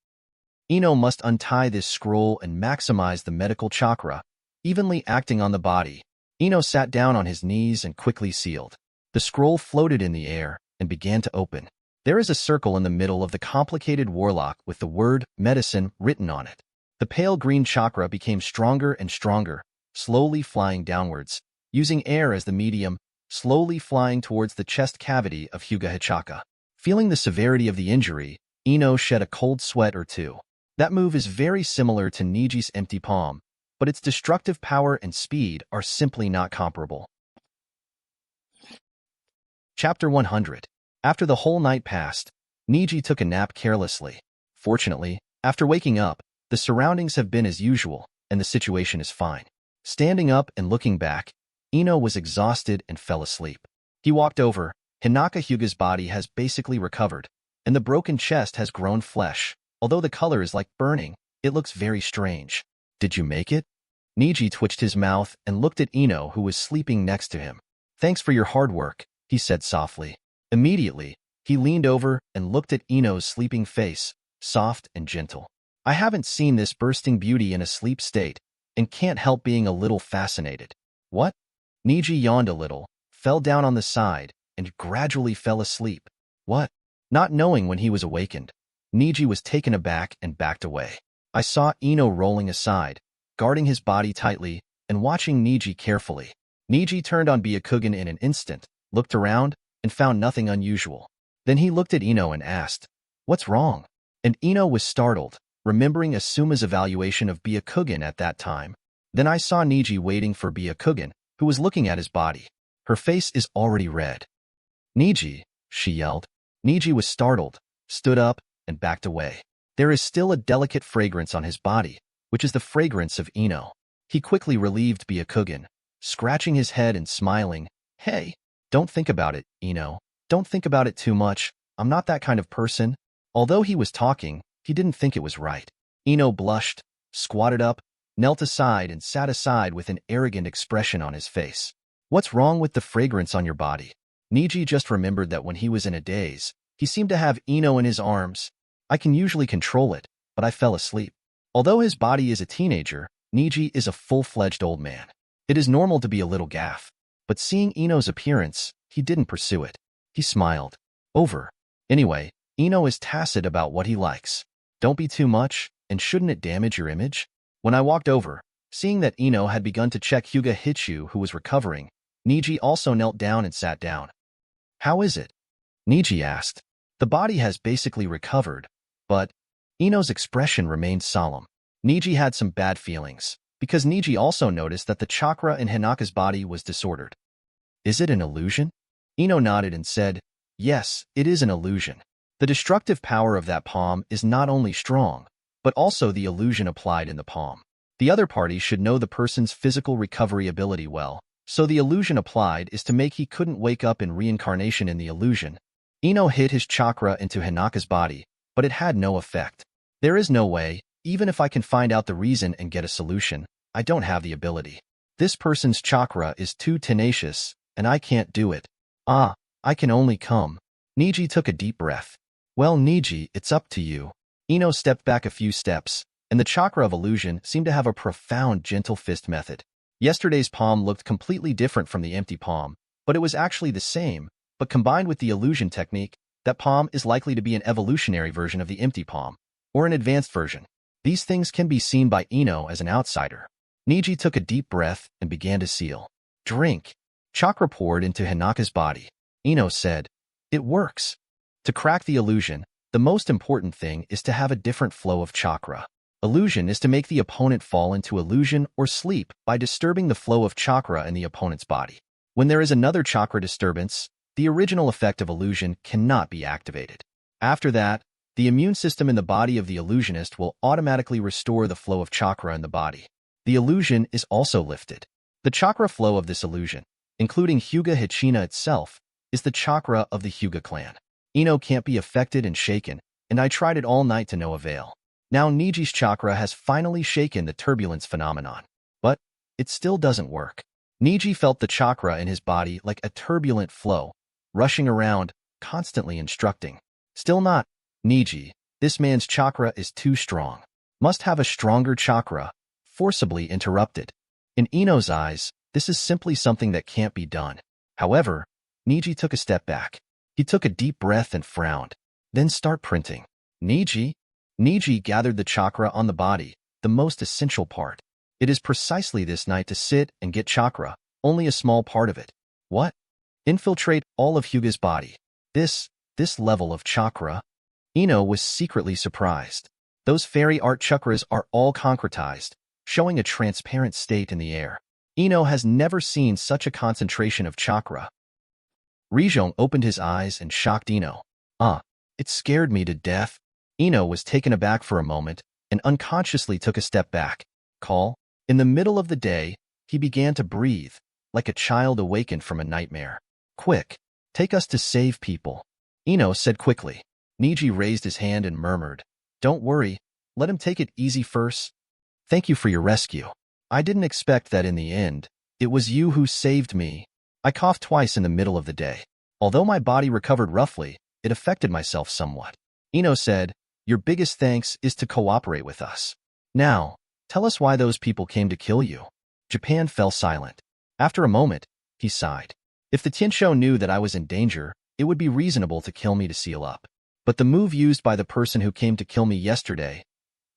Ino must untie this scroll and maximize the medical chakra, evenly acting on the body. Ino sat down on his knees and quickly sealed. The scroll floated in the air and began to open. There is a circle in the middle of the complicated warlock with the word medicine written on it. The pale green chakra became stronger and stronger, slowly flying downwards, using air as the medium, slowly flying towards the chest cavity of Hyuga Hichaka. Feeling the severity of the injury, Ino shed a cold sweat or two. That move is very similar to Neji's empty palm, but its destructive power and speed are simply not comparable. Chapter 100. After the whole night passed, Neji took a nap carelessly. Fortunately, after waking up, the surroundings have been as usual, and the situation is fine. Standing up and looking back, Ino was exhausted and fell asleep. He walked over. Hinaka Hyuga's body has basically recovered, and the broken chest has grown flesh. Although the color is like burning, it looks very strange. "Did you make it?" Neji twitched his mouth and looked at Ino, who was sleeping next to him. "Thanks for your hard work," he said softly. Immediately, he leaned over and looked at Ino's sleeping face, soft and gentle. "I haven't seen this bursting beauty in a sleep state, and can't help being a little fascinated." "What?" Neji yawned a little, fell down on the side, and gradually fell asleep. "What?" Not knowing when he was awakened, Neji was taken aback and backed away. I saw Ino rolling aside, guarding his body tightly, and watching Neji carefully. Neji turned on Byakugan in an instant, looked around, and found nothing unusual. Then he looked at Ino and asked, "What's wrong?" And Ino was startled, remembering Asuma's evaluation of Byakugan at that time. Then I saw Neji waiting for Byakugan, who was looking at his body. Her face is already red. "Neji," she yelled. Neji was startled, stood up, and backed away. There is still a delicate fragrance on his body, which is the fragrance of Ino. He quickly relieved Byakugan, scratching his head and smiling. "Hey, don't think about it, Ino. Don't think about it too much. I'm not that kind of person." Although he was talking, he didn't think it was right. Ino blushed, squatted up, knelt aside, and sat aside with an arrogant expression on his face. "What's wrong with the fragrance on your body?" Neji just remembered that when he was in a daze, he seemed to have Ino in his arms. "I can usually control it, but I fell asleep." Although his body is a teenager, Neji is a full-fledged old man. It is normal to be a little gaff, but seeing Ino's appearance, he didn't pursue it. He smiled. "Over. Anyway, Ino is tacit about what he likes. Don't be too much, and shouldn't it damage your image?" When I walked over, seeing that Ino had begun to check Hyuga Hichu, who was recovering, Neji also knelt down and sat down. "How is it?" Neji asked. "The body has basically recovered, but..." Ino's expression remained solemn. Neji had some bad feelings, because Neji also noticed that the chakra in Hinaka's body was disordered. "Is it an illusion?" Ino nodded and said, "Yes, it is an illusion. The destructive power of that palm is not only strong, but also the illusion applied in the palm. The other party should know the person's physical recovery ability well, so the illusion applied is to make he couldn't wake up in reincarnation in the illusion." Ino hit his chakra into Hinaka's body, but it had no effect. "There is no way, even if I can find out the reason and get a solution, I don't have the ability. This person's chakra is too tenacious, and I can't do it. I can only come." Neji took a deep breath. "Well, Neji, it's up to you." Ino stepped back a few steps, and the chakra of illusion seemed to have a profound gentle fist method. Yesterday's palm looked completely different from the empty palm, but it was actually the same, but combined with the illusion technique, that palm is likely to be an evolutionary version of the empty palm, or an advanced version. These things can be seen by Ino as an outsider. Neji took a deep breath and began to seal. "Drink." Chakra poured into Hinaka's body. Ino said, "It works." To crack the illusion, the most important thing is to have a different flow of chakra. Illusion is to make the opponent fall into illusion or sleep by disturbing the flow of chakra in the opponent's body. When there is another chakra disturbance, the original effect of illusion cannot be activated. After that, the immune system in the body of the illusionist will automatically restore the flow of chakra in the body. The illusion is also lifted. The chakra flow of this illusion, including Hyuga Hichina itself, is the chakra of the Hyuga clan. Ino can't be affected and shaken, and I tried it all night to no avail. Now Neji's chakra has finally shaken the turbulence phenomenon. But it still doesn't work. Neji felt the chakra in his body like a turbulent flow, rushing around, constantly instructing. "Still not. Neji, this man's chakra is too strong. Must have a stronger chakra," forcibly interrupted. In Ino's eyes, this is simply something that can't be done. However, Neji took a step back. He took a deep breath and frowned. "Then start printing." "Neji?" Neji gathered the chakra on the body, the most essential part. "It is precisely this night to sit and get chakra, only a small part of it." "What?" "Infiltrate all of Hyuga's body. This level of chakra?" Ino was secretly surprised. Those fairy art chakras are all concretized, showing a transparent state in the air. Ino has never seen such a concentration of chakra. Rizhong opened his eyes and shocked Ino. It scared me to death." Ino was taken aback for a moment and unconsciously took a step back. "Call?" In the middle of the day, he began to breathe, like a child awakened from a nightmare. "Quick, take us to save people," Ino said quickly. Neji raised his hand and murmured, "Don't worry, let him take it easy first. Thank you for your rescue. I didn't expect that in the end. It was you who saved me." I coughed twice in the middle of the day. Although my body recovered roughly, it affected myself somewhat. Ino said, "Your biggest thanks is to cooperate with us. Now, tell us why those people came to kill you." Japan fell silent. After a moment, he sighed. "If the Tinsho knew that I was in danger, it would be reasonable to kill me to seal up. But the move used by the person who came to kill me yesterday,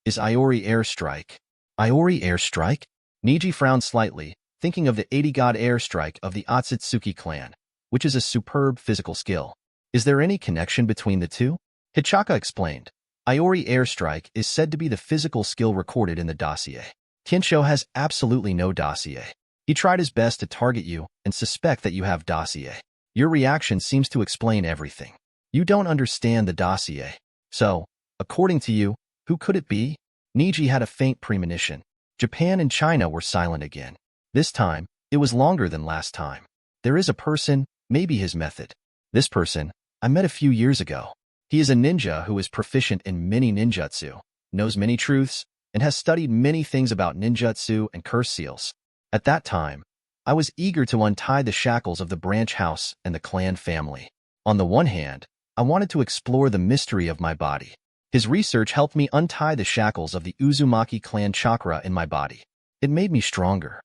is Iori Airstrike. Iori Airstrike? Neji frowned slightly, thinking of the 80-god Airstrike of the Otsutsuki clan, which is a superb physical skill. Is there any connection between the two? Hichaka explained. Iori Airstrike is said to be the physical skill recorded in the dossier. Kinsho has absolutely no dossier. He tried his best to target you and suspect that you have dossier. Your reaction seems to explain everything. You don't understand the dossier. So, according to you, who could it be? Neji had a faint premonition. Japan and China were silent again. This time, it was longer than last time. There is a person, maybe his method. This person, I met a few years ago. He is a ninja who is proficient in many ninjutsu, knows many truths, and has studied many things about ninjutsu and curse seals. At that time, I was eager to untie the shackles of the branch house and the clan family. On the one hand, I wanted to explore the mystery of my body. His research helped me untie the shackles of the Uzumaki clan chakra in my body. It made me stronger.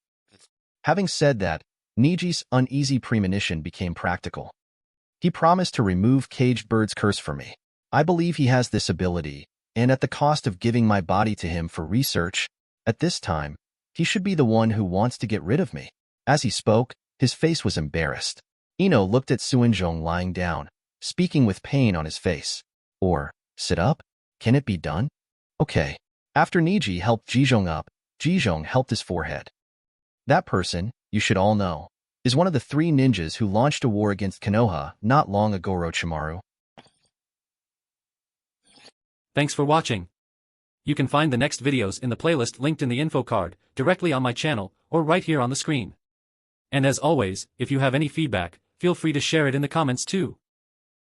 Having said that, Neji's uneasy premonition became practical. He promised to remove Caged Bird's curse for me. I believe he has this ability, and at the cost of giving my body to him for research, at this time, he should be the one who wants to get rid of me. As he spoke, his face was embarrassed. Ino looked at Suinjong lying down, speaking with pain on his face. Or, sit up? Can it be done? Okay. After Neji helped Jijong up, Jijong helped his forehead. That person, you should all know, is one of the 3 ninjas who launched a war against Konoha not long ago. Orochimaru. Thanks for watching. You can find the next videos in the playlist linked in the info card, directly on my channel, or right here on the screen. And as always, if you have any feedback, feel free to share it in the comments too.